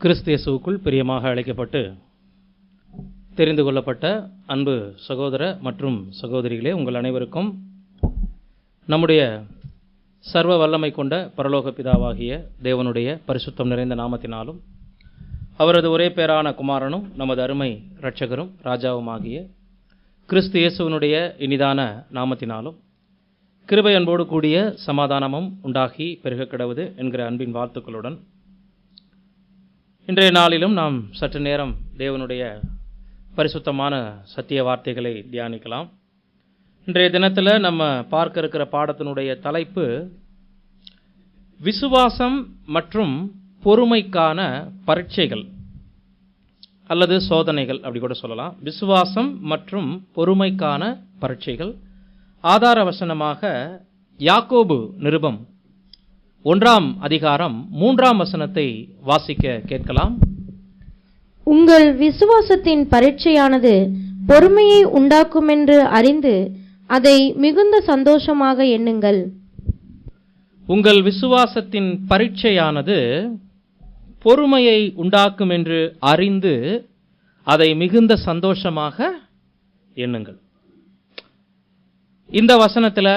கிறிஸ்து இயேசுவுக்குள் பிரியமாக அழைக்கப்பட்டு தெரிந்து கொள்ளப்பட்ட அன்பு சகோதர மற்றும் சகோதரிகளே, உங்கள் அனைவருக்கும் நம்முடைய சர்வ வல்லமை கொண்ட பரலோக பிதாவாகிய தேவனுடைய பரிசுத்தம் நிறைந்த நாமத்தினாலும் அவரது ஒரே பேரான குமாரனும் நமது அருமை இரட்சகரும் ராஜாவுமாகிய கிறிஸ்து இயேசுவினுடைய இனிதான நாமத்தினாலும் கிருபை அன்போடு கூடிய சமாதானமும் உண்டாகி பெருக கிடவது என்கிற அன்பின் வாழ்த்துக்களுடன் இன்றைய நாளிலும் நாம் சற்று நேரம் தேவனுடைய பரிசுத்தமான சத்திய வார்த்தைகளை தியானிக்கலாம். இன்றைய தினத்தில் நம்ம பார்க்க இருக்கிற பாடத்தினுடைய தலைப்பு விசுவாசம் மற்றும் பொறுமைக்கான பரீட்சைகள் அல்லது சோதனைகள் அப்படி கூட சொல்லலாம். விசுவாசம் மற்றும் பொறுமைக்கான பரீட்சைகள். ஆதார வசனமாக யாக்கோபு நிருபம் 1ஆம் அதிகாரம் 3ஆம் வசனத்தை வாசிக்க கேட்கலாம். உங்கள் விசுவாசத்தின் பரீட்சையானது பொறுமையை உண்டாக்குமென்று அறிந்து அதை மிகுந்த சந்தோஷமாக எண்ணுங்கள். உங்கள் விசுவாசத்தின் பரீட்சையானது பொறுமையை உண்டாக்கும் என்று அறிந்து அதை மிகுந்த சந்தோஷமாக எண்ணுங்கள். இந்த வசனத்தில்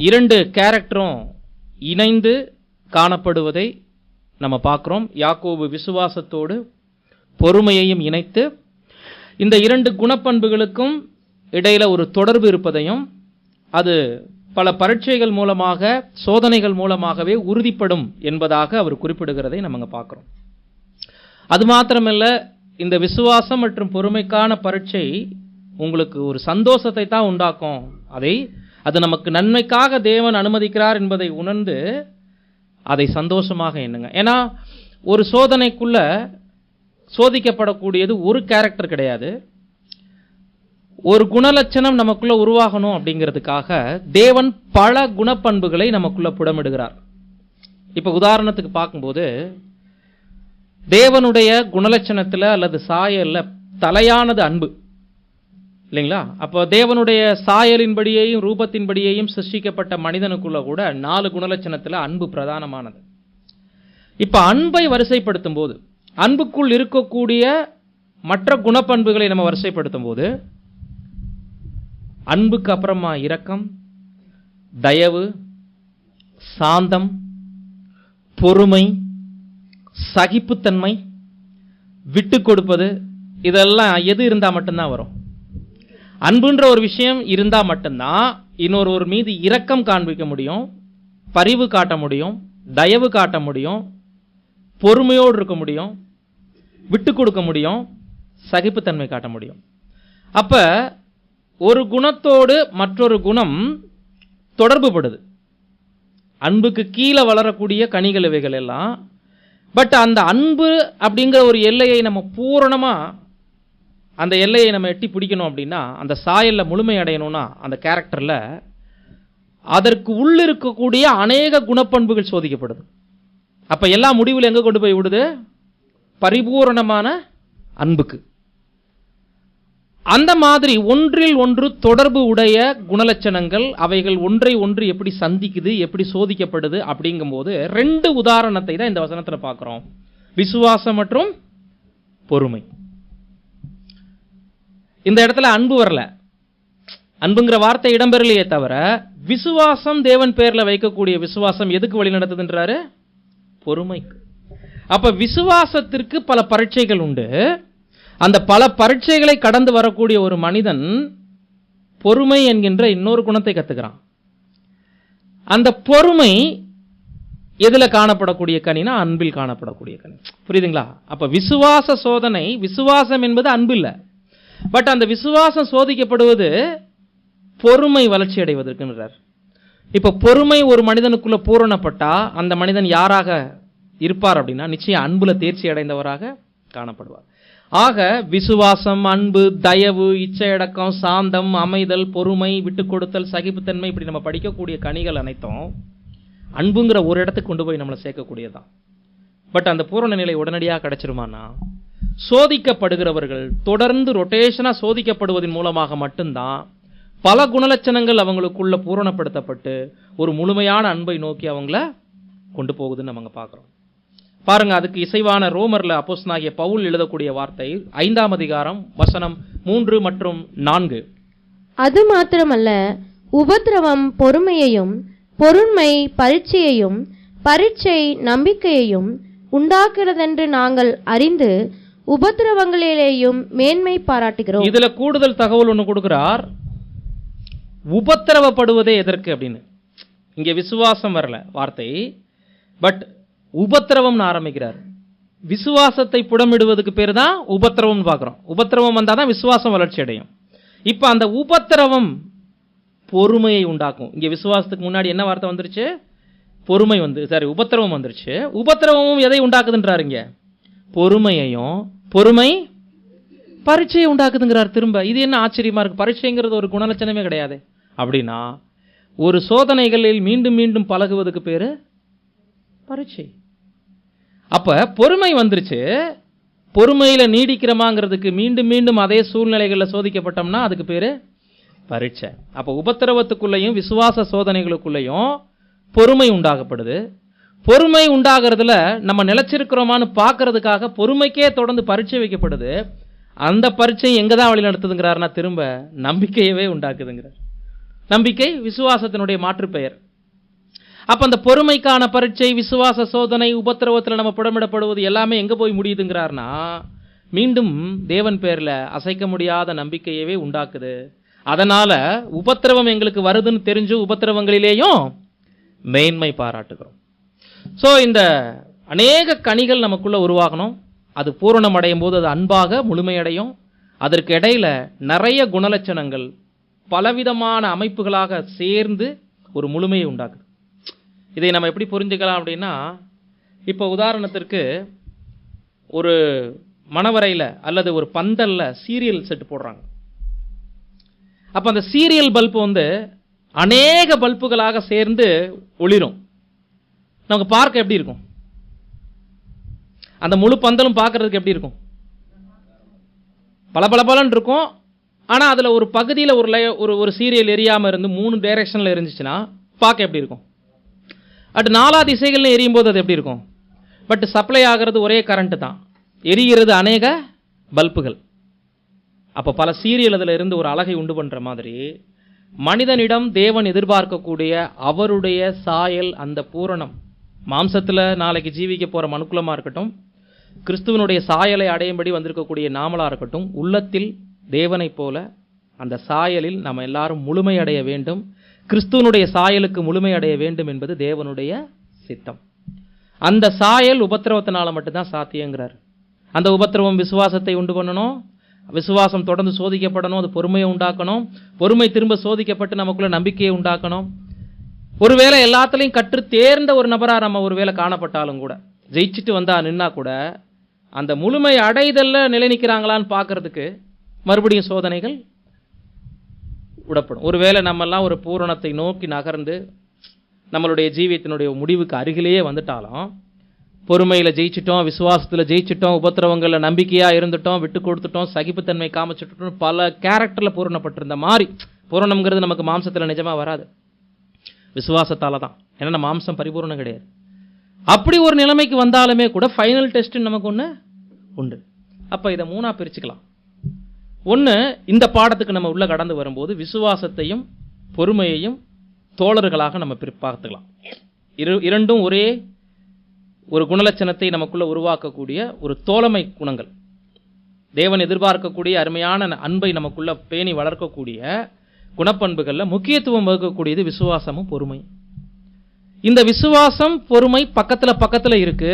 2 கேரக்டரும் இணைந்து காணப்படுவதை நம்ம பார்க்குறோம். யாக்கோபு விசுவாசத்தோடு பொறுமையையும் இணைத்து இந்த 2 குணப்பண்புகளுக்கும் இடையில ஒரு தொடர்பு இருப்பதையும் அது பல பரீட்சைகள் மூலமாக சோதனைகள் மூலமாகவே உறுதிப்படும் என்பதாக அவர் குறிப்பிடுகிறதை நம்ம பார்க்குறோம். அது மாத்திரமல்ல, இந்த விசுவாசம் மற்றும் பொறுமைக்கான பரீட்சை உங்களுக்கு ஒரு சந்தோஷத்தை தான் உண்டாக்கும். அது நமக்கு நன்மைக்காக தேவன் அனுமதிக்கிறார் என்பதை உணர்ந்து அதை சந்தோஷமாக எண்ணுங்க. ஏன்னா ஒரு சோதனைக்குள்ள சோதிக்கப்படக்கூடியது ஒரு கேரக்டர் கிடையாது, ஒரு குணலட்சணம் நமக்குள்ள உருவாகணும். அப்படிங்கிறதுக்காக தேவன் பல குணப்பண்புகளை நமக்குள்ள புடமிடுகிறார். இப்ப உதாரணத்துக்கு பார்க்கும்போது தேவனுடைய குணலட்சணத்துல அல்லது சாயல்ல தலையானது அன்பு இல்லைங்களா? அப்போ தேவனுடைய சாயலின்படியையும் ரூபத்தின்படியையும் சிருஷ்டிக்கப்பட்ட மனிதனுக்குள்ள கூட 4 குணலட்சணத்தில் அன்பு பிரதானமானது. இப்போ அன்பை வரிசைப்படுத்தும் போது, அன்புக்குள் இருக்கக்கூடிய மற்ற குணப்பண்புகளை நம்ம வரிசைப்படுத்தும் போது, அன்புக்கு அப்புறமா இரக்கம், தயவு, சாந்தம், பொறுமை, சகிப்புத்தன்மை, விட்டு கொடுப்பது, இதெல்லாம் எது இருந்தால் மட்டும்தான் வரும். அன்புன்ற ஒரு விஷயம் இருந்தால் மட்டும்தான் இன்னொரு மீது இரக்கம் காண்பிக்க முடியும், பரிவு காட்ட முடியும், தயவு காட்ட முடியும், பொறுமையோடு இருக்க முடியும், விட்டு கொடுக்க முடியும், சகிப்புத்தன்மை காட்ட முடியும். அப்ப ஒரு குணத்தோடு மற்றொரு குணம் தொடர்பு படுது. அன்புக்கு கீழே வளரக்கூடிய கனிகள் இவைகள் எல்லாம். பட் அந்த அன்பு அப்படிங்கிற ஒரு எல்லையை நம்ம பூரணமா அந்த எல்லையை நம்ம எட்டி பிடிக்கணும் அப்படின்னா, அந்த சாயல்ல முழுமை அடையணும்னா, அந்த கேரக்டர்ல அதற்கு உள்ளிருக்கக்கூடிய அநேக குணப்பண்புகள் சோதிக்கப்படுது. அப்ப எல்லா முடிவில் எங்க கொண்டு போய் விடுது? பரிபூரணமான அன்புக்கு. அந்த மாதிரி ஒன்றில் ஒன்று தொடர்பு உடைய குணலட்சணங்கள், அவைகள் ஒன்றை ஒன்று எப்படி சந்திக்குது, எப்படி சோதிக்கப்படுது அப்படிங்கும் போது 2 உதாரணத்தை தான் இந்த வசனத்தில் பார்க்கிறோம். விசுவாசம் மற்றும் பொறுமை. இந்த இடத்துல அன்பு வரல, அன்புங்கிற வார்த்தை இடம்பெறலையே தவிர, விசுவாசம் தேவன் பேர்ல வைக்கக்கூடிய விசுவாசம் எதுக்கு வழி நடத்துதுன்றாரு? பொறுமைக்கு. அப்ப விசுவாசத்திற்கு பல பரீட்சைகள் உண்டு. அந்த பல பரீட்சைகளை கடந்து வரக்கூடிய ஒரு மனிதன் பொறுமை என்கின்ற இன்னொரு குணத்தை கத்துக்கிறான். அந்த பொறுமை எதுல காணப்படக்கூடிய கனினா அன்பில் காணப்படக்கூடிய கனி. புரியுதுங்களா? அப்ப விசுவாச சோதனை, விசுவாசம் என்பது அன்பு இல்லை. பட் அந்த விசுவாசம் சோதிக்கப்படுவது பொறுமை வளர்ச்சி அடைவதற்குன்றார். இப்ப பொறுமை ஒரு மனிதனுக்குள்ள பூரணப்பட்டா அந்த மனிதன் யாராக இருப்பார் அப்படின்னா, நிச்சயம் அன்புல தேர்ச்சி அடைந்தவராக காணப்படுவார். ஆக விசுவாசம், அன்பு, தயவு, இச்சையடக்கம், சாந்தம், அமைதல், பொறுமை, விட்டு கொடுத்தல், சகிப்புத்தன்மை, இப்படி நம்ம படிக்கக்கூடிய கனிகள் அனைத்தும் அன்புங்கிற ஒரு இடத்துக்கு கொண்டு போய் நம்மளை சேர்க்கக்கூடியதான். பட் அந்த பூரண நிலை உடனடியாக கிடைச்சிருமானா, சோதிக்கப்படுகிறவர்கள் தொடர்ந்து ரொட்டேஷனா சோதிக்கப்படுவதன் மூலமாக மட்டும்தான் பல குணலட்சணங்கள் அவங்களுக்குள்ள பூரணப்படுத்தப்பட்டு ஒரு முழுமையான அன்பை நோக்கி அவங்கள கொண்டு போகுதுன்னு நம்ம பார்க்குறோம். பாருங்க, அதுக்கு இசைவான ரோமர்ல அப்போஸ்தலனாகிய பவுல் எழுதக்கூடிய வார்த்தை 5ஆம் அதிகாரம் வசனம் 3 மற்றும் 4. அது மாத்திரமல்ல, உபத்திரவம் பொறுமையையும், பொறுமை பரீட்சையையும், பரீட்சை நம்பிக்கையையும் உண்டாக்குறதென்று நாங்கள் அறிந்து உபத்திரவங்களிலேயும் மேன்மை பாராட்டுகிறோம். இதுல கூடுதல் தகவல் ஒன்று கொடுக்கிறார். உபத்திரவப்படுவதே எதற்கு அப்படின்னு. இங்க விசுவாசம் வரல வார்த்தை, பட் உபத்திரவம் ஆரம்பிக்கிறார். விசுவாசத்தை புடமிடுவதுக்கு பேர் தான் உபத்திரவம் பார்க்கிறோம். உபத்திரவம் வந்தாதான் விசுவாசம் வளர்ச்சி அடையும். இப்ப அந்த உபத்திரவம் பொறுமையை உண்டாக்கும். இங்க விசுவாசத்துக்கு முன்னாடி என்ன வார்த்தை வந்துருச்சு? பொறுமை உபத்திரவம் வந்துருச்சு. உபத்திரவமும் எதை உண்டாக்குதுன்றாரு இங்க? பொறுமையையும், பொறுமை பரீட்சையை உண்டாக்குதுங்கிறார் திரும்ப. இது என்ன ஆச்சரியமா இருக்கு? பரீட்சைங்கிறது ஒரு குணலட்சணமே கிடையாது. அப்படின்னா ஒரு சோதனைகளில் மீண்டும் மீண்டும் பழகுவதுக்கு பேரு பரீட்சை. அப்ப பொறுமை வந்துருச்சு. பொறுமையில நீடிக்கிறமாங்கிறதுக்கு மீண்டும் மீண்டும் அதே சூழ்நிலைகளில் சோதிக்கப்பட்டோம்னா அதுக்கு பேரு பரீட்சை. அப்ப உபத்திரவத்துக்குள்ளேயும் விசுவாச சோதனைகளுக்குள்ளேயும் பொறுமை உண்டாகப்படுது. பொறுமை உண்டாகிறதுல நம்ம நிலைச்சிருக்கிறோமான்னு பார்க்கறதுக்காக பொறுமைக்கே தொடர்ந்து பரீட்சை வைக்கப்படுது. அந்த பரீட்சை எங்க தான் வழி நடத்துதுங்கிறாருன்னா திரும்ப நம்பிக்கையவே உண்டாக்குதுங்கிறார். நம்பிக்கை விசுவாசத்தினுடைய மாற்று பெயர். அப்ப அந்த பொறுமைக்கான பரீட்சை, விசுவாச சோதனை, உபத்திரவத்தில் நம்ம புடமிடப்படுவது எல்லாமே எங்க போய் முடியுதுங்கிறார்னா மீண்டும் தேவன் பேர்ல அசைக்க முடியாத நம்பிக்கையவே உண்டாக்குது. அதனால உபத்திரவம் எங்களுக்கு வருதுன்னு தெரிஞ்சு உபத்திரவங்களிலேயும் மேன்மை பாராட்டுகிறோம். ஸோ இந்த அநேக கனிகள் நமக்குள்ள உருவாகணும். அது பூரணம் அடையும் போது அது அன்பாக முழுமையடையும். அதற்கு இடையில நிறைய குணலட்சணங்கள் பலவிதமான அமைப்புகளாக சேர்ந்து ஒரு முழுமையை உண்டாக்குது. இதை நம்ம எப்படி புரிஞ்சுக்கலாம் அப்படின்னா, இப்போ உதாரணத்திற்கு ஒரு மணவரையில் அல்லது ஒரு பந்தல்ல சீரியல் செட்டு போடுறாங்க. அப்போ அந்த சீரியல் பல்பு அநேக பல்புகளாக சேர்ந்து ஒளிரும். நமக்கு பார்க்க எப்படி இருக்கும்? அந்த முழு பந்தலும் பார்க்கறதுக்கு எப்படி இருக்கும்? பலபலன்னு இருக்கும். ஆனால் அதில் ஒரு பகுதியில் ஒரு சீரியல் எரியாமல் இருந்து 3 டைரக்ஷனில் இருந்துச்சுன்னா பார்க்க எப்படி இருக்கும்? அட் 4 திசைகள்னு எரியும் போது அது எப்படி இருக்கும்? பட் சப்ளை ஆகிறது ஒரே கரண்ட்டு தான், எரிகிறது அநேக பல்புகள். அப்போ பல சீரியல் அதில் இருந்து ஒரு அழகை உண்டு பண்ணுற மாதிரி மனிதனிடம் தேவன் எதிர்பார்க்கக்கூடிய அவருடைய சாயல், அந்த பூரணம், மாம்சத்தில் நாளைக்கு ஜீவிக்க போகிற மனுக்குலமாக இருக்கட்டும், கிறிஸ்துவனுடைய சாயலை அடையும்படி வந்திருக்கக்கூடிய நாமளாக இருக்கட்டும், உள்ளத்தில் தேவனை போல அந்த சாயலில் நம்ம எல்லாரும் முழுமையடைய வேண்டும். கிறிஸ்துவனுடைய சாயலுக்கு முழுமையடைய வேண்டும் என்பது தேவனுடைய சித்தம். அந்த சாயல் உபத்திரவத்தினால மட்டும்தான் சாத்தியங்கிறார். அந்த உபத்திரவம் விசுவாசத்தை உண்டு பண்ணணும். விசுவாசம் தொடர்ந்து சோதிக்கப்படணும். அது பொறுமையை உண்டாக்கணும். பொறுமை திரும்ப சோதிக்கப்பட்டு நமக்குள்ள நம்பிக்கையை உண்டாக்கணும். ஒருவேளை எல்லாத்துலையும் கற்று தேர்ந்த ஒரு நபராக நம்ம ஒருவேளை காணப்பட்டாலும் கூட, ஜெயிச்சுட்டு வந்தா நின்னா கூட, அந்த முழுமை அடைதல்ல நிலை நிற்கிறாங்களான்னு பார்க்கறதுக்கு மறுபடியும் சோதனைகள் விடப்படும். ஒருவேளை நம்மெல்லாம் ஒரு பூரணத்தை நோக்கி நகர்ந்து நம்மளுடைய ஜீவியத்தினுடைய முடிவுக்கு அருகிலேயே வந்துட்டாலும், பொறுமையில் ஜெயிச்சிட்டோம், விசுவாசத்தில் ஜெயிச்சிட்டோம், உபத்திரவங்களில் நம்பிக்கையாக இருந்துட்டோம், விட்டு கொடுத்துட்டோம், சகிப்புத்தன்மை காமிச்சிட்டோம், பல கேரக்டரில் பூரணப்பட்டிருந்த மாதிரி, பூரணம்ங்கிறது நமக்கு மாம்சத்தில் நிஜமாக வராது, விசுவாசத்தால் தான். ஏன்னா மாம்சம் பரிபூர்ணம் கிடையாது. அப்படி ஒரு நிலைமைக்கு வந்தாலுமே கூட ஃபைனல் டெஸ்ட் நமக்கு ஒன்று உண்டு. அப்போ இதை 3ஆக பிரிச்சுக்கலாம். ஒன்று, இந்த பாடத்துக்கு நம்ம உள்ள கடந்து வரும்போது விசுவாசத்தையும் பொறுமையையும் தோழர்களாக நம்ம பார்த்துக்கலாம். இரண்டும் ஒரே ஒரு குணலட்சணத்தை நமக்குள்ள உருவாக்கக்கூடிய ஒரு தோழமை குணங்கள், தேவன் எதிர்பார்க்கக்கூடிய அருமையான அன்பை நமக்குள்ள பேணி வளர்க்கக்கூடிய குணப்பண்புகளில் முக்கியத்துவம் வகுக்கக்கூடியது விசுவாசமும் பொறுமை. இந்த விசுவாசம் பொறுமை பக்கத்தில் இருக்கு.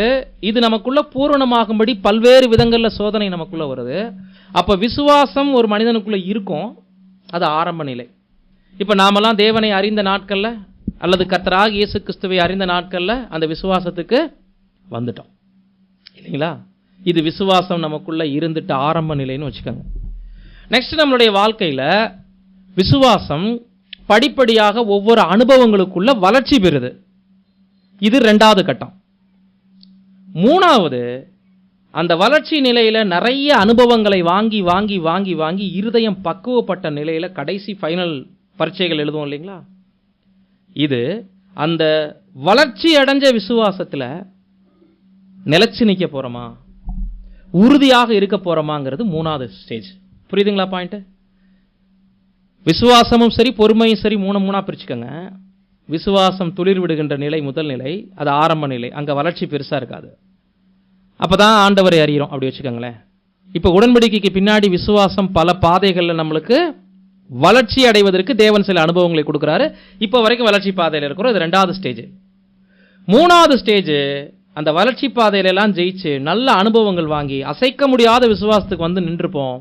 இது நமக்குள்ள பூரணமாகும்படி பல்வேறு விதங்களில் சோதனை நமக்குள்ள வருது. அப்போ விசுவாசம் ஒரு மனிதனுக்குள்ள இருக்கும், அது ஆரம்ப நிலை. இப்போ நாமெல்லாம் தேவனை அறிந்த நாட்களில் அல்லது கர்த்தராகிய இயேசு கிறிஸ்துவை அறிந்த நாட்களில் அந்த விசுவாசத்துக்கு வந்துட்டோம் இல்லைங்களா? இது விசுவாசம் நமக்குள்ள இருந்துட்டு ஆரம்ப நிலைன்னு வச்சுக்கோங்க. நெக்ஸ்ட், நம்மளுடைய வாழ்க்கையில் விசுவாசம் படிப்படியாக ஒவ்வொரு அனுபவங்களுக்குள்ள வளர்ச்சி பெறுது. இது 2வது கட்டம். 3வது, அந்த வளர்ச்சி நிலையில நிறைய அனுபவங்களை வாங்கி வாங்கி வாங்கி வாங்கி இருதயம் பக்குவப்பட்ட நிலையில கடைசி ஃபைனல் பரீட்சைகள் எழுதுவோம் இல்லைங்களா? இது அந்த வளர்ச்சி அடைஞ்ச விசுவாசத்துல நிலைச்சு நிற்க போறோமா, உறுதியாக இருக்க போறோமாங்கிறது மூணாவது ஸ்டேஜ். புரியுதுங்களா பாயிண்ட்? விசுவாசமும் சரி பொறுமையும் சரி மூணா பிரிச்சுக்கோங்க. விசுவாசம் துளிர் விடுகின்ற நிலை முதல் நிலை, அது ஆரம்ப நிலை, அங்க வளர்ச்சி பெருசா இருக்காது. அப்பதான் ஆண்டவரை அறிகிறோம் அப்படி வச்சுக்கோங்களேன். இப்ப உடன்படிக்கைக்கு பின்னாடி விசுவாசம் பல பாதைகள்ல நம்மளுக்கு வளர்ச்சி அடைவதற்கு தேவன் சில அனுபவங்களை கொடுக்கிறாரு. இப்ப வரைக்கும் வளர்ச்சி பாதையில இருக்கிறோம். இது 2வது ஸ்டேஜ். 3வது ஸ்டேஜ், அந்த வளர்ச்சி பாதையில எல்லாம் ஜெயிச்சு நல்ல அனுபவங்கள் வாங்கி அசைக்க முடியாத விசுவாசத்துக்கு வந்து நின்றுப்போம்.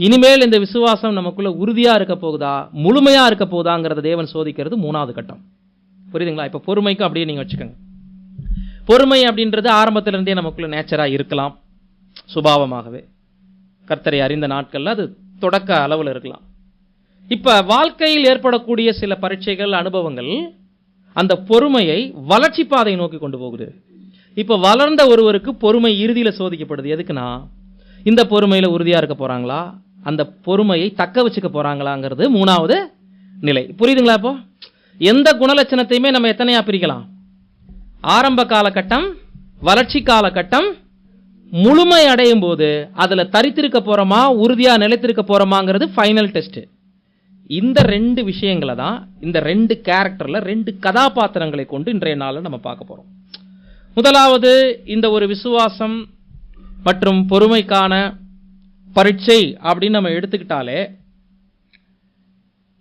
இனிமேல் இந்த விசுவாசம் நமக்குள்ள உறுதியா இருக்க போகுதா, முழுமையா இருக்க போகுதாங்கிறத தேவன் சோதிக்கிறது 3வது கட்டம். புரியுதுங்களா? இப்ப பொறுமைக்கும் அப்படியே நீங்க வச்சுக்கோங்க. பொறுமை அப்படின்றது ஆரம்பத்துல இருந்தே நமக்குள்ள நேச்சரா இருக்கலாம், சுபாவமாகவே. கர்த்தரை அறிந்த நாட்கள்ல அது தொடக்க அளவில் இருக்கலாம். இப்ப வாழ்க்கையில் ஏற்படக்கூடிய சில பரீட்சைகள், அனுபவங்கள் அந்த பொறுமையை வளர்ச்சி பாதையை நோக்கி கொண்டு போகுது. இப்ப வளர்ந்த ஒருவருக்கு பொறுமை இறுதியில சோதிக்கப்படுது. எதுக்குன்னா, இந்த பொறுமையில உறுதியா இருக்க போறாங்களா, அந்த பொறுமையை தக்க வச்சுக்க போறாங்களாங்கிறது 3வது நிலை. புரியுதுங்களா? இப்போ எந்த குணலட்சணத்தையுமே நம்ம எத்தனையா பிரிக்கலாம்? ஆரம்ப காலகட்டம், வளர்ச்சி காலகட்டம், முழுமை அடையும் போது அதுல தரித்திருக்க போறோமா, உறுதியா நிலைத்திருக்க போறோமாங்கிறது ஃபைனல் டெஸ்ட். இந்த 2 விஷயங்களை தான், இந்த 2 கேரக்டர்ல 2 கதாபாத்திரங்களை கொண்டு இன்றைய நாளில் நம்ம பார்க்க போறோம். முதலாவது, இந்த ஒரு விசுவாசம் மற்றும் பொறுமைக்கான பரீட்சை அப்படின்னு நம்ம எடுத்துக்கிட்டாலே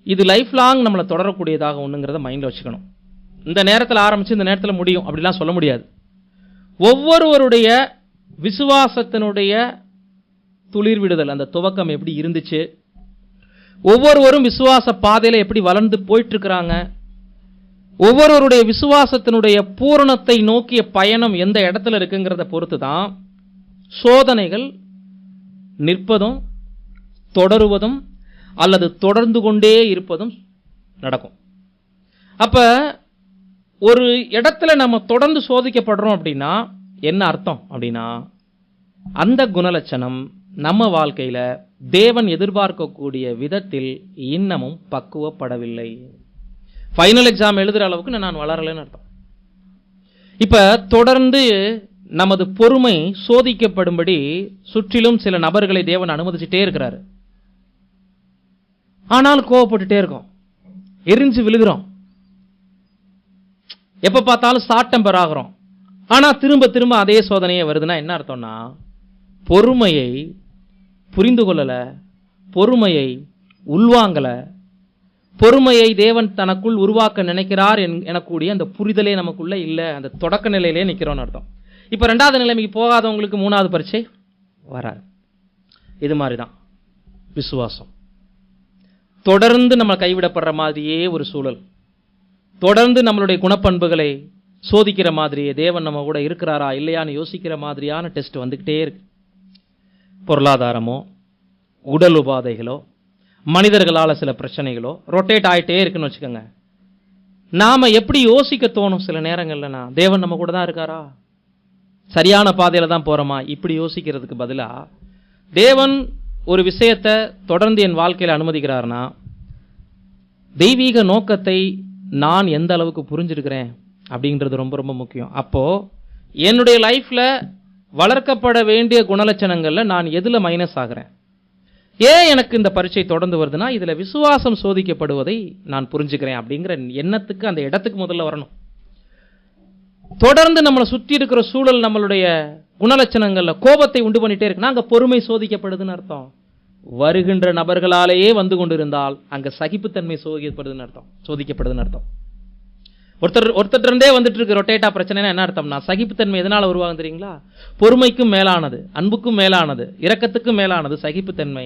இது லைஃப் லாங் நம்மளை தொடரக்கூடியதாக ஒண்ணுங்கிறத மைண்ட்ல வச்சுக்கணும். இந்த நேரத்தில் ஆரம்பிச்சு இந்த நேரத்தில் முடியும் அப்படிலாம் சொல்ல முடியாது. ஒவ்வொருவருடைய விசுவாசத்தினுடைய துளிர் விடுதல், அந்த துவக்கம் எப்படி இருந்துச்சு, ஒவ்வொருவரும் விசுவாச பாதையில எப்படி வளர்ந்து போயிட்டு இருக்கிறாங்க, ஒவ்வொருவருடைய விசுவாசத்தினுடைய பூரணத்தை நோக்கிய பயணம் எந்த இடத்துல இருக்குங்கிறத பொறுத்து தான் சோதனைகள் நிற்பதும் தொடருவதும் அல்லது தொடர்ந்து கொண்டே இருப்பதும் நடக்கும். அப்ப ஒரு இடத்துல நம்ம தொடர்ந்து சோதிக்கப்படுறோம் அப்படின்னா என்ன அர்த்தம் அப்படின்னா, அந்த குணலட்சணம் நம்ம வாழ்க்கையில தேவன் எதிர்பார்க்கக்கூடிய விதத்தில் இன்னமும் பக்குவப்படவில்லை. ஃபைனல் எக்ஸாம் எழுதுற அளவுக்கு நான் வளரலைன்னு அர்த்தம். இப்ப தொடர்ந்து நமது பொறுமை சோதிக்கப்படும்படி சுற்றிலும் சில நபர்களை தேவன் அனுமதிச்சுட்டே இருக்கிறாரு. ஆனால் கோவப்பட்டுட்டே இருக்கோம், எரிஞ்சு விழுகிறோம், எப்ப பார்த்தாலும் ஷார்ட் டெம்பர் ஆகிறோம். ஆனா திரும்ப திரும்ப அதே சோதனையே வருதுன்னா என்ன அர்த்தம்னா, பொறுமையை புரிந்து கொள்ளல, பொறுமையை உள்வாங்கல, பொறுமையை தேவன் தனக்குள் உருவாக்க நினைக்கிறார் எனக்கூடிய அந்த புரிதலே நமக்குள்ள இல்ல, அந்த தொடக்க நிலையிலே நிக்கிறோம்னு அர்த்தம். இப்ப 2வது நிலைமைக்கு போகாதவங்களுக்கு 3வது பரீட்சை வராது. இது மாதிரிதான் விசுவாசம். தொடர்ந்து நம்ம கைவிடப்படுற மாதிரியே ஒரு சூழல், தொடர்ந்து நம்மளுடைய குணப்பண்புகளை சோதிக்கிற மாதிரியே, தேவன் நம்ம கூட இருக்கிறாரா இல்லையான்னு யோசிக்கிற மாதிரியான டெஸ்ட் வந்துகிட்டே இருக்கு. பொருளாதாரமோ, உடல் உபாதைகளோ, மனிதர்களால சில பிரச்சனைகளோ ரொட்டேட் ஆயிட்டே இருக்குன்னு வச்சுக்கோங்க. நாம எப்படி யோசிக்க தோணும் சில நேரங்கள்லனா, தேவன் நம்ம கூட தான் இருக்காரா, சரியான பாதையில தான் போறோமா, இப்படி யோசிக்கிறதுக்கு பதிலா தேவன் ஒரு விஷயத்தை தொடர்ந்து என் வாழ்க்கையில அனுமதிக்கிறார்னா தெய்வீக நோக்கத்தை நான் எந்த அளவுக்கு புரிஞ்சிருக்கிறேன் அப்படின்றது ரொம்ப ரொம்ப முக்கியம். அப்போ என்னுடைய லைஃப்ல வளர்க்கப்பட வேண்டிய குணலட்சணங்கள்ல நான் எதுல மைனஸ் ஆகிறேன், ஏன் எனக்கு இந்த பரீட்சை தொடர்ந்து வருதுன்னா இதுல விசுவாசம் சோதிக்கப்படுவதை நான் புரிஞ்சுக்கிறேன் அப்படிங்கிற எண்ணத்துக்கு, அந்த இடத்துக்கு முதல்ல வரணும். தொடர்ந்து நம்மளை சுற்றி இருக்கிற சூழல் நம்மளுடைய குணலட்சணங்கள்ல கோபத்தை உண்டு பண்ணிட்டே இருக்குன்னா அங்க பொறுமை சோதிக்கப்படுதுன்னு அர்த்தம். வருகின்ற நபர்களாலேயே வந்து கொண்டிருந்தால் அங்க சகிப்புத்தன்மை சோதிக்கப்படுதுன்னு அர்த்தம். ஒருத்தர் இருந்தே வந்துட்டு இருக்கு ரொட்டேட்டா பிரச்சனைனா என்ன அர்த்தம்னா, சகிப்புத்தன்மை எதனால உருவாகும் தெரியுங்களா? பொறுமைக்கும் மேலானது, அன்புக்கும் மேலானது, இரக்கத்துக்கும் மேலானது சகிப்புத்தன்மை.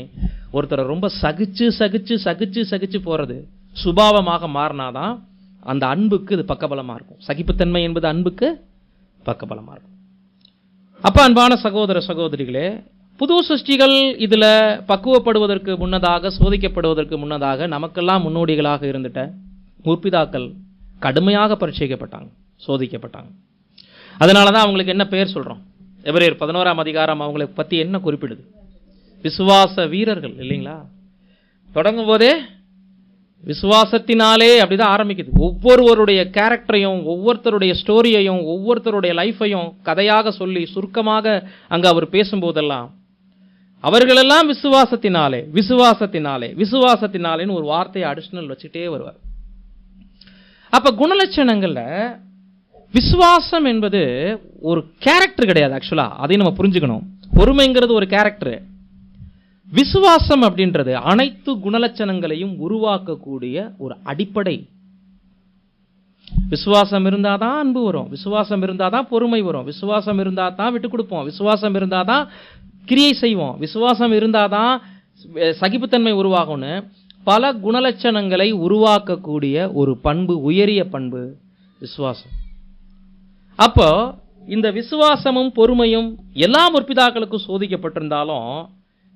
ஒருத்தரை ரொம்ப சகிச்சு சகிச்சு சகிச்சு சகிச்சு போறது சுபாவமாக மாறினாதான் அந்த அன்புக்கு இது பக்கபலமா இருக்கும். சகிப்புத்தன்மை என்பது அன்புக்கு பக்கபலமா இருக்கும். அப்ப அன்பான சகோதர சகோதரிகளே, புது சிருஷ்டிகள் இதுல பக்குவப்படுவதற்கு முன்னதாக, சோதிக்கப்படுவதற்கு முன்னதாக நமக்கெல்லாம் முன்னோடிகளாக இருந்துட்ட முற்பிதாக்கள் கடுமையாக பரீட்சிக்கப்பட்டாங்க, சோதிக்கப்பட்டாங்க. அதனாலதான் அவங்களுக்கு என்ன பெயர் சொல்றோம்? எபிரேயர் 11ஆம் அதிகாரம் அவங்களை பத்தி என்ன குறிப்பிடுது? விசுவாச வீரர்கள் இல்லைங்களா? தொடங்கும் போதே விசுவாசத்தினாலே அப்படிதான் ஆரம்பிக்குது. ஒவ்வொருவருடைய கேரக்டரையும், ஒவ்வொருத்தருடைய ஸ்டோரியையும், ஒவ்வொருத்தருடைய லைஃபையும் கதையாக சொல்லி சுருக்கமாக அங்க அவர் பேசும்போதெல்லாம் அவர்களெல்லாம் விசுவாசத்தினாலே விசுவாசத்தினாலே விசுவாசத்தினாலேன்னு ஒரு வார்த்தையை அடிஷனல் வச்சுட்டே வருவார். அப்ப குணலட்சணங்கள்ல விசுவாசம் என்பது ஒரு கேரக்டர் கிடையாது. ஆக்சுவலா அதை நம்ம புரிஞ்சுக்கணும். பொறுமைங்கிறது ஒரு கேரக்டர். விசுவாசம் அப்படின்றது அனைத்து குணலட்சணங்களையும் உருவாக்கக்கூடிய ஒரு அடிப்படை. விசுவாசம் இருந்தாதான் அன்பு வரும், விசுவாசம் இருந்தாதான் பொறுமை வரும், விசுவாசம் இருந்தாதான் விட்டு கொடுப்போம், விசுவாசம் இருந்தாதான் கிரியை செய்வோம், விசுவாசம் இருந்தாதான் சகிப்புத்தன்மை உருவாகும்னு பல குணலட்சணங்களை உருவாக்கக்கூடிய ஒரு பண்பு, உயரிய பண்பு விசுவாசம். அப்போ இந்த விசுவாசமும் பொறுமையும் எல்லா முற்பிதாக்களுக்கும் சோதிக்கப்பட்டிருந்தாலும்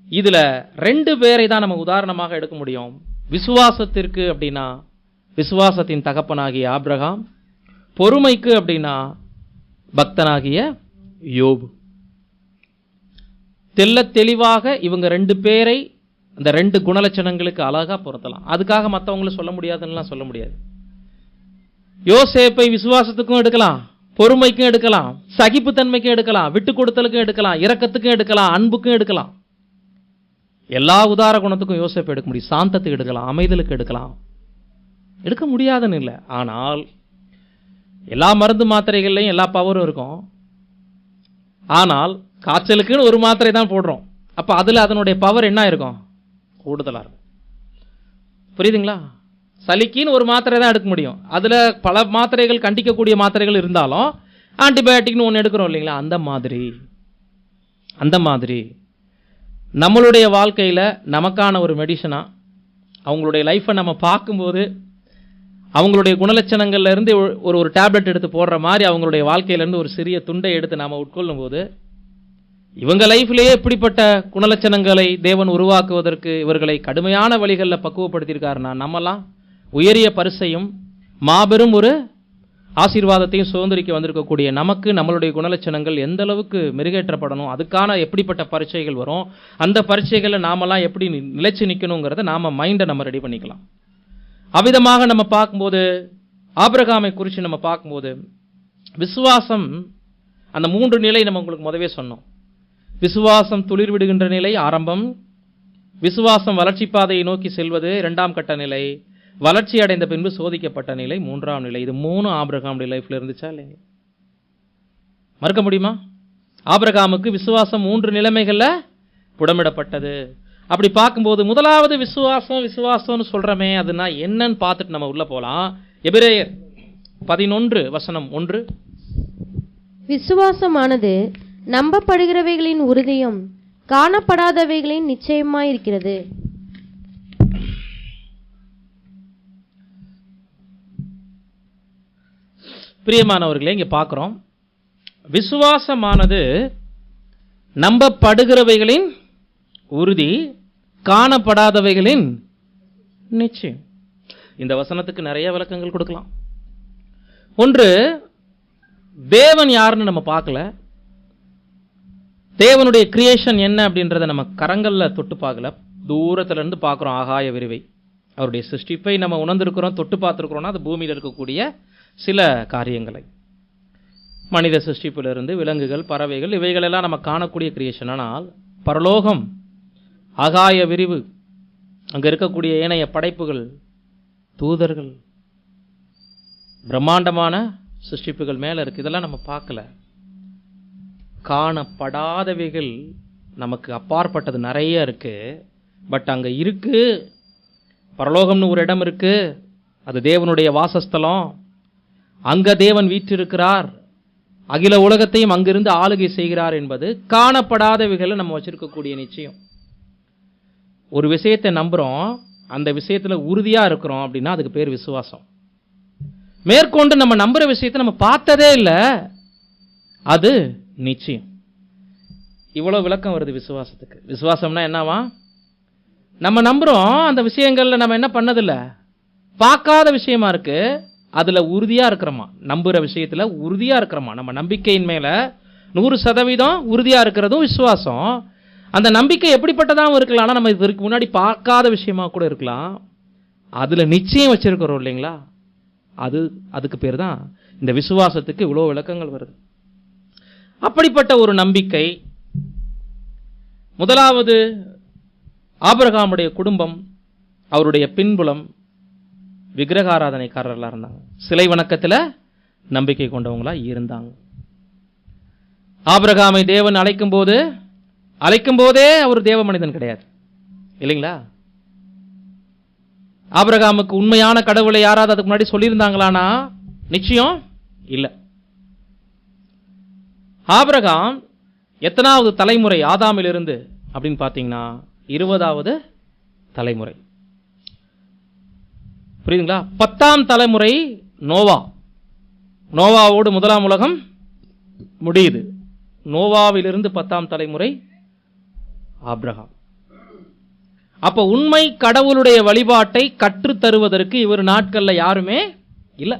இதுல 2 பேரை தான் நம்ம உதாரணமாக எடுக்க முடியும். விசுவாசத்திற்கு அப்படின்னா விசுவாசத்தின் தகப்பனாகிய ஆபிரகாம், பொறுமைக்கு அப்படின்னா பக்தனாகிய யோபு. தெளிவாக இவங்க 2 பேரை அந்த 2 குணலட்சணங்களுக்கு அழகா பொருத்தலாம். அதுக்காக மற்றவங்களை சொல்ல முடியாதுன்னு சொல்ல முடியாது. யோசேப்பை விசுவாசத்துக்கும் எடுக்கலாம், பொறுமைக்கும் எடுக்கலாம், சகிப்புத்தன்மைக்கும் எடுக்கலாம், விட்டு கொடுத்தலுக்கும் எடுக்கலாம், இரக்கத்துக்கும் எடுக்கலாம், அன்புக்கும் எடுக்கலாம். எல்லா உதார குணத்துக்கும் யோசேப்பை எடுக்க முடியும். சாந்தத்துக்கு எடுக்கலாம், அமைதலுக்கு எடுக்கலாம், எடுக்க முடியாதுன்னு இல்லை. ஆனால் எல்லா மருந்து மாத்திரைகள்லையும் எல்லா பவரும் இருக்கும். ஆனால் காய்ச்சலுக்குன்னு ஒரு மாத்திரை தான் போடுறோம். அப்ப அதுல அதனுடைய பவர் என்ன இருக்கும்? கூடுதலா இருக்கும். புரியுதுங்களா? சளிக்குன்னு ஒரு மாத்திரை தான் எடுக்க முடியும். அதுல பல மாத்திரைகள், கண்டிக்கக்கூடிய மாத்திரைகள் இருந்தாலும் ஆன்டிபயோட்டிக்னு ஒன்று எடுக்கிறோம் இல்லைங்களா? அந்த மாதிரி நம்மளுடைய வாழ்க்கையில நமக்கான ஒரு மெடிசனா அவங்களுடைய லைஃப்பை நம்ம பார்க்கும்போது அவங்களுடைய குணலட்சணங்கள்ல இருந்து ஒரு டேப்லெட் எடுத்து போடுற மாதிரி அவங்களுடைய வாழ்க்கையிலேருந்து ஒரு சிறிய துண்டை எடுத்து நாம உட்கொள்ளும் போது இவங்க லைஃப்லேயே இப்படிப்பட்ட குணலட்சணங்களை தேவன் உருவாக்குவதற்கு இவர்களை கடுமையான வழிகளில் பக்குவப்படுத்தியிருக்காருன்னா நம்மலாம் உயரிய பரிசையும் மாபெரும் ஒரு ஆசீர்வாதத்தையும் சுதந்திரிக்க வந்திருக்கக்கூடிய நமக்கு நம்மளுடைய குணலட்சணங்கள் எந்த அளவுக்கு மெருகேற்றப்படணும், அதுக்கான எப்படிப்பட்ட பரீட்சைகள் வரும், அந்த பரீட்சைகளை நாமெல்லாம் எப்படி நிலைச்சு நிற்கணுங்கிறத நாம மைண்டை நம்ம ரெடி பண்ணிக்கலாம். அவ்விதமாக நம்ம பார்க்கும்போது ஆபிரகாமை குறித்து நம்ம பார்க்கும்போது விசுவாசம் அந்த 3 நிலை நம்ம உங்களுக்கு முதவே சொன்னோம். விசுவாசம் துளிர் விடுகின்ற நிலை ஆரம்பம், விசுவாசம் வளர்ச்சி பாதையை நோக்கி செல்வது 2ஆம் கட்ட நிலை, வளர்ச்சி அடைந்த பின்பு சோதிக்கப்பட்ட நிலை 3ஆம் நிலை. இது 3 ஆபிரகாமுடைய லைஃப்ல இருந்துச்சா இல்லைங்க? மறுக்க முடியுமா? ஆபிரகாமுக்கு விசுவாசம் 3 நிலைமைகள்ல புடமிடப்பட்டது. அப்படி பார்க்கும்போது முதலாவது விசுவாசம்னு சொல்றமே, அதுனா என்னன்னு பார்த்துட்டு நம்ம உள்ள போலாம். எபிரேயர் 11:1. விசுவாசமானது நம்பப்படுகிறவைகளின் உறுதியும் காணப்படாதவைகளின் நிச்சயமாயிருக்கிறது. பிரியமானவர்களே, இங்க பார்க்கிறோம், விசுவாசமானது நம்பப்படுகிறவைகளின் உறுதி, காணப்படாதவைகளின் நிச்சயம். இந்த வசனத்துக்கு நிறைய விளக்கங்கள் கொடுக்கலாம். ஒன்று, தேவன் யாருன்னு நம்ம பார்க்கல, தேவனுடைய கிரியேஷன் என்ன அப்படின்றத நம்ம கரங்கள்ல தொட்டு பார்க்கல, தூரத்துல இருந்து பார்க்கிறோம். ஆகாய விரிவை, அவருடைய சிருஷ்டிப்பை நம்ம உணர்ந்திருக்கிறோம், தொட்டு பார்த்துருக்கிறோம்னா அது பூமியில் இருக்கக்கூடிய சில காரியங்களை, மனித சிருஷ்டிப்பிலிருந்து விலங்குகள், பறவைகள், இவைகளெல்லாம் நம்ம காணக்கூடிய கிரியேஷன். ஆனால் பரலோகம், ஆகாய விரிவு, அங்க இருக்கக்கூடிய ஏனைய படைப்புகள், தூதர்கள், பிரம்மாண்டமான சிருஷ்டிப்புகள் மேல இருக்கு, இதெல்லாம் நம்ம பார்க்கல. காணப்படாதவைகள் நமக்கு அப்பாற்பட்டது நிறைய இருக்கு. பட் அங்க இருக்கு, பரலோகம்னு ஒரு இடம் இருக்கு, அது தேவனுடைய வாசஸ்தலம், அங்க தேவன் வீற்றிருக்கிறார், அகில உலகத்தையும் அங்கிருந்து ஆளுகை செய்கிறார் என்பது காணப்படாதவைகளை நம்ம வச்சிருக்கக்கூடிய நிச்சயம். ஒரு விஷயத்தை நம்புறோம், அந்த விஷயத்துல உறுதியா இருக்கிறோம் அப்படின்னா அதுக்கு பேர் விசுவாசம். மேற்கொண்டு நம்ம நம்புற விஷயத்தை நம்ம பார்த்ததே இல்லை, அது நிச்சயம். இவ்வளவு விளக்கம் வருது விசுவாசத்துக்கு. விசுவாசம்னா என்னவா? நம்ம நம்புறோம், அந்த விஷயங்கள்ல நம்ம என்ன பண்ணதில்லை, பார்க்காத விஷயமா இருக்கு, அதுல உறுதியா இருக்கிறோமா, நம்புற விஷயத்துல உறுதியா இருக்கிறோமா, நம்ம நம்பிக்கையின் மேல 100% உறுதியா இருக்கிறதும் விசுவாசம். அந்த நம்பிக்கை எப்படிப்பட்டதாகவும் இருக்கலாம், ஆனா நம்ம இதற்கு முன்னாடி பார்க்காத விஷயமா கூட இருக்கலாம், அதுல நிச்சயம் வச்சிருக்கிறோம் இல்லைங்களா, அதுக்கு பேர் தான் இந்த விசுவாசத்துக்கு இவ்வளவு விளக்கங்கள் வருது. அப்படிப்பட்ட ஒரு நம்பிக்கை. முதலாவது, ஆபிரகாமுடைய குடும்பம், அவருடைய பின்புலம் விக்கிரகாராதனைக்காரர்களா இருந்தாங்க, சிலை வணக்கத்துல நம்பிக்கை கொண்டவங்களா இருந்தாங்க. ஆபிரகாமை தேவன் அழைக்கும் போதே அவர் தேவ மனிதன் கிடையாது இல்லைங்களா. ஆபிரகாமுக்கு உண்மையான கடவுளை யாராவது அதுக்கு முன்னாடி சொல்லியிருந்தாங்களானா நிச்சயம் இல்லை. ஆபிரகாம் எத்தனாவது தலைமுறை ஆதாமிலிருந்து அப்படின்னு பார்த்தீங்கன்னா 20வது தலைமுறை. புரியுதுங்களா? 10ஆம் தலைமுறை நோவாவோடு முதலாம் உலகம் முடியுது. நோவாவிலிருந்து 10ஆம் தலைமுறை ஆபிரகாம். அப்ப உண்மை கடவுளுடைய வழிபாட்டை கற்றுத் தருவதற்கு இவர் நாட்கள்ல யாருமே இல்லை.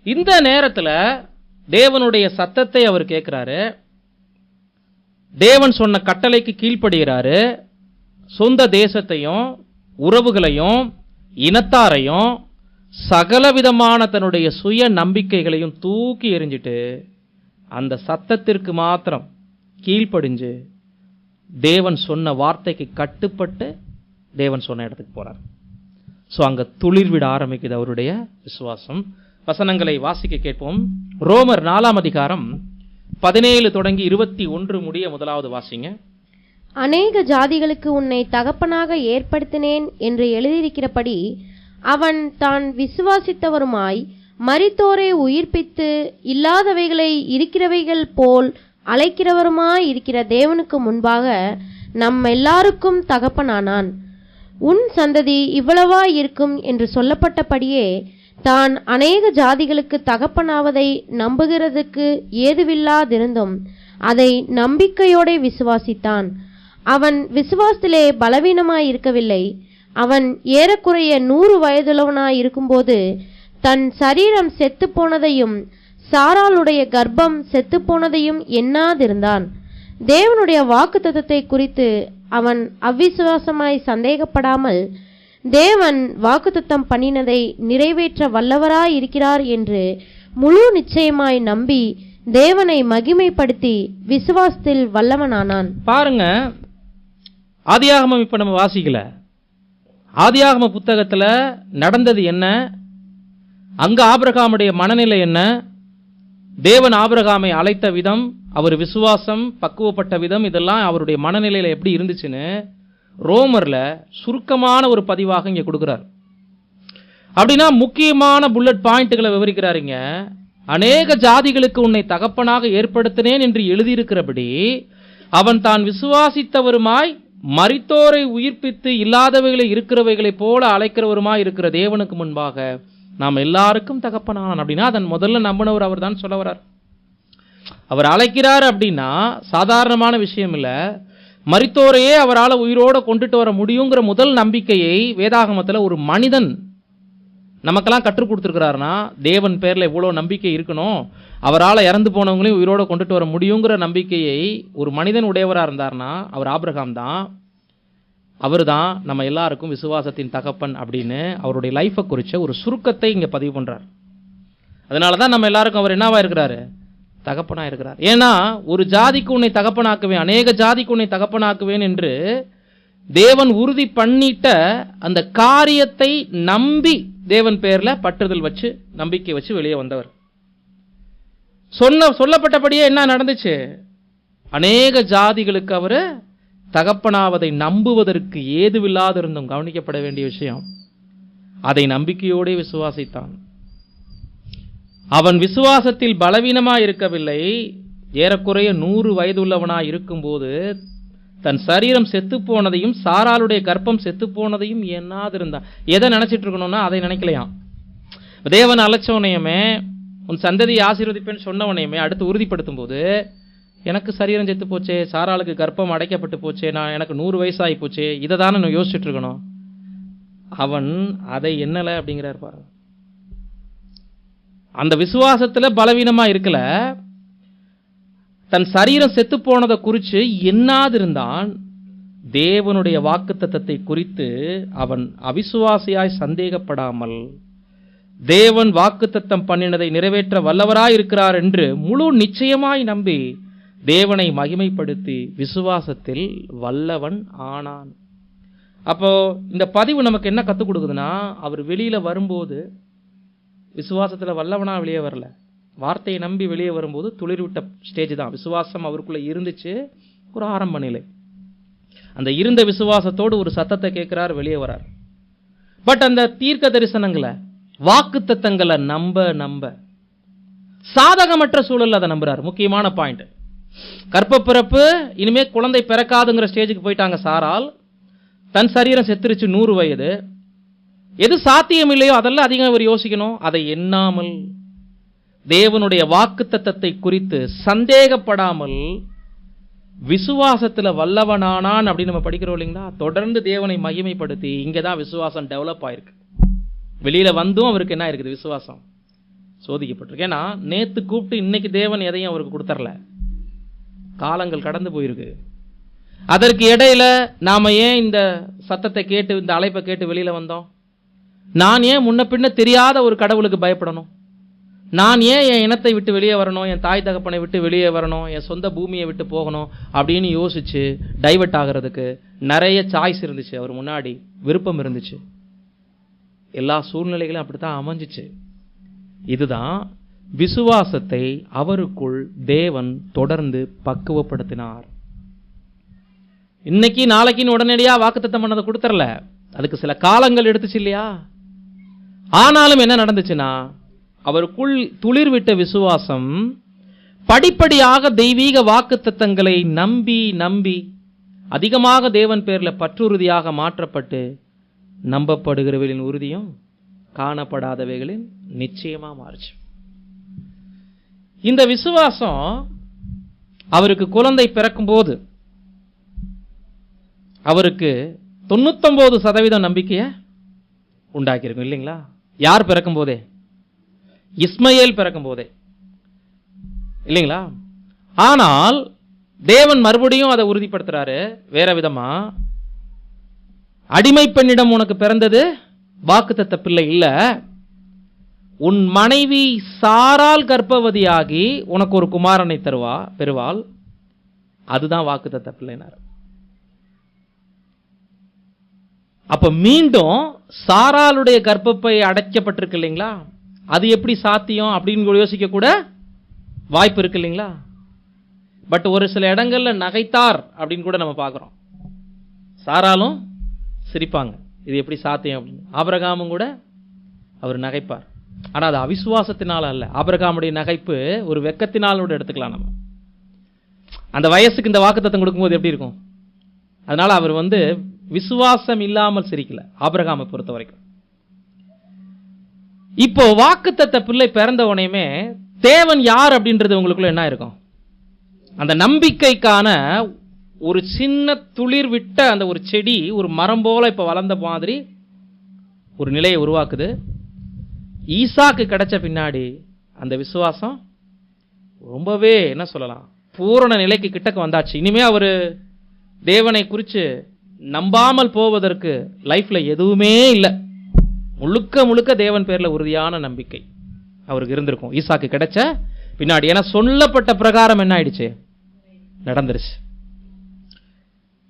இந்த நேரத்தில் தேவனுடைய சத்தத்தை அவர் கேட்கிறாரு, தேவன் சொன்ன கட்டளைக்கு கீழ்ப்படுகிறாரு, சொந்த தேசத்தையும் உறவுகளையும் இனத்தாரையும் சகலவிதமான தன்னுடைய சுய நம்பிக்கைகளையும் தூக்கி எறிஞ்சிட்டு அந்த சத்தத்திற்கு மாத்திரம் கீழ்ப்படிஞ்சு தேவன் சொன்ன வார்த்தைக்கு கட்டுப்பட்டு தேவன் சொன்ன இடத்துக்கு போறார். ஸோ அங்க துளிர்விட ஆரம்பிக்குது அவருடைய விசுவாசம். வசனங்களை வாசிக்க கேட்போம். ரோமர் 4ஆம் அதிகாரம் 17 தொடங்கி 21 முடிய முதலாவது வாசிங்க. அநேக ஜாதிகளுக்கு உன்னை தகப்பனாக ஏற்படுத்தினேன் என்று எழுதியிருக்கிறபடி அவன் தான் விசுவாசித்தவருமாய் மரித்தோரை உயிர்ப்பித்து இல்லாதவைகளை இருக்கிறவைகள் போல் அழைக்கிறவருமாய் இருக்கிற தேவனுக்கு முன்பாக நம் எல்லாருக்கும் தகப்பனானான். உன் சந்ததி இவ்வளவா இருக்கும் என்று சொல்லப்பட்டபடியே தான் அநேக ஜாதிகளுக்கு தகப்பனாவதை நம்புகிறதுக்கு ஏதுவில்லாதிருந்தும் அதை நம்பிக்கையோட விசுவாசித்தான். அவன் விசுவாசத்திலே பலவீனமாய் இருக்கவில்லை. அவன் ஏறக்குறைய 100 வயதுள்ளவனாய் இருக்கும்போது தன் சரீரம் செத்து போனதையும் சாராளுடைய கர்ப்பம் செத்து போனதையும் எண்ணாதிருந்தான். தேவனுடைய வாக்குத்தத்தத்தை குறித்து அவன் அவ்விசுவாசமாய் சந்தேகப்படாமல் தேவன் வாக்குத்தத்தம் பண்ணினதை நிறைவேற்ற வல்லவராய் இருக்கிறார் என்று முழு நிச்சயமாய் நம்பி தேவனை மகிமைப்படுத்தி விசுவாசத்தில் வல்லவனானான். பாருங்க, ஆதியாகமம் இப்ப நம்ம வாசிக்கல. ஆதியாகம புத்தகத்துல நடந்தது என்ன, அங்க ஆபிரகாமுடைய மனநிலை என்ன, தேவன் ஆபிரகாமை அழைத்த விதம், அவர் விசுவாசம் பக்குவப்பட்ட விதம், இதெல்லாம் அவருடைய மனநிலையில எப்படி இருந்துச்சுன்னு ரோமர்ல சுருக்கமான ஒரு பதிவாக இங்க கொடுக்கிறார். அப்படின்னா முக்கியமான புல்லட் பாயிண்ட்களை விவரிக்கிறாருங்க. அநேக ஜாதிகளுக்கு உன்னை தகப்பனாக ஏற்படுத்தினேன் என்று எழுதியிருக்கிறபடி அவன் தான் விசுவாசித்தவருமாய் மரித்தோரை உயிர்ப்பித்து இல்லாதவைகளை இருக்கிறவைகளை போல அழைக்கிறவருமாய் இருக்கிற தேவனுக்கு முன்பாக நாம் எல்லாருக்கும் தகப்பனானான். அப்படின்னா அதன் முதல்ல நம்பினவர் அவர் தான் சொல்ல வர்றார். அவர் அழைக்கிறார் அப்படின்னா சாதாரணமான விஷயம் இல்லை. மரித்தோரையே அவரால் உயிரோடு கொண்டுட்டு வர முடியுங்கிற முதல் நம்பிக்கையை வேதாகமத்தில் ஒரு மனிதன் நமக்கெல்லாம் கற்றுக் கொடுத்துருக்கிறாருன்னா, தேவன் பேரில் இவ்வளோ நம்பிக்கை இருக்கணும், அவரால் இறந்து போனவங்களையும் உயிரோடு கொண்டுட்டு வர முடியுங்கிற நம்பிக்கையை ஒரு மனிதன் உடையவராக இருந்தார்னா அவர் ஆபிரகாம் தான். அவர் தான் நம்ம எல்லாருக்கும் விசுவாசத்தின் தகப்பன் அப்படின்னு அவருடைய லைஃப்பை குறித்த ஒரு சுருக்கத்தை இங்கே பதிவு பண்ணுறார். அதனால தான் நம்ம எல்லாருக்கும் அவர் என்னவா இருக்கிறாரு, தகப்பனாக இருக்கிறார். ஏன்னா ஒரு ஜாதிக்கு உன்னை தகப்பனாக்குவேன், அநேக ஜாதிக்கு உன்னை தகப்பனாக்குவேன் என்று தேவன் உறுதி பண்ணிட்ட அந்த காரியத்தை நம்பி தேவன் பேர்ல பற்றுதல் வச்சு நம்பிக்கை வச்சு வெளியே வந்தவர். சொல்லப்பட்டபடியே என்ன நடந்துச்சு, அநேக ஜாதிகளுக்கு அவர் தகப்பனாவதை நம்புவதற்கு ஏதுவில்லாது இருந்தும் கவனிக்கப்பட வேண்டிய விஷயம், அதை நம்பிக்கையோடு விசுவாசித்தான். அவன் விசுவாசத்தில் பலவீனமாய் இருக்கவில்லை. ஏறக்குறைய 100 வயதுள்ளவனாய் இருக்கும்போது தன் சரீரம் செத்து போனதையும் சாராளுடைய கர்ப்பம் செத்து போனதையும் எண்ணாதிருந்தான். எதை நினைச்சிட்டு இருக்கணும்னா அதை நினைக்கலையாம். தேவன் அழைச்சவனையுமே உன் சந்ததியை ஆசீர்வதிப்பேன்னு சொன்னவனையுமே அடுத்து உறுதிப்படுத்தும் போது எனக்கு சரீரம் செத்து போச்சே, சாராளுக்கு கர்ப்பம் அடைக்கப்பட்டு போச்சே, எனக்கு 100 வயசாகி போச்சே, இதை தானே நான் யோசிச்சுட்டு இருக்கணும். அவன் அதை எண்ணலை அப்படிங்கிறார் பாருங்க. அந்த விசுவாசத்துல பலவீனமா இருக்கல, தன் சரீரம் செத்து போனதை குறித்து எண்ணாதிருந்தான். தேவனுடைய வாக்குத்தத்தத்தை குறித்து அவன் அவிசுவாசியாய் சந்தேகப்படாமல் தேவன் வாக்குத்தத்தம் பண்ணினதை நிறைவேற்ற வல்லவராய் இருக்கிறார் என்று முழு நிச்சயமாய் நம்பி தேவனை மகிமைப்படுத்தி விசுவாசத்தில் வல்லவன் ஆனான். அப்போ இந்த பதிவு நமக்கு என்ன கற்றுக் கொடுக்குதுன்னா, அவர் வெளியில வரும்போது விசுவாசத்துல வல்லவனா வெளியே வரல, வார்த்தையை நம்பி வெளியே வரும்போது துளிர்விட்ட ஸ்டேஜ் தான். விசுவாசம் அவருக்குள்ள இருந்துச்சு, ஒரு ஆரம்ப நிலை. அந்த இருந்த விசுவாசத்தோடு ஒரு சத்தத்தை கேட்கிறார், வெளியே வரார். பட் அந்த தீர்க்க தரிசனங்களை, வாக்கு தத்தங்களை நம்ப சாதகமற்ற சூழல் அதை நம்புறார். முக்கியமான பாயிண்ட், கர்ப்பப்பிறப்பு இனிமே குழந்தை பிறக்காதுங்கிற ஸ்டேஜுக்கு போயிட்டாங்க சாரால். தன் சரீரம் செத்துருச்சு, 100 வயது. எது சாத்தியம் இல்லையோ அதெல்லாம் அதிகம் அவர் யோசிக்கணும். அதை எண்ணாமல் தேவனுடைய வாக்குத்தத்தத்தை குறித்து சந்தேகப்படாமல் விசுவாசத்துல வல்லவனானான் அப்படின்னு நம்ம படிக்கிறோம் இல்லைங்களா. தொடர்ந்து தேவனை மகிமைப்படுத்தி இங்கதான் விசுவாசம் டெவலப் ஆயிருக்கு. வெளியில வந்தும் அவருக்கு என்ன இருக்குது, விசுவாசம் சோதிக்கப்பட்டிருக்கு. ஏன்னா நேத்து கூப்பிட்டு இன்னைக்கு தேவன் எதையும் அவருக்கு கொடுத்தரல, காலங்கள் கடந்து போயிருக்கு. அதற்கு இடையில நாம ஏன் இந்த சத்தத்தை கேட்டு, இந்த அழைப்பை கேட்டு வெளியில வந்தோம்? நான் ஏன் முன்ன பின்ன தெரியாத ஒரு கடவுளுக்கு பயப்படணும்? நான் ஏன் என் இனத்தை விட்டு வெளியே வரணும், என் தாய் தகப்பனை விட்டு வெளியே வரணும், என் சொந்த பூமியை விட்டு போகணும் அப்படின்னு யோசிச்சு டைவர்ட் ஆகிறதுக்கு நிறைய சாய்ஸ் இருந்துச்சு. அவர் முன்னாடி விருப்பம் இருந்துச்சு. எல்லா சூழ்நிலைகளும் அப்படித்தான் அமைஞ்சிச்சு. இதுதான் விசுவாசத்தை அவருக்குள் தேவன் தொடர்ந்து பக்குவப்படுத்தினார். இன்னைக்கு நாளைக்குன்னு உடனடியா வாக்குத்தத்தம் பண்ணதை கொடுத்தரல, அதுக்கு சில காலங்கள் எடுத்துச்சு இல்லையா. ஆனாலும் என்ன நடந்துச்சுன்னா, அவருக்குள் துளிர்விட்ட விசுவாசம் படிப்படியாக தெய்வீக வாக்குத்தத்தங்களை நம்பி அதிகமாக தேவன் பேர்ல பற்றுறுதியாக மாற்றப்பட்டு நம்பப்படுகிறவைகளின் உறுதியும் காணப்படாதவைகளின் நிச்சயமா மாறுச்சு. இந்த விசுவாசம் அவருக்கு குழந்தை பிறக்கும் போது அவருக்கு 99% நம்பிக்கையை உண்டாக்கியிருக்கும் இல்லைங்களா. யார் பிறக்கும் போதே? இஸ்மயேல் பிறக்கும் போதே இல்லைங்களா. ஆனால் தேவன் மறுபடியும் அதை உறுதிப்படுத்துறாரு வேற விதமா. அடிமை பெண்ணிடம் உனக்கு பிறந்தது வாக்குத்தத்த பிள்ளை இல்ல, உன் மனைவி சாரால் கர்ப்பவதியாகி உனக்கு ஒரு குமாரனை பெறுவாள், அதுதான் வாக்குத்தத்த பிள்ளைனார். அப்ப மீண்டும் சாராளுடைய கர்ப்பப்பை அடைக்கப்பட்டிருக்கு இல்லைங்களா, அது எப்படி சாத்தியம் அப்படின்னு யோசிக்க கூட வாய்ப்பு இருக்கு இல்லைங்களா. பட் ஒரு சில இடங்கள்ல நகைத்தார் அப்படின்னு கூட நம்ம பார்க்கிறோம். சாராலும் சிரிப்பாங்க, இது எப்படி சாத்தியம் அப்படின்னு. ஆபிரகாமும் கூட அவர் நகைப்பார். ஆனா அது அவிசுவாசத்தினால அல்ல. ஆபிரகாமுடைய நகைப்பு ஒரு வெக்கத்தினாலோட எடுத்துக்கலாம் நம்ம. அந்த வயசுக்கு இந்த வாக்குத்தத்தம் கொடுக்கும்போது எப்படி இருக்கும். அதனால அவர் விசுவாசம் இல்லாமல் சிரிக்கல ஆபிரகாமை பொறுத்த வரைக்கும். இப்போ வாக்குத்தத்த பிள்ளை பிறந்த உடனேயுமே தேவன் யார் அப்படின்றது உங்களுக்குள்ள என்ன இருக்கும். அந்த நம்பிக்கைக்கான ஒரு சின்ன துளிர் விட்ட அந்த ஒரு செடி ஒரு மரம் போல இப்ப வளர்ந்த மாதிரி ஒரு நிலையை உருவாக்குது. ஈசாக்கு கிடைச்ச பின்னாடி அந்த விசுவாசம் ரொம்பவே என்ன சொல்லலாம், பூரண நிலைக்கு கிட்டக்க வந்தாச்சு. இனிமே அவரு தேவனை குறித்து நம்பாமல் போவதற்கு லைஃப்ல எதுவுமே இல்லை. முழுக்க முழுக்க தேவன் பேர்ல உறுதியான நம்பிக்கை அவருக்கு இருந்திருக்கும் ஈசாக்கு கிடைச்ச பின்னாடி. ஏன்னா சொல்லப்பட்ட பிரகாரம் என்ன ஆயிடுச்சு, நடந்துருச்சு.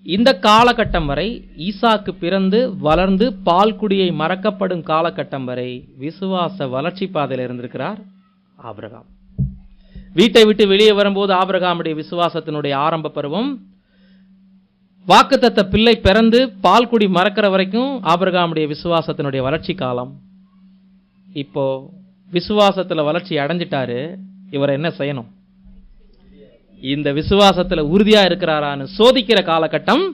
இந்த காலகட்டம் வரை, ஈசாக்கு பிறந்து வளர்ந்து பால் குடியை மறக்கப்படும் காலகட்டம் வரை விசுவாச வளர்ச்சி பாதையில் இருந்திருக்கிறார் ஆபிரகாம். வீட்டை விட்டு வெளியே வரும்போது ஆபிரகாமுடைய விசுவாசத்தினுடைய ஆரம்ப பருவம், வாக்குத்தத்த பிள்ளை பிறந்து பால் குடி மறக்கிற வரைக்கும் ஆபிரகாமுடைய விசுவாசத்தினுடைய வளர்ச்சி காலம். இப்போ விசுவாசத்துல வளர்ச்சி அடைஞ்சிட்டாரு. இவர் என்ன செய்யணும், இந்த விசுவாசத்துல உறுதியா இருக்கிறாரான்னு சோதிக்கிற காலகட்டம்,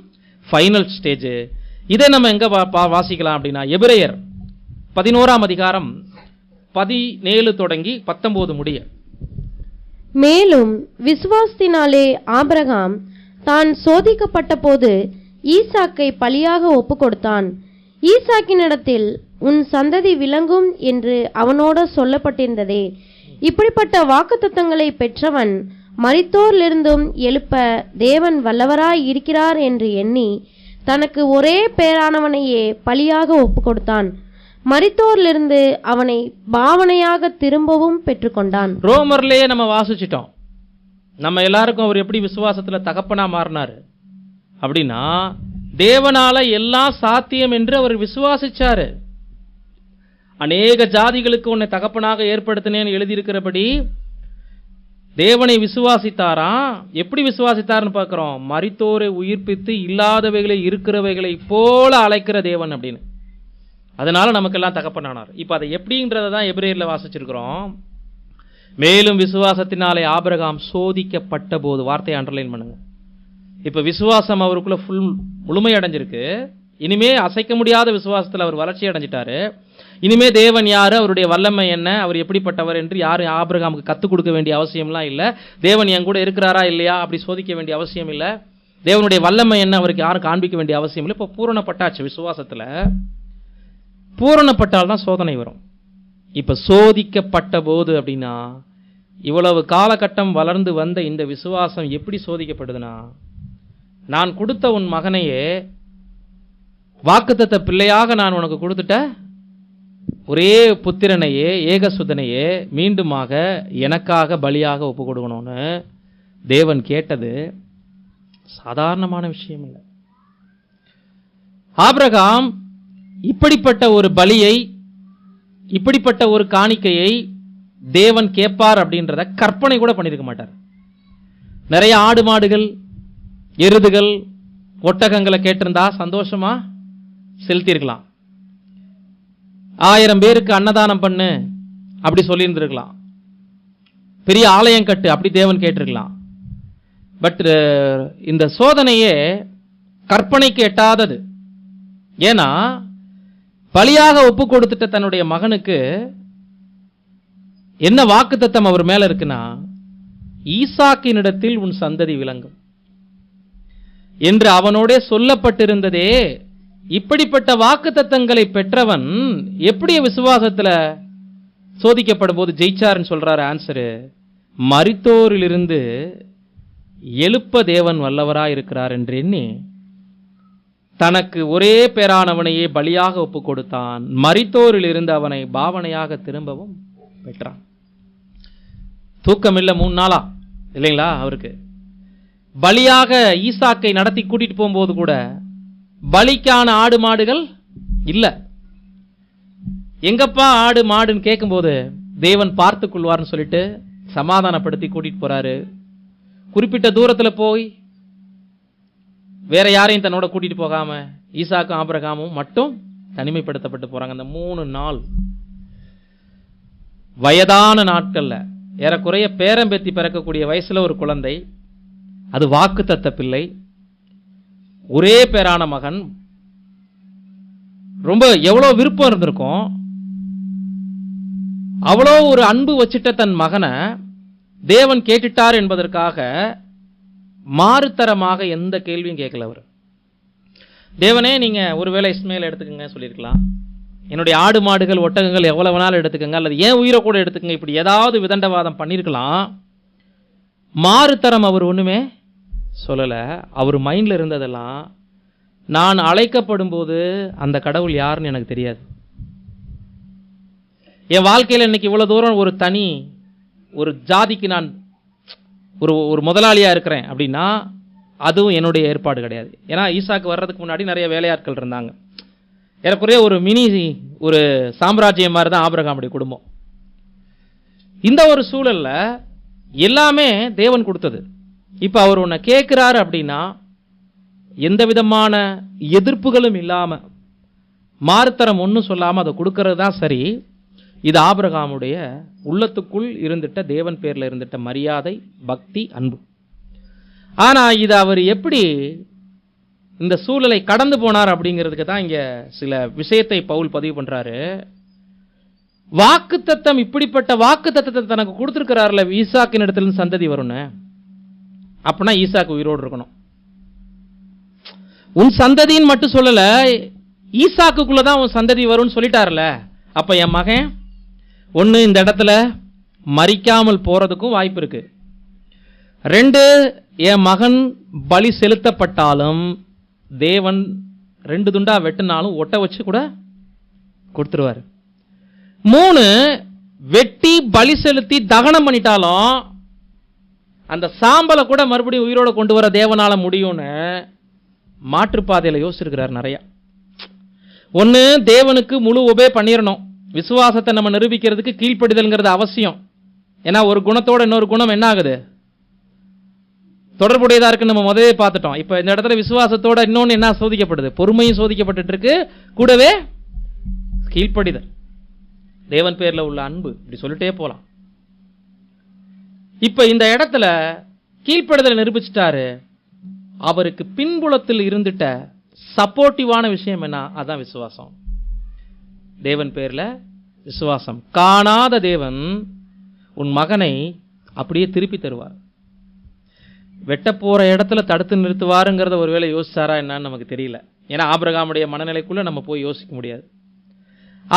ஃபைனல் ஸ்டேஜ். இதை நம்ம எங்க வாசிக்கலாம் அப்படின்னா, எபிரேயர் 11ஆம் அதிகாரம் 17 தொடங்கி 19 முடிய. மேலும் விசுவாசத்தினாலே ஆபிரகாம் தான் சோதிக்கப்பட்ட போது ஈசாக்கை பலியாக ஒப்பு கொடுத்தான். ஈசாக்கினிடத்தில் உன் சந்ததி விளங்கும் என்று அவனோட சொல்லப்பட்டிருந்ததே. இப்படிப்பட்ட வாக்குத்தத்தங்களை பெற்றவன் மரித்தோரிலிருந்தும் எழுப்ப தேவன் வல்லவராய் இருக்கிறார் என்று எண்ணி தனக்கு ஒரே பேரானவனையே பலியாக ஒப்பு கொடுத்தான். மரித்தோரிலிருந்து அவனை பாவனையாக திரும்பவும் பெற்றுக்கொண்டான். ரோமர்லயே நம்ம வாசிச்சிட்டோம். நம்ம எல்லாருக்கும் அவர் எப்படி விசுவாசத்துல தகப்பனா மாறினாரு அப்படின்னா, தேவனால எல்லாம் சாத்தியம் என்று அவர் விசுவாசிச்சாரு. அநேக ஜாதிகளுக்கு உன்னை தகப்பனாக ஏற்படுத்தினேன்னு எழுதியிருக்கிறபடி தேவனை விசுவாசித்தாராம். எப்படி விசுவாசித்தார்னு பார்க்கிறோம். மரித்தோரை உயிர்ப்பித்து இல்லாதவைகளை இருக்கிறவைகளை போல அழைக்கிற தேவன் அப்படின்னு. அதனால நமக்கெல்லாம் தகப்பனானார். இப்ப அதை எப்படின்றத தான் எபிரேயர்ல வாசிச்சிருக்கிறோம். மேலும் விசுவாசத்தினாலே ஆபிரகாம் சோதிக்கப்பட்ட போது, வார்த்தையை அண்டர்லைன் பண்ணுங்க. இப்ப விசுவாசம் அவருக்குள்ள முழுமை அடைஞ்சிருக்கு. இனிமே அசைக்க முடியாத விசுவாசத்தில் அவர் வளர்ச்சி அடைஞ்சிட்டாரு. இனிமே தேவன் யாரு, அவருடைய வல்லமை என்ன, அவர் எப்படிப்பட்டவர் என்று யாரும் ஆபிரகாமுக்கு கற்றுக் கொடுக்க வேண்டிய அவசியம்லாம் இல்லை. தேவன் என் கூட இருக்கிறாரா இல்லையா அப்படி சோதிக்க வேண்டிய அவசியம் இல்லை. தேவனுடைய வல்லமை என்ன அவருக்கு யாரும் காண்பிக்க வேண்டிய அவசியம் இல்லை. இப்போ பூரணப்பட்டாச்சு. விசுவாசத்தில் பூரணப்பட்டால் தான் சோதனை வரும். இப்ப சோதிக்கப்பட்ட போது அப்படின்னா, இவ்வளவு காலகட்டம் வளர்ந்து வந்த இந்த விசுவாசம் எப்படி சோதிக்கப்படுதுன்னா, நான் கொடுத்த உன் மகனையே வாக்குத்தத்த பிள்ளையாக நான் உனக்கு கொடுத்துட்ட ஒரே புத்திரனையே ஏகசுதனையே மீண்டுமாக எனக்காக பலியாக ஒப்பு கொடுக்கணும்னு தேவன் கேட்டது சாதாரணமான விஷயம் இல்லை. ஆபிரகாம் இப்படிப்பட்ட ஒரு பலியை, இப்படிப்பட்ட ஒரு காணிக்கையை தேவன் கேட்பார் அப்படின்றத கற்பனை கூட பண்ணியிருக்க மாட்டார். நிறைய ஆடு மாடுகள் எருதுகள் ஒட்டகங்களை கேட்டிருந்தா சந்தோஷமா செலுத்தியிருக்கலாம். 1000 பேருக்கு அன்னதானம் பண்ணு அப்படி சொல்லியிருந்திருக்கலாம். பெரிய ஆலயம் கட்டு அப்படி தேவன் கேட்டிருக்கலாம். பட் இந்த சோதனையே கற்பனைக்கு எட்டாதது. ஏன்னா பலியாக ஒப்பு கொடுத்துட்ட தன்னுடைய மகனுக்கு என்ன வாக்குத்தத்தம் அவர் மேல இருக்குன்னா, ஈசாக்கினிடத்தில் உன் சந்ததி விளங்கும் என்று அவனோட சொல்லப்பட்டிருந்ததே. இப்படிப்பட்ட வாக்குத்தத்தங்களை பெற்றவன் எப்படி விசுவாசத்துல சோதிக்கப்படும் போது ஜெயிச்சார்னு சொல்றாரு. ஆன்சரு, மரித்தோரிலிருந்து எழுப்ப தேவன் வல்லவராய் இருக்கிறார் என்று எண்ணி தனக்கு ஒரே பேரானவனையே பலியாக ஒப்பு கொடுத்தான். மரித்தோரில் இருந்து அவனை பாவனையாக திரும்பவும் பெற்றான். தூக்கம் இல்லை 3 நாளா இல்லைங்களா அவருக்கு. பலியாக ஈசாக்கை நடத்தி கூட்டிட்டு போகும்போது கூட பலிக்கான ஆடு மாடுகள் இல்ல. எங்கப்பா ஆடு மாடுன்னு கேட்கும்போது தேவன் பார்த்துக் கொள்வார்னு சொல்லிட்டு சமாதானப்படுத்தி கூட்டிட்டு போறாரு. குறிப்பிட்ட தூரத்துல போய் வேற யாரையும் தன்னோட கூட்டிட்டு போகாம ஈசாக்கும் ஆபிரகாமும் மட்டும் தனிமைப்படுத்தப்பட்டு போறாங்க. அந்த 3 நாள் வயதான நாட்கள்ல, ஏறக்குறைய பேரம்பேத்தி பிறக்கக்கூடிய வயசுல ஒரு குழந்தை, அது வாக்குத்தத்த பிள்ளை, ஒரே பேரான மகன். ரொம்ப எவ்வளவு விருப்பம் இருந்திருக்கும், அவ்வளோ ஒரு அன்பு வச்சிட்ட தன் மகனை தேவன் கேட்டுட்டார் என்பதற்காக மாறுத்தரமாக எந்த கேள்வியும் கேட்கல. அவர் தேவனே நீங்க ஒருவேளை இஸ்மேல் எடுத்துக்கங்க சொல்லியிருக்கலாம், என்னுடைய ஆடு மாடுகள் ஒட்டகங்கள் எவ்வளவு வேணாலும் எடுத்துக்கங்க, அல்லது ஏன் உயிரை கூட எடுத்துக்கங்க, இப்படி ஏதாவது விதண்டவாதம் பண்ணியிருக்கலாம். மாறுத்தரம் அவர் ஒண்ணுமே சொல்லல. அவர் மைண்ட்ல இருந்ததெல்லாம், நான் அழைக்கப்படும் போது அந்த கடவுள் யாருன்னு எனக்கு தெரியாது. என் வாழ்க்கையில் இன்னைக்கு இவ்வளவு தூரம் ஒரு தனி ஒரு ஜாதிக்கு நான் ஒரு முதலாளியா இருக்கிறேன் அப்படின்னா அதுவும் என்னுடைய ஏற்பாடு கிடையாது. ஏன்னா ஈசாக்கு வர்றதுக்கு முன்னாடி நிறைய வேலையாட்கள் இருந்தாங்க. ஏறக்குறைய ஒரு மினி ஒரு சாம்ராஜ்யம் மாதிரி தான் ஆபிரகாமுடைய குடும்பம். இந்த ஒரு சூழல்ல எல்லாமே தேவன் கொடுத்தது. இப்ப அவர் உன்னை கேட்கிறாரு அப்படின்னா எந்த விதமான எதிர்ப்புகளும் இல்லாம, மாறுத்தரம் ஒன்றும் சொல்லாம அதை கொடுக்கறது தான் சரி. இது ஆபிரகாமுடைய உள்ளத்துக்குள் இருந்துட்ட தேவன் பேர்ல இருந்துட்ட மரியாதை, பக்தி, அன்பு. ஆனா இது அவர் எப்படி இந்த சூழலை கடந்து போனார் அப்படிங்கிறதுக்கு தான் இங்க சில விஷயத்தை பவுல் பதிவு பண்றாரு. வாக்குத்தத்தம், இப்படிப்பட்ட வாக்குத்தத்தத்தை தனக்கு கொடுத்திருக்கிறார்ல, ஈசாக்கின் இடத்துல சந்ததி வரும்னு, அப்படின்னா ஈசாக்கு உயிரோடு இருக்கணும். உன் சந்ததின்னு மட்டும் சொல்லல, ஈசாக்குக்குள்ளதான் உன் சந்ததி வரும்னு சொல்லிட்டார்ல. அப்ப என் மகன் ஒண்ணு இந்த இடத்துல மரிக்காமல் போறதுக்கும் வாய்ப்பு இருக்கு. 2, என் மகன் பலி செலுத்தப்பட்டாலும் தேவன் 2 துண்டா வெட்டினாலும் ஒட்ட வச்சு கூட கொடுத்துருவார். 3, வெட்டி பலி செலுத்தி தகனம் பண்ணிட்டாலும் அந்த சாம்பலை கூட மறுபடியும் உயிரோட கொண்டு வர தேவனால முடியும்னு மாற்றுப்பாதையில் யோசிச்சிருக்கிறார் நிறைய. ஒன்று, தேவனுக்கு முழு ஒபே பண்ணிடணும். விசுவாசத்தை நம்ம நிரூபிக்கிறதுக்கு கீழ்ப்படிதல்ங்கிறது அவசியம். ஏன்னா ஒரு குணத்தோட இன்னொரு குணம் என்ன ஆகுது, தொடர்புடையதா இருக்குன்னு நம்ம முதலே பார்த்துட்டோம். இப்போ இந்த இடத்துல விசுவாசத்தோட இன்னொன்று என்ன சோதிக்கப்படுது, பொறுமையும் சோதிக்கப்பட்டு இருக்கு, கூடவே கீழ்ப்படிதல், தேவன் பேர்ல உள்ள அன்பு, இப்படி சொல்லிட்டே போலாம். இப்ப இந்த இடத்துல கீழ்ப்படுதலை நிரூபிச்சிட்டாரு. அவருக்கு பின்புலத்தில் இருந்துட்ட சப்போர்ட்டிவான விஷயம் என்ன, அதான் விசுவாசம். தேவன் பேர்ல விசுவாசம். காணாத தேவன் உன் மகனை அப்படியே திருப்பி தருவார். வெட்ட போற இடத்துல தடுத்து நிறுத்துவாருங்கிறத ஒருவேளை யோசிச்சாரா என்னன்னு நமக்கு தெரியல. ஏன்னா ஆபிரகாமுடைய மனநிலைக்குள்ள நம்ம போய் யோசிக்க முடியாது.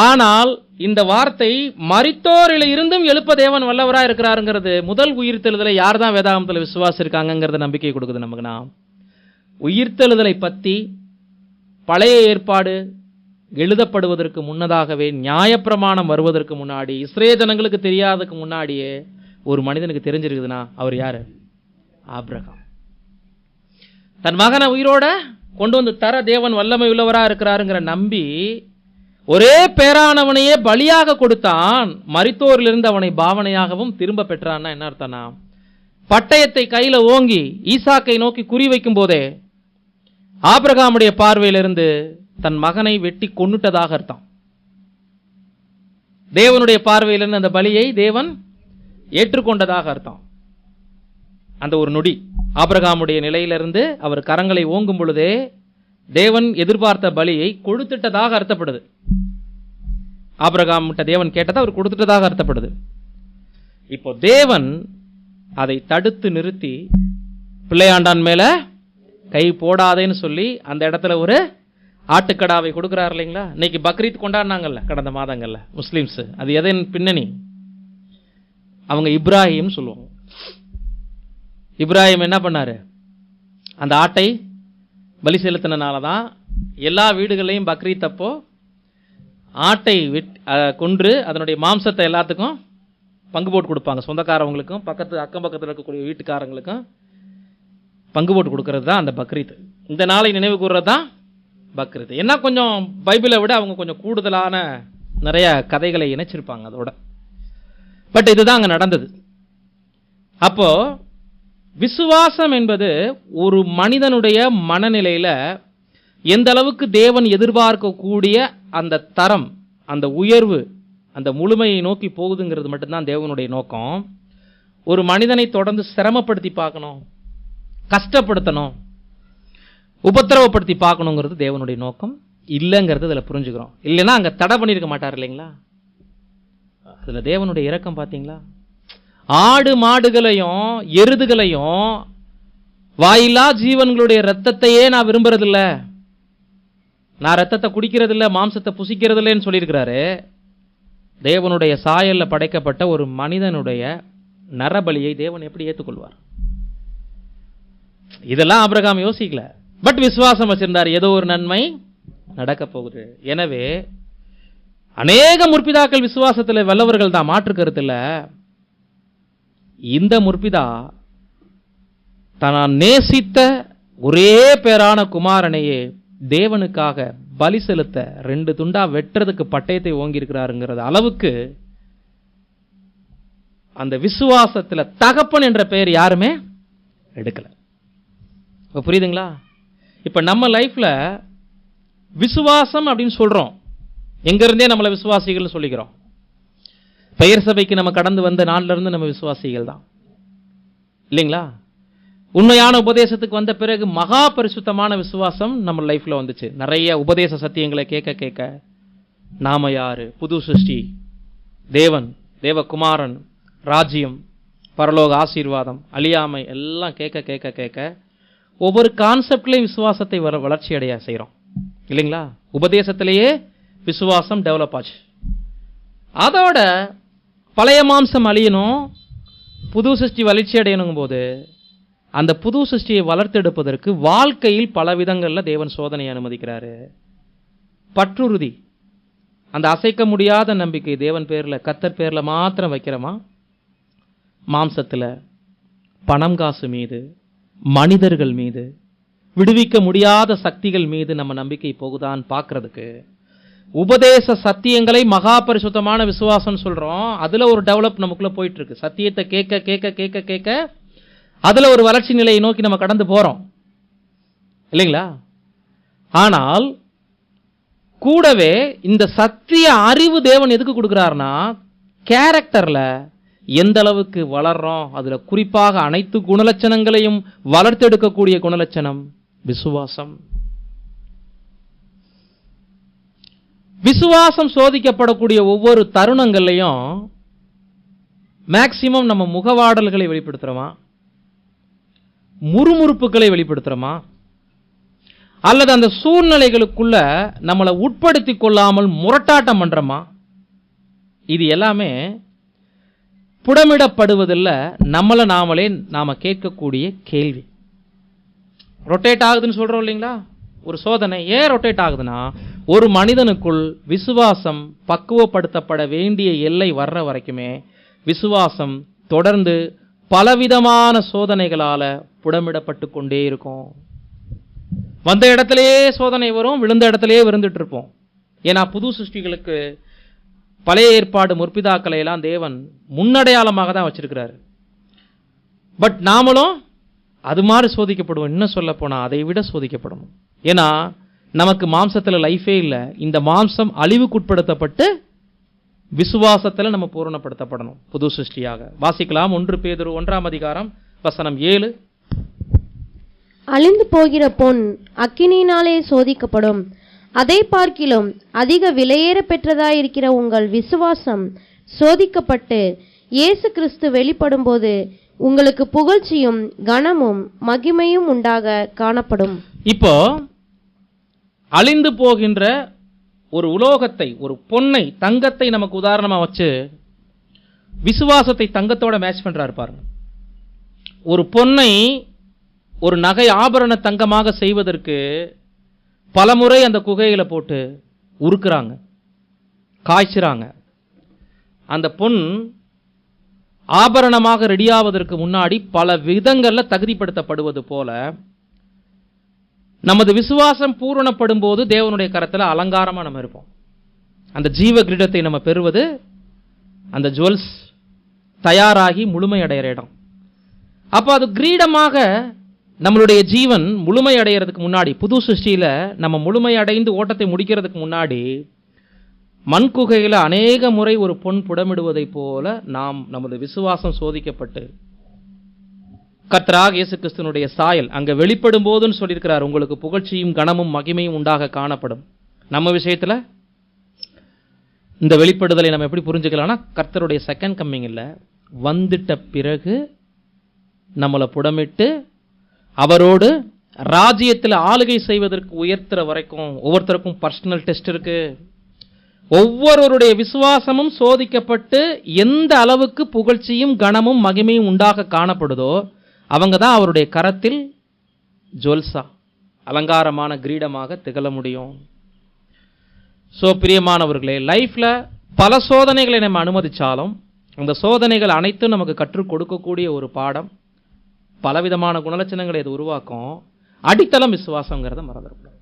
ஆனால் இந்த வார்த்தை மரித்தோரில் இருந்தும் எழுப்ப தேவன் வல்லவராக இருக்கிறாருங்கிறது, முதல் உயிர்த்தெழுதலை யார் தான் வேதாகமத்தில் விசுவாசிருக்காங்கிறத நம்பிக்கை கொடுக்குது நமக்கு. நாம் உயிர்த்தெழுதலை பற்றி பழைய ஏற்பாடு எழுதப்படுவதற்கு முன்னதாகவே, நியாயப்பிரமாணம் வருவதற்கு முன்னாடி, இஸ்ரேல் ஜனங்களுக்கு தெரியாததுக்கு முன்னாடியே ஒரு மனிதனுக்கு தெரிஞ்சிருக்குதுன்னா அவர் யாரு? ஆபிரகாம். தன் மகனை உயிரோட கொண்டு வந்து தர தேவன் வல்லமை உள்ளவராக இருக்கிறாருங்கிற நம்பி ஒரே பேரானவனையே பலியாக கொடுத்தான். மரித்தோரிலிருந்து அவனை பாவனையாகவும் திரும்ப பெற்றான்னா என்ன அர்த்தம்னா, பட்டயத்தை கையில ஓங்கி ஈசாக்கை நோக்கி குறி வைக்கும் போதே ஆபிரகாமுடைய பார்வையிலிருந்து தன் மகனை வெட்டி கொன்னுட்டதாக அர்த்தம். தேவனுடைய பார்வையிலிருந்து அந்த பலியை தேவன் ஏற்றுக்கொண்டதாக அர்த்தம். அந்த ஒரு நொடி ஆபிரகாமுடைய நிலையிலிருந்து அவர் கரங்களை ஓங்கும் பொழுதே தேவன் எதிர்பார்த்த பலியை கொடுத்துட்டதாக அர்த்தப்படுது. ஆபிரகாம் தேவன் கேட்டதை அவர் கொடுத்துட்டதாக அர்த்தப்படுது. இப்போ தேவன் அதை தடுத்து நிறுத்தி பிள்ளையாண்டான் மேல கை போடாதேன்னு சொல்லி அந்த இடத்துல ஒரு ஆட்டுக்கடாவை கொடுக்கிறார் இல்லைங்களா. இன்னைக்கு பக்ரீத் கொண்டாடினாங்கல்ல கடந்த மாதங்கள்ல முஸ்லிம்ஸ், அது எதன் பின்னணி? அவங்க இப்ராஹிம் சொல்லுவாங்க. இப்ராஹிம் என்ன பண்ணாரு, அந்த ஆட்டை பலி செலுத்தினால தான் எல்லா வீடுகளையும் பக்ரீத் அப்போ ஆட்டை கொன்று அதனுடைய மாம்சத்தை எல்லாத்துக்கும் பங்கு போட்டு கொடுப்பாங்க. சொந்தக்காரவங்களுக்கும் அக்கம் பக்கத்தில் இருக்கக்கூடிய வீட்டுக்காரங்களுக்கும் பங்கு போட்டு கொடுக்கறது தான் அந்த பக்ரீத். இந்த நாளை நினைவு கூறுறது தான் பக்ரீத். என்ன கொஞ்சம் பைபிளை விட அவங்க கொஞ்சம் கூடுதலான நிறைய கதைகளை இணைச்சிருப்பாங்க அதோட. பட் இதுதான் அங்கே நடந்தது. அப்போ விசுவாசம் என்பது ஒரு மனிதனுடைய மனநிலையில எந்த அளவுக்கு தேவன் எதிர்பார்க்கக்கூடிய அந்த தரம், அந்த உயர்வு, அந்த முழுமையை நோக்கி போகுதுங்கிறது மட்டும்தான் தேவனுடைய நோக்கம். ஒரு மனிதனை தொடர்ந்து சிரமப்படுத்தி பார்க்கணும், கஷ்டப்படுத்தணும், உபத்திரவப்படுத்தி பார்க்கணுங்கிறது தேவனுடைய நோக்கம் இல்லைங்கிறது அதில் புரிஞ்சுக்கிறோம். இல்லைன்னா அங்கே தடை பண்ணியிருக்க மாட்டார் இல்லைங்களா. அதில் தேவனுடைய இரக்கம் பார்த்தீங்களா. ஆடு மாடுகளையும் எருதுகளையும் வாயில்லா ஜீவன்களுடைய ரத்தத்தையே நான் விரும்புறதில்ல, நான் ரத்தத்தை குடிக்கிறதில்ல, மாம்சத்தை புசிக்கிறதில்லைன்னு சொல்லியிருக்கிறாரு. தேவனுடைய சாயல்ல படைக்கப்பட்ட ஒரு மனிதனுடைய நரபலியை தேவன் எப்படி ஏற்றுக்கொள்வார்? இதெல்லாம் ஆபிரகாம் யோசிக்கல. பட் விசுவாசம் வச்சிருந்தார், ஏதோ ஒரு நன்மை நடக்க போகுது. எனவே அநேக முற்பிதாக்கள் விசுவாசத்தில் வல்லவர்கள் தான், மாற்று கருத்து இல்லை. இந்த முற்பிதா தான் நேசித்த ஒரே பேரான குமாரனையே தேவனுக்காக பலி செலுத்த 2 துண்டா வெட்டுறதுக்கு பட்டயத்தை ஓங்கியிருக்கிறாருங்கிறது அளவுக்கு அந்த விசுவாசத்துல தகப்பன் என்ற பெயர் யாருமே எடுக்கல. இப்ப புரியுதுங்களா? இப்ப நம்ம லைஃப்ல விசுவாசம் அப்படின்னு சொல்றோம், எங்க இருந்தே நம்மளை விசுவாசிகள் சொல்லிக்கிறோம். பெயர் சபைக்கு நம்ம கடந்து வந்த நாள்ல இருந்து நம்ம விசுவாசிகள் தான் இல்லைங்களா. உண்மையான உபதேசத்துக்கு வந்த பிறகு மகா பரிசுத்தமான விசுவாசம் நம்ம லைஃப்ல வந்துச்சு. நிறைய உபதேச சத்தியங்களை கேட்க கேட்க நாம யாரு, புது சிருஷ்டி, தேவன், தேவகுமாரன், ராஜ்யம், பரலோக ஆசீர்வாதம், அழியாமை எல்லாம் கேட்க கேட்க கேட்க ஒவ்வொரு கான்செப்ட்லையும் விசுவாசத்தை வளர்ச்சி அடைய செய்கிறோம் இல்லைங்களா. உபதேசத்திலேயே விசுவாசம் டெவலப் ஆச்சு. அதோட பழைய மாம்சம் அழியணும், புது சிருஷ்டி வளர்ச்சி அடையணும் போது அந்த புது சிருஷ்டியை வளர்த்தெடுப்பதற்கு வாழ்க்கையில் பல விதங்களில் தேவன் சோதனையை அனுமதிக்கிறாரு. பற்றுறுதி, அந்த அசைக்க முடியாத நம்பிக்கை தேவன் பேரில், கர்த்தர் பேரில் மாத்திரம் வைக்கிறோமா? மாம்சத்தில், பணம் காசு மீது, மனிதர்கள் மீது, விடுவிக்க முடியாத சக்திகள் மீது நம்ம நம்பிக்கை போகுதான்னு பார்க்கறதுக்கு உபதேச சத்தியங்களை மகா பரிசுத்தமான விசுவாசம் சொல்றோம். அதுல ஒரு டெவலப் நமக்குள்ள போயிட்டு இருக்கு. சத்தியத்தை கேட்க கேட்க கேட்க கேட்க அதுல ஒரு வளர்ச்சி நிலையை நோக்கி நம்ம கடந்து போறோம் இல்லைங்களா? ஆனால் கூடவே இந்த சத்திய அறிவு தேவன் எதுக்கு கொடுக்கிறார்னா, கேரக்டர்ல எந்த அளவுக்கு வளர்றோம், அதுல குறிப்பாக அனைத்து குணலட்சணங்களையும் வளர்த்தெடுக்கக்கூடிய குணலட்சணம் விசுவாசம். விசுவாசம் சோதிக்கப்படக்கூடிய ஒவ்வொரு தருணங்கள்லையும் மேக்சிமம் நம்ம முகவாடல்களை வெளிப்படுத்துறோமா, முறுமுறுப்புகளை வெளிப்படுத்துறோமா, அல்லது அந்த சூழ்நிலைகளுக்குள்ள நம்மளை உட்படுத்தி கொள்ளாமல் முரட்டாட்டம் பண்றோமா? இது எல்லாமே புடமிடப்படுவதில்லை, நம்மளை நாமளே நாம கேட்கக்கூடிய கேள்வி. ரொட்டேட் ஆகுதுன்னு சொல்றோம் இல்லைங்களா? ஒரு சோதனை ஏன் ரொட்டேட் ஆகுதுன்னா, ஒரு மனிதனுக்குள் விசுவாசம் பக்குவப்படுத்தப்பட வேண்டிய எல்லை வர்ற வரைக்குமே விசுவாசம் தொடர்ந்து பலவிதமான சோதனைகளால புடமிடப்பட்டு கொண்டே இருக்கும். வந்த இடத்திலேயே சோதனை வரும், விழுந்த இடத்திலேயே விழுந்துட்டு இருப்போம். ஏன்னா புது சிருஷ்டிகளுக்கு பழைய ஏற்பாடு முற்பிதாக்களை எல்லாம் தேவன் முன்னடையாளமாக தான் வச்சிருக்கிறாரு. பட் நாமளும் அது மாதிரி சோதிக்கப்படுவோம். இன்னும் சொல்ல போனா அதை விட சோதிக்கப்படணும். ஏன்னா நமக்கு மாம்சத்துல லைஃபே இல்லை. இந்த மாம்சம் அழிவுக்குட்படுத்தப்பட்டு விசுவாசத்துல நம்ம பூரணப்படுத்தப்படணும் புது சிருஷ்டியாக. வாசிக்கலாம் 1 பேதுரு 1ஆம் அதிகாரம் வசனம் 7. அழிந்து போகிற பொன் அக்கினியினாலே சோதிக்கப்படும், அதை பார்க்கிலும் அதிக விலையேற பெற்றதாயிருக்கிற உங்கள் விசுவாசம் சோதிக்கப்பட்டு இயேசு கிறிஸ்து வெளிப்படும் போது உங்களுக்கு புகழ்ச்சியும் கனமும் மகிமையும் உண்டாக காணப்படும். இப்போ அழிந்து போகின்ற ஒரு உலோகத்தை, ஒரு பொன்னை, தங்கத்தை நமக்கு உதாரணமா வச்சு விசுவாசத்தை தங்கத்தோட மேட்ச் பண்றாரு பாருங்க. ஒரு பொன்னை ஒரு நகை ஆபரண தங்கமாக செய்வதற்கு பலமுறை அந்த குகையில போட்டு உருக்குறாங்க, காய்ச்சுறாங்க. அந்த பொன் ஆபரணமாக ரெடியாவதற்கு முன்னாடி பல விதங்கள்ல தகுதிப்படுத்தப்படுவது போல நமது விசுவாசம் பூரணப்படும் போது தேவனுடைய கரத்துல அலங்காரமா நம்ம இருப்போம். அந்த ஜீவ கிரீடத்தை நம்ம பெறுவது அந்த ஜுவல்ஸ் தயாராகி முழுமை அடைகிற இடம். அப்ப அது கிரீடமாக நம்மளுடைய ஜீவன் முழுமை அடைகிறதுக்கு முன்னாடி, புது சிருஷ்டியில நம்ம முழுமை அடைந்து ஓட்டத்தை முடிக்கிறதுக்கு முன்னாடி மண்குகையில அநேக முறை ஒரு பொன் புடமிடுவதை போல நாம் நமது விசுவாசம் சோதிக்கப்பட்டு கர்த்தராகிய இயேசு கிறிஸ்துவினுடைய சாயல் அங்க வெளிப்படும் போதுன்னு சொல்லியிருக்கிறார், உங்களுக்கு புகழ்ச்சியும் கனமும் மகிமையும் உண்டாக காணப்படும். நம்ம விஷயத்துல இந்த வெளிப்படுதலை நம்ம எப்படி புரிஞ்சுக்கலாம்னா, கர்த்தருடைய செகண்ட் கம்மிங் இல்லை, வந்துட்ட பிறகு நம்மளை புடமிட்டு அவரோடு ராஜ்யத்தில் ஆளுகை செய்வதற்கு உயர்த்துற வரைக்கும் ஒவ்வொருத்தருக்கும் பர்சனல் டெஸ்ட் இருக்கு. ஒவ்வொருவருடைய விசுவாசமும் சோதிக்கப்பட்டு எந்த அளவுக்கு புகழ்ச்சியும் கனமும் மகிமையும் உண்டாக காணப்படுதோ அவங்க தான் அவருடைய கரத்தில் ஜுவல்ஸா, அலங்காரமான கிரீடமாக திகழ முடியும். ஸோ பிரியமானவர்களே, லைஃப்ல பல சோதனைகளை நம்ம அனுமதிச்சாலும் அந்த சோதனைகள் அனைத்தும் நமக்கு கற்றுக் கொடுக்கக்கூடிய ஒரு பாடம். பலவிதமான குணலட்சணங்களை இது உருவாக்கும். அடித்தளம் விசுவாசங்கிறத மறந்துடக்கூடாது.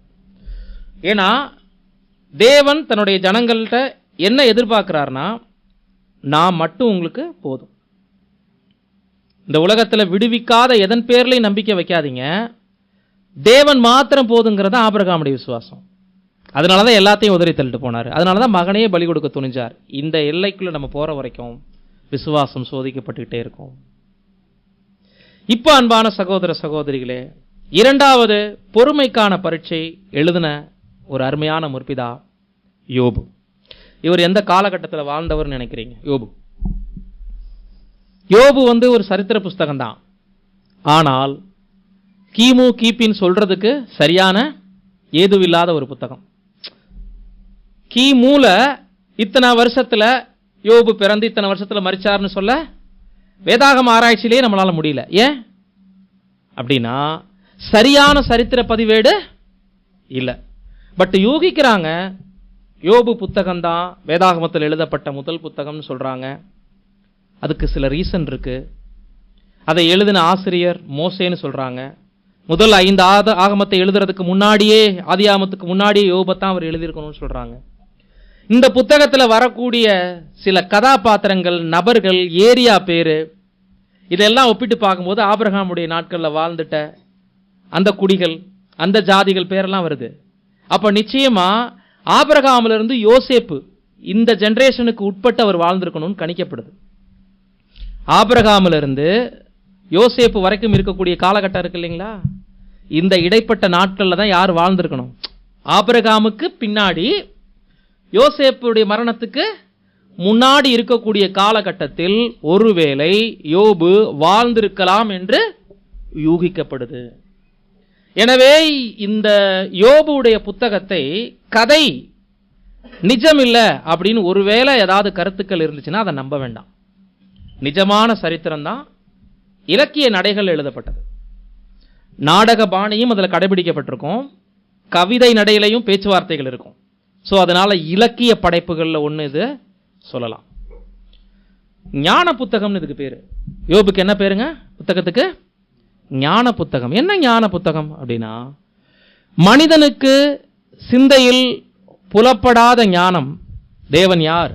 ஏன்னா தேவன் தன்னுடைய ஜனங்கள்கிட்ட என்ன எதிர்பார்க்கிறார்னா, நான் மட்டும் உங்களுக்கு போதும். இந்த உலகத்தில் விடுவிக்காத எதன் பேர்லையும் நம்பிக்கை வைக்காதீங்க, தேவன் மாத்திரம் போதுங்கிறத ஆபிரகாமுடைய விசுவாசம். அதனால தான் எல்லாத்தையும் உதறி தள்ளிட்டு போனார். அதனால தான் மகனையே பலி கொடுக்க துணிஞ்சார். இந்த எல்லைக்குள்ள நம்ம போற வரைக்கும் விசுவாசம் சோதிக்கப்பட்டுக்கிட்டே இருக்கும். இப்போ அன்பான சகோதர சகோதரிகளே, இரண்டாவது பொறுமைக்கான பரீட்சை எழுதின ஒரு அருமையான முற்பிதா யோபு. இவர் எந்த காலகட்டத்தில் வாழ்ந்தவர்னு நினைக்கிறீங்க? யோபு ஒரு சரித்திர புஸ்தகம் தான். ஆனால் கிமு கிபின்னு சொல்றதுக்கு சரியான ஏதுவில்லாத ஒரு புத்தகம். கிமுல இத்தனை வருஷத்துல யோபு பிறந்து இத்தனை வருஷத்துல மரிச்சார்னு சொல்ல வேதாகம ஆராய்ச்சியிலேயே நம்மளால முடியல. ஏன்? அப்படின்னா சரியான சரித்திர பதிவேடு இல்லை. பட் யூகிக்கிறாங்க யோபு புத்தகம்தான் வேதாகமத்தில் எழுதப்பட்ட முதல் புத்தகம்னு சொல்றாங்க. அதுக்கு சில ரீசன் இருக்கு. அதை எழுதின ஆசிரியர் மோசேன்னு சொல்றாங்க. முதல் 5 ஆகமத்தை எழுதுறதுக்கு முன்னாடியே, ஆதியாகமத்துக்கு முன்னாடியே யோபத்தான் அவர் எழுதியிருக்கணும்னு சொல்றாங்க. இந்த புத்தகத்தில் வரக்கூடிய சில கதாபாத்திரங்கள், நபர்கள், ஏரியா பேரு, இதெல்லாம் ஒப்பிட்டு பார்க்கும்போது ஆபிரகாமுடைய நாட்களில் வாழ்ந்துட்ட அந்த குடிகள், அந்த ஜாதிகள் பேரெல்லாம் வருது. அப்ப நிச்சயமா ஆபிரகாமிலிருந்து யோசேப்பு இந்த ஜெனரேஷனுக்கு உட்பட்டு அவர் வாழ்ந்திருக்கணும்னு கணிக்கப்படுது. ஆபிரகாமிலிருந்து யோசேப்பு வரைக்கும் இருக்கக்கூடிய காலகட்டம் இருக்கு இல்லைங்களா, இந்த இடைப்பட்ட நாட்களில் தான் யார் வாழ்ந்திருக்கணும்? ஆபிரகாமுக்கு பின்னாடி யோசேப்புடைய மரணத்துக்கு முன்னாடி இருக்கக்கூடிய காலகட்டத்தில் ஒருவேளை யோபு வாழ்ந்திருக்கலாம் என்று யூகிக்கப்படுது. எனவே இந்த யோபுடைய புத்தகத்தை கதை நிஜம் இல்லை அப்படின்னு ஒருவேளை ஏதாவது கருத்துக்கள் இருந்துச்சுன்னா அதை நம்ப வேண்டாம். நிஜமான சரித்திரம் தான், இலக்கிய நடைகள் எழுதப்பட்டது. நாடக பாணியும் அதில் கடைபிடிக்கப்பட்டிருக்கும், கவிதை நடையிலையும் பேச்சுவார்த்தைகள் இருக்கும். ஸோ அதனால இலக்கிய படைப்புகளில் ஒன்று இது சொல்லலாம். ஞான புத்தகம்னு இதுக்கு பேரு. யோபுக்கு என்ன பேருங்க புத்தகத்துக்கு? ஞான புத்தகம். என்ன ஞான புத்தகம் அப்படின்னா, மனிதனுக்கு சிந்தையில் புலப்படாத ஞானம். தேவன் யார்,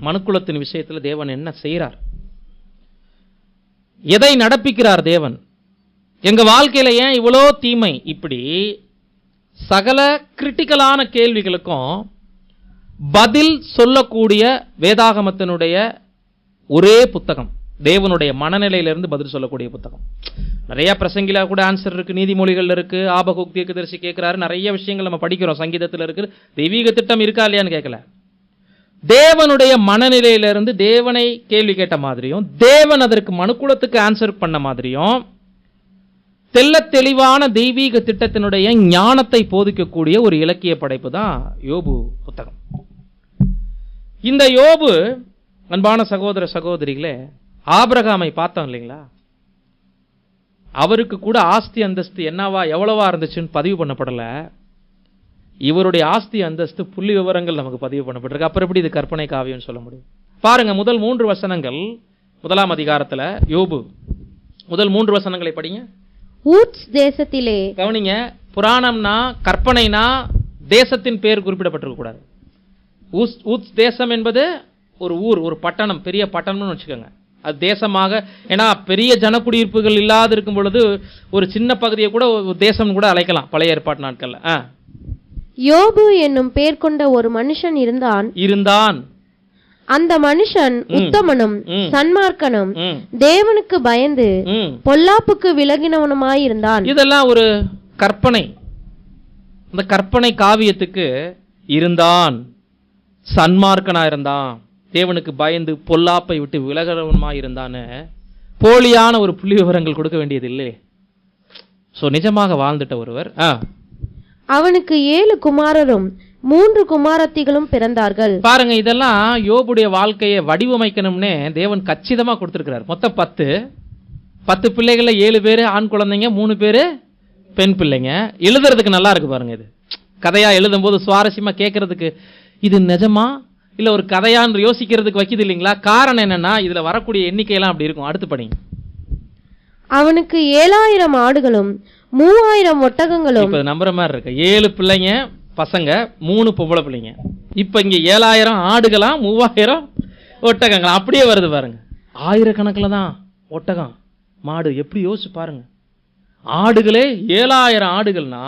மனுக்குலத்தின் விஷயத்தில் தேவன் என்ன செய்கிறார், எதை நடப்பிக்கிறார் தேவன், எங்க வாழ்க்கையில ஏன் இவ்வளோ தீமை, இப்படி சகல கிரிட்டிக்கலான கேள்விகளுக்கும் பதில் சொல்லக்கூடிய வேதாகமத்தினுடைய ஒரே புத்தகம், தேவனுடைய மனநிலையிலிருந்து பதில் சொல்லக்கூடிய புத்தகம். நிறைய பிரசங்கில கூட ஆன்சர் இருக்கு, நீதிமொழிகள் இருக்கு, ஆபகுக் தீர்க்கதரிசி கேட்கிறாரு, நிறைய விஷயங்கள் நம்ம படிக்கிறோம், சங்கீதத்தில் இருக்கு. தெய்வீக திட்டம் இருக்கா இல்லையான்னு கேட்கல, தேவனுடைய மனநிலையிலிருந்து தேவனை கேள்வி கேட்ட மாதிரியும், தேவன் அதற்கு மனுக்குலத்துக்கு ஆன்சர் பண்ண மாதிரியும், தெல்ல தெளிவான தெய்வீக திட்டத்தினுடைய ஞானத்தை போதிக்கக்கூடிய ஒரு இலக்கிய படைப்பு தான் யோபு புத்தகம். இந்த யோபு, அன்பான சகோதர சகோதரிகளே, ஆபிரகாமை பார்த்தோம் இல்லைங்களா, அவருக்கு கூட ஆஸ்தி அந்தஸ்து என்னவா எவ்வளவா இருந்துச்சுன்னு பதிவு பண்ணப்படல. இவருடைய ஆஸ்தி அந்தஸ்து புள்ளி விவரங்கள் நமக்கு பதிவு பண்ணப்பட்டிருக்கு. அப்புறம் எப்படி இது கற்பனை காவியம்னு சொல்ல முடியும்? பாருங்க, முதல் 3 வசனங்கள் 1ஆம் அதிகாரத்துல யோபு, முதல் 3 வசனங்களை படிங்க. ஊத்ஸ் தேசத்திலே, கவனிங்க, புராணம்னா கற்பனைனா தேசத்தின் பேர் குறிப்பிடப்பட்டிருக்க கூடாது. ஊத்ஸ் தேசம் என்பது ஒரு ஊர், ஒரு பட்டணம், பெரிய பட்டணம்னு வச்சுக்கோங்க. அது தேசமாக, ஏன்னா பெரிய ஜனக்குடியிருப்புகள் இல்லாது இருக்கும் பொழுது ஒரு சின்ன பகுதியை கூட ஒரு தேசம் கூட அழைக்கலாம் பழைய ஏற்பாட்டு நாட்கள்ல. யோபு என்னும் பேர் கொண்ட ஒரு மனுஷன் இருந்தான். அந்த மனுஷன் உத்தமனும் சன்மார்க்கனும் தேவனுக்கு பயந்து பொல்லாப்புக்கு விலகினவனுமாயிருந்தான். இதெல்லாம் ஒரு கற்பனை. இந்த கற்பனை காவியத்துக்கு இருந்தான், சன்மார்க்கனா இருந்தான், தேவனுக்கு பயந்து பொல்லாப்பை விட்டு விலகினவனுமாயிருந்தான்னு போலியான ஒரு புள்ளி விவரங்கள் கொடுக்க வேண்டியது இல்லை. சோ நிஜமாக வாழ்ந்துட்ட ஒருவர். அவனுக்கு 7 குமாரரும் 3 குமாரத்திகளும் பிறந்தார்கள். பாருங்க, இதெல்லாம் யோபுடைய வாழ்க்கையை வடிவமைக்கணும்னே தேவன் கச்சிதமா கொடுத்திருக்கிறார். மொத்தம் 10 பிள்ளைகள்ல 7 பேரு ஆண் குழந்தைங்க, 3 பேரு பெண் பிள்ளைங்க. எழுதுறதுக்கு நல்லா இருக்கு பாருங்க. இது கதையா எழுதும் போது சுவாரஸ்யமா கேட்கறதுக்கு, இது நிஜமா இல்ல ஒரு கதையான்னு யோசிக்கிறதுக்கு வைக்குது இல்லைங்களா? காரணம் என்னன்னா, இதுல வரக்கூடிய எண்ணிக்கையெல்லாம் அப்படி இருக்கும். அடுத்து படிங்க. அவனுக்கு 7000 ஆடுகளும் 3000 ஒட்டகங்களும். இப்ப நம்புற மாதிரி இருக்கு. 7 பிள்ளைங்க பசங்க, 3 பொம்பளை பிள்ளைங்க. இப்ப இங்க 7000 ஆடுகளா 3000 ஒட்டகங்களா, அப்படியே வருது பாருங்க. ஆயிரக்கணக்கில் தான் ஒட்டகம் மாடு. எப்படி யோசிச்சு பாருங்க, ஆடுகளே 7000 ஆடுகள்னா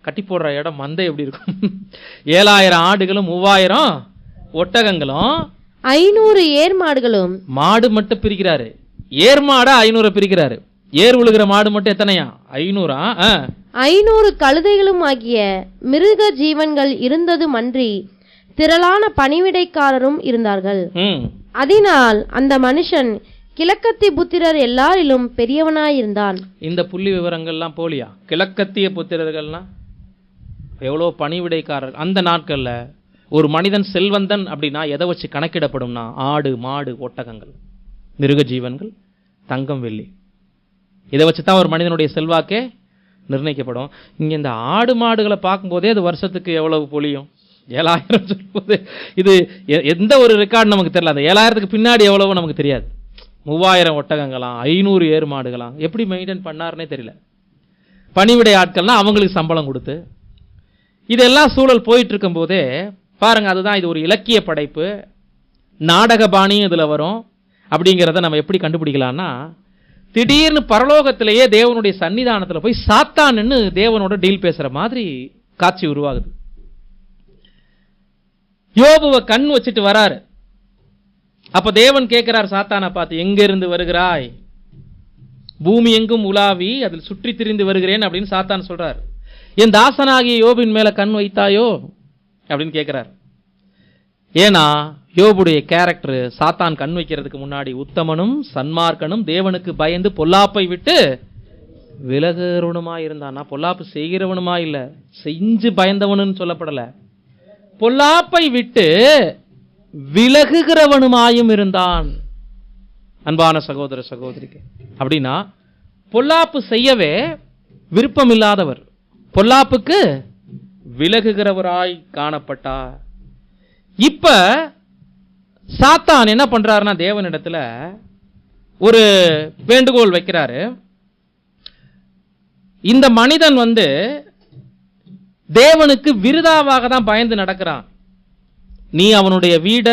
கட்டி போடுற இடம் மந்தை எப்படி இருக்கும்? 7000 ஆடுகளும் 3000 ஒட்டகங்களும் 500 ஏர் மாடுகளும். மாடு மட்டும் பிரிக்கிறாரு, ஏர் மாட 500 பிரிக்கிறாரு. ஏர் உழுகிற மாடு மட்டும் எத்தனையா? 500. 500 கழுதைகளும் ஆகிய மிருக ஜீவன்கள் இருந்தது மன்றி திரளான பணிவிடைக்காரரும் இருந்தார்கள். அதனால் அந்த மனுஷன் கிழக்கத்திய புத்திரர் எல்லாரிலும் பெரியவனாயிருந்தான். இந்த புள்ளி விவரங்கள்லாம் போலியா? கிழக்கத்திய புத்திரர்கள்னா எவ்வளோ பணிவிடைக்காரர். அந்த நாட்கள்ல ஒரு மனிதன் செல்வந்தன் அப்படின்னா எதை வச்சு கணக்கிடப்படும்னா, ஆடு மாடு ஒட்டகங்கள், மிருக ஜீவன்கள், தங்கம் வெள்ளி. இதை வச்சு தான் ஒரு மனிதனுடைய செல்வாக்கே நிர்ணயிக்கப்படும். இங்கே இந்த ஆடு மாடுகளை பார்க்கும்போதே அது வருஷத்துக்கு எவ்வளவு பொழியும், 7,000 சொல்லும்போது இது எந்த ஒரு ரெக்கார்டு நமக்கு தெரியல. அந்த 7,000க்கு பின்னாடி எவ்வளவோ நமக்கு தெரியாது. 3,000 ஒட்டகங்களாம், 500 ஏறு மாடுகளாம், எப்படி மெயின்டைன் பண்ணாருன்னே தெரியல. பணிவிடை ஆட்கள்லாம் அவங்களுக்கு சம்பளம் கொடுத்து இதெல்லாம் சூழல் போயிட்டு இருக்கும் போதே பாருங்க, அதுதான் இது ஒரு இலக்கிய படைப்பு, நாடக பாணியும் இதில் வரும். அப்படிங்கிறத நம்ம எப்படி கண்டுபிடிக்கலாம்னா, திடீர்னு பரலோகத்திலேயே தேவனுடைய சன்னிதானத்தில் போய் சாத்தான்னு தேவனோட டீல் பேசுற மாதிரி காட்சி உருவாகுது. யோபுவை கண் வச்சுட்டு வராரு. அப்ப தேவன் கேட்கிறார் சாத்தானை பார்த்து, எங்க இருந்து வருகிறாய்? பூமி எங்கும் உலாவி அதில் சுற்றி திரிந்து வருகிறேன் அப்படின்னு சாத்தான் சொல்றார். என் தாசனாகிய யோபின் மேல கண் வைத்தாயோ அப்படின்னு கேட்கிறார். ஏன்னா யோபுடைய கேரக்டர் சாத்தான் கண் வைக்கிறதுக்கு முன்னாடி உத்தமனும் சன்மார்க்கனும் தேவனுக்கு பயந்து பொல்லாப்பை விட்டு விலகுறவனுமா இருந்தான். பொல்லாப்பு செய்கிறவனுமா இல்ல, செஞ்சு பயந்தவனு சொல்லப்படல, பொல்லாப்பை விட்டு விலகுகிறவனுமாயும் இருந்தான். அன்பான சகோதர சகோதரிக்கு, அப்படின்னா பொல்லாப்பு செய்யவே விருப்பம் இல்லாதவர், பொல்லாப்புக்கு விலகுகிறவராய் காணப்பட்டார். இப்ப சாத்தான் என்ன பண்றாருன்னா, தேவனிடத்துல ஒரு வேண்டுகோள் வைக்கிறாரு. இந்த மனிதன் தேவனுக்கு விருதாவாக தான் பயந்து நடக்கிறான். நீ அவனுடைய வீட,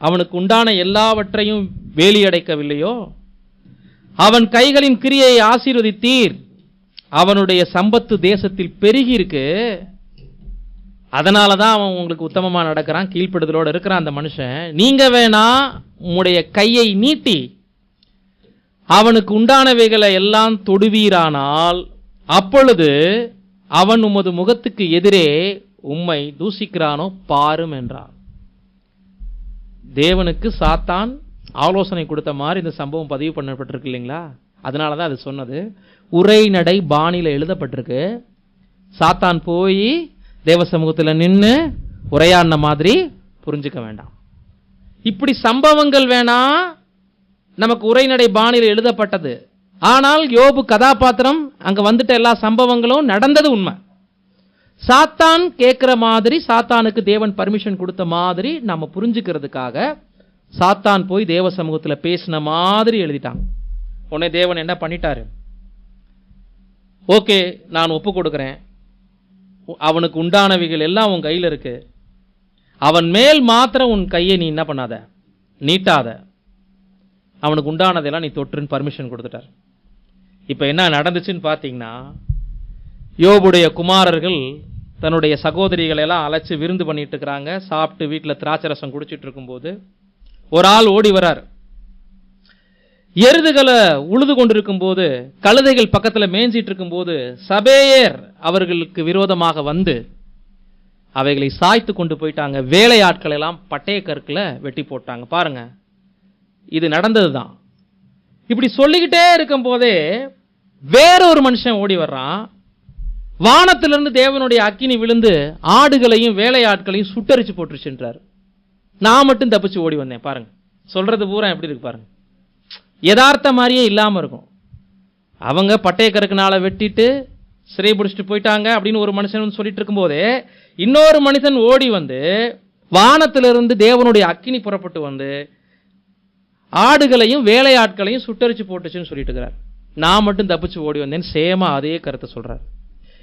அவனுக்கு உண்டான எல்லாவற்றையும் வேலியடைக்கவில்லையோ? அவன் கைகளின் கிரியை ஆசீர்வதித்தீர், அவனுடைய சம்பத்து தேசத்தில் பெருகி இருக்கு, அதனாலதான் அவன் உங்களுக்கு உத்தமமா நடக்கிறான், கீழ்ப்படுதலோடு இருக்கிறான் அந்த மனுஷன். நீங்க வேணா உம்முடைய கையை நீட்டி அவனுக்கு உண்டானவைகளை எல்லாம் தொடுவீரானால் அப்பொழுது அவன் உமது முகத்துக்கு எதிரே உம்மை தூசிக்கிறானோ பாரும் என்றான். தேவனுக்கு சாத்தான் ஆலோசனை கொடுத்த மாதிரி இந்த சம்பவம் பதிவு பண்ணப்பட்டிருக்கு இல்லைங்களா? அதனாலதான் அது சொன்னது. உரைநடை பாணியில எழுதப்பட்டிருக்கு. சாத்தான் போய் தேவ சமூகத்தில் நின்று உரையாடின மாதிரி புரிஞ்சுக்க வேண்டாம். இப்படி சம்பவங்கள் வேணா நமக்கு உரைநடை பாணியில் எழுதப்பட்டது. ஆனால் யோபு கதாபாத்திரம் அங்க வந்துட்ட எல்லா சம்பவங்களும் நடந்தது உண்மை. சாத்தான் கேட்கிற மாதிரி, சாத்தானுக்கு தேவன் பர்மிஷன் கொடுத்த மாதிரி நம்ம புரிஞ்சுக்கிறதுக்காக சாத்தான் போய் தேவ சமூகத்தில் பேசின மாதிரி எழுதிட்டாங்க. உடனே தேவன் என்ன பண்ணிட்டாரு? ஓகே, நான் ஒப்பு கொடுக்கிறேன், அவனுக்கு உண்டானவைகள் எல்லாம் உன் கையில் இருக்கு, அவன் மேல் மாத்திரம் உன் கையை நீ என்ன பண்ணாத, நீட்டாத, அவனுக்கு உண்டானதெல்லாம் நீ தொற்றுன்னு பர்மிஷன் கொடுத்துட்டார். இப்ப என்ன நடந்துச்சுன்னு பார்த்தீங்கன்னா, யோபுடைய குமாரர்கள் தன்னுடைய சகோதரிகளை எல்லாம் அழைச்சு விருந்து பண்ணிட்டு இருக்கிறாங்க. சாப்பிட்டு வீட்டில் திராட்சை ரசம் குடிச்சிட்டு இருக்கும்போது ஒரு ஆள் ஓடி வரார். எருதுகளை உழுது கொண்டிருக்கும் போது, கழுதைகள் பக்கத்தில் மேய்ஞ்சிட்டு இருக்கும் போது சபேயர் அவர்களுக்கு விரோதமாக வந்து அவைகளை சாய்த்து கொண்டு போயிட்டாங்க. வேலையாட்கள் எல்லாம் பட்டய கற்களை வெட்டி போட்டாங்க. பாருங்க, இது நடந்ததுதான். இப்படி சொல்லிக்கிட்டே இருக்கும் போதே வேறொரு மனுஷன் ஓடி வர்றான். வானத்திலிருந்து தேவனுடைய அக்கினி விழுந்து ஆடுகளையும் வேலையாட்களையும் சுட்டரிச்சு போட்டுருச்சுன்றார். நான் மட்டும் தப்பிச்சு ஓடி வந்தேன். பாருங்க, சொல்றது பூரா எப்படி இருக்கு பாருங்க. யதார்த்த மாதிரியே இல்லாம இருக்கும். அவங்க பட்டய கருக்குனால வெட்டிட்டு சிறை பிடிச்சிட்டு போயிட்டாங்க அப்படின்னு ஒரு மனுஷன் சொல்லிட்டு இருக்கும் போதே இன்னொரு மனுஷன் ஓடி வந்து வானத்திலிருந்து தேவனுடைய அக்கினி புறப்பட்டு வந்து ஆடுகளையும் வேலையாட்களையும் சுட்டரிச்சு போட்டுச்சுன்னு சொல்லிட்டு இருக்கிறார். நான் மட்டும் தப்பிச்சு ஓடி வந்தேன், சேமா அதே கருத்தை சொல்றார்.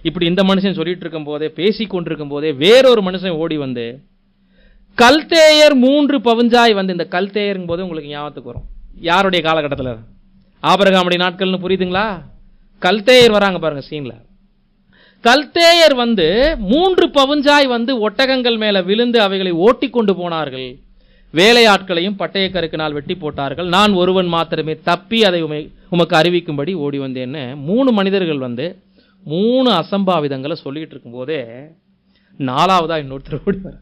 இப்படி இந்த மனுஷன் சொல்லிட்டு இருக்கும் போதே, பேசி கொண்டிருக்கும் போதே வேறொரு மனுஷன் ஓடி வந்து கல்தேயர் 3 பவுஞ்சாய் வந்து, இந்த கல்தேயர் போது உங்களுக்கு ஞாபகத்துக்கு வரும் யாருடைய காலகட்டத்தில்? ஆபிரகாமுடைய நாட்கள்னு புரியுதுங்களா? கல்தேயர் வராங்க பாருங்க சீன்ல. கல்தேயர் வந்து 3 பவுஞ்சாய் வந்து ஒட்டகங்கள் மேல விழுந்து அவைகளை ஓட்டி கொண்டு போனார்கள். வேலையாட்களையும் பட்டய கருக்கினால் வெட்டி போட்டார்கள். நான் ஒருவன் மாத்திரமே தப்பி அதை உமக்கு அறிவிக்கும்படி ஓடி வந்தேன்னு 3 மனிதர்கள் வந்து 3 அசம்பாவிதங்களை சொல்லிட்டு இருக்கும் போதே 4வதா இன்னொருத்தர் ஓடி வர.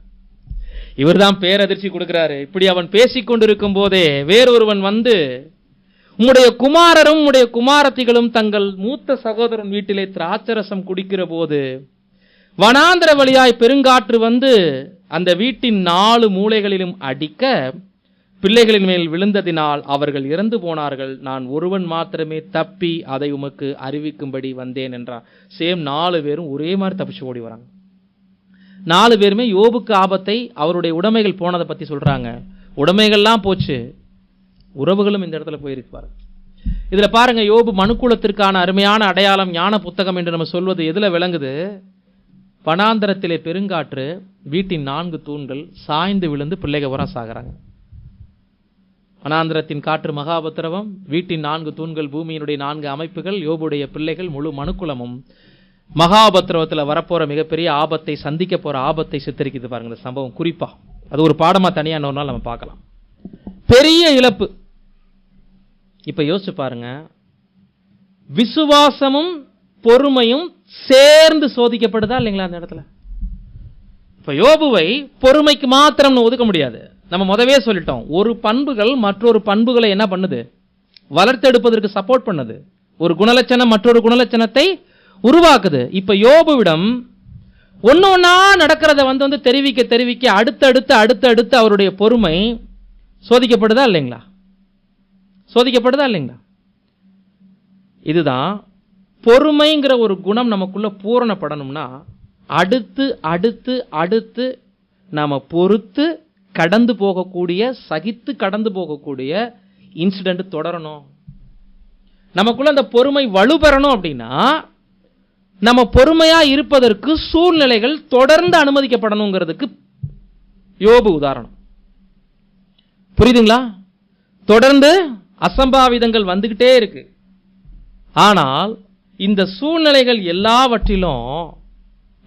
இவர் தான் பேரதிர்ச்சி கொடுக்கிறாரு. இப்படி அவன் பேசிக்கொண்டிருக்கும் போதே வேறொருவன் வந்து, உம்முடைய குமாரரும் உம்முடைய குமாரத்திகளும் தங்கள் மூத்த சகோதரன் வீட்டிலே திராட்சரசம் குடிக்கிற போது வனாந்திர வழியாய் பெருங்காற்று வந்து அந்த வீட்டின் 4 மூலைகளிலும் அடிக்க பிள்ளைகளின் மேல் விழுந்ததினால் அவர்கள் இறந்து போனார்கள். நான் ஒருவன் மாத்திரமே தப்பி அதை உமக்கு அறிவிக்கும்படி வந்தேன் என்றார். சேம் 4 பேரும் ஒரே மாதிரி தப்பிச்சு ஓடி வராங்க. 4 பேருமே யோபுக்கு ஆபத்தை, அவருடைய உடைமைகள் போனதை பத்தி சொல்றாங்க. உடைமைகள்லாம் போச்சு, உறவுகளும் இந்த இடத்துல போயிருப்பாரு. இதுல பாருங்க, யோபு மனுக்குலத்திற்கான அருமையான அடையாளம் ஞான புத்தகம் என்று நம்ம சொல்வது எதுல விளங்குது? வனாந்தரத்திலே பெருங்காற்று, வீட்டின் 4 தூண்கள் சாய்ந்து விழுந்து பிள்ளைக வர சாகிறாங்க. வனாந்தரத்தின் காற்று மகாபத்திரவம், வீட்டின் 4 தூண்கள் பூமியினுடைய 4 அமைப்புகள், யோபுடைய பிள்ளைகள், முழு மனுக்குலமும் மகாபத்திரவத்தில் வரப்போற மிகப்பெரிய ஆபத்தை, சந்திக்க போற ஆபத்தை சித்தரிக்குது பாருங்க இந்த சம்பவம். குறிப்பா அது ஒரு பாடமா தனியா இன்னொரு நாள் நம்ம பார்க்கலாம். பெரிய இழப்பு. இப்ப யோசிச்சு பாருங்க, விசுவாசமும் பொறுமையும் சேர்ந்து சோதிக்கப்படுதா இல்லைங்களா அந்த இடத்துல? இப்ப யோபுவை பொறுமைக்கு மாத்திரம் ஒதுக்க முடியாது. நம்ம முதவே சொல்லிட்டோம், ஒரு பண்புகள் மற்றொரு பண்புகளை என்ன பண்ணுது? வளர்த்தெடுப்பதற்கு சப்போர்ட் பண்ணுது. ஒரு குணலட்சணம் மற்றொரு குணலட்சணத்தை உருவாக்குது. இப்ப யோபுவிடம் ஒன்னா நடக்கிறத வந்து தெரிவிக்க தெரிவிக்க அடுத்தடுத்து அவருடைய பொறுமை சோதிக்கப்படுதா இல்லைங்களா? சோதிக்கப்படுதா இல்லைங்களா? இதுதான் பொறுமைங்கிற ஒரு குணம் நமக்குள்ள பூரணப்படணும்னா அடுத்து நாம பொறுத்து கடந்து போகக்கூடிய, சகித்து கடந்து போகக்கூடிய இன்சிடென்ட் தொடரணும். நமக்குள்ள அந்த பொறுமை வலுப்பெறணும் அப்படின்னா நம்ம பொறுமையா இருப்பதற்கு சூழ்நிலைகள் தொடர்ந்து அனுமதிக்கப்படணுங்கிறதுக்கு யோபு உதாரணம். புரியுதுங்களா? தொடர்ந்து அசம்பாவிதங்கள் வந்துகிட்டே இருக்கு. ஆனால் இந்த சூழ்நிலைகள் எல்லாவற்றிலும்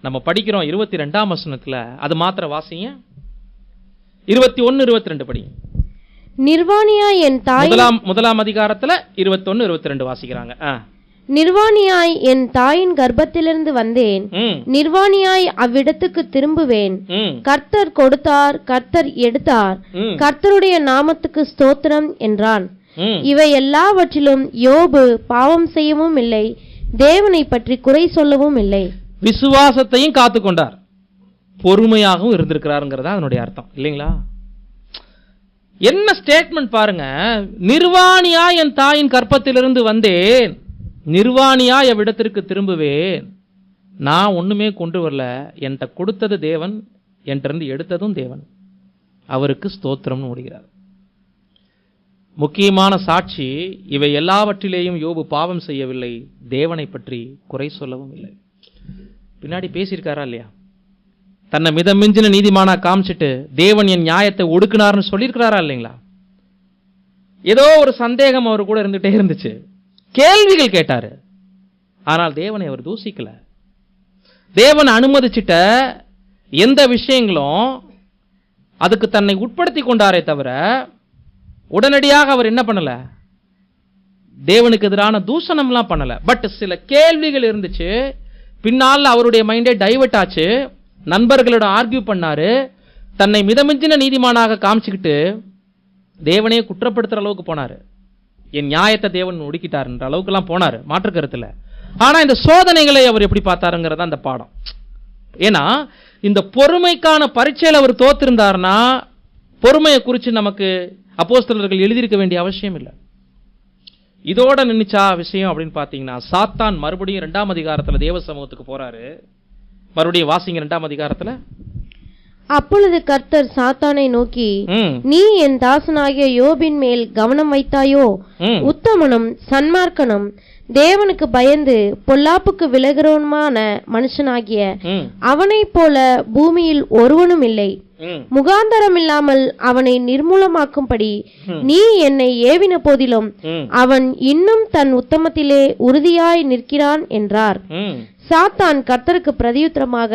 நம்ம படிக்கிறோம் 22ஆம் வசனத்துல, அது மாத்திர வாசிங்க. 21, 22 படிங்க. நிர்வாணியாய் என் தாய், முதலாம் அதிகாரத்துல 21, 22 வாசிக்கிறாங்க. நிர்வாணியாய் என் தாயின் கர்ப்பத்திலிருந்து வந்தேன், நிர்வாணியாய் அவ்விடத்துக்கு திரும்புவேன். கர்த்தர் கொடுத்தார், கர்த்தர் எடுத்தார், கர்த்தருடைய நாமத்துக்கு ஸ்தோத்திரம் என்றான். இவை எல்லாவற்றிலும் யோபு பாவம் செய்யவும் இல்லை, தேவனை பற்றி குறை சொல்லவும் இல்லை. விசுவாசத்தையும் காத்துக்கொண்டார், பொறுமையாகவும் இருந்திருக்கிறாருங்கிறதா அதனுடைய அர்த்தம் இல்லைங்களா? என்ன ஸ்டேட்மெண்ட் பாருங்க. நிர்வாணியா என் தாயின் கற்பத்திலிருந்து வந்தேன், நிர்வாணியா எவ்விடத்திற்கு திரும்புவேன். நான் ஒண்ணுமே கொண்டு வரல, என்கிட்ட கொடுத்தது தேவன், என்கிட்ட எடுத்ததும் தேவன், அவருக்கு ஸ்தோத்திரம் முடிகிறார். முக்கியமான சாட்சி, இவை எல்லாவற்றிலேயும் யோபு பாவம் செய்யவில்லை, தேவனை பற்றி குறை சொல்லவும் இல்லை. பின்னாடி பேசியிருக்காரா இல்லையா? தன்னை மிதமிஞ்சின நீதிமானா காமிச்சிட்டு தேவன் என் நியாயத்தை ஒடுக்கினார்னு சொல்லியிருக்கிறாரா இல்லைங்களா? ஏதோ ஒரு சந்தேகம் அவர் கூட இருந்துட்டே இருந்துச்சு, கேள்விகள் கேட்டாரு, ஆனால் தேவனை அவர் தூசிக்கல. தேவன் அனுமதிச்சிட்ட எந்த விஷயங்களும் அதுக்கு தன்னை உட்படுத்தி கொண்டாரே தவிர உடனடியாக அவர் என்ன பண்ணல, தேவனுக்கு எதிரான தூஷணம்லாம் பண்ணல. பட் சில கேள்விகள் இருந்துச்சு, பின்னால் அவருடைய மைண்டே டைவர்ட் ஆச்சு, நண்பர்களோட ஆர்கியூ பண்ணாரு, தன்னை மிதமிஞ்சின நீதிமானாக காமிச்சுக்கிட்டு தேவனையே குற்றப்படுத்துற அளவுக்கு போனாரு. என் நியாயத்தை தேவன் ஒடுக்கிட்டாருன்ற அளவுக்குலாம் போனாரு, மாற்று கருத்துல. ஆனா இந்த சோதனைகளை அவர் எப்படி பார்த்தாருங்கிறதா அந்த பாடம். ஏன்னா இந்த பொறுமைக்கான பரீட்சையில் அவர் தோத்திருந்தாருன்னா பொறுமையை குறித்து நமக்கு அப்போஸ்தலர்கள் எழுதியிருக்க வேண்டிய அவசியம் இல்லை. இதோட நின்னுச்சா விஷயம் அப்படின்னு பார்த்தீங்கன்னா, சாத்தான் மறுபடியும் 2ஆம் அதிகாரத்துல தேவ சமூகத்துக்கு போறாரு. மறுபடியும் வாசிங்க 2ஆம் அதிகாரத்துல. அப்பொழுது கர்த்தர் சாத்தானை நோக்கி, நீ என் தாசனாகிய யோபின் மேல் கவனம் வைத்தாயோ? உத்தமனும் சன்மார்க்கனும் தேவனுக்கு பயந்து பொல்லாப்புக்கு விலகிறவனுமான மனுஷனாகிய அவனைப் போல பூமியில் ஒருவனும் இல்லை. முகாந்தரம் இல்லாமல் அவனை நிர்மூலமாக்கும்படி நீ என்னை ஏவின போதிலும் அவன் இன்னும் தன் உத்தமத்திலே உறுதியாய் நிற்கிறான் என்றார். சாத்தான் கர்த்தருக்கு பிரதியுத்தரமாக,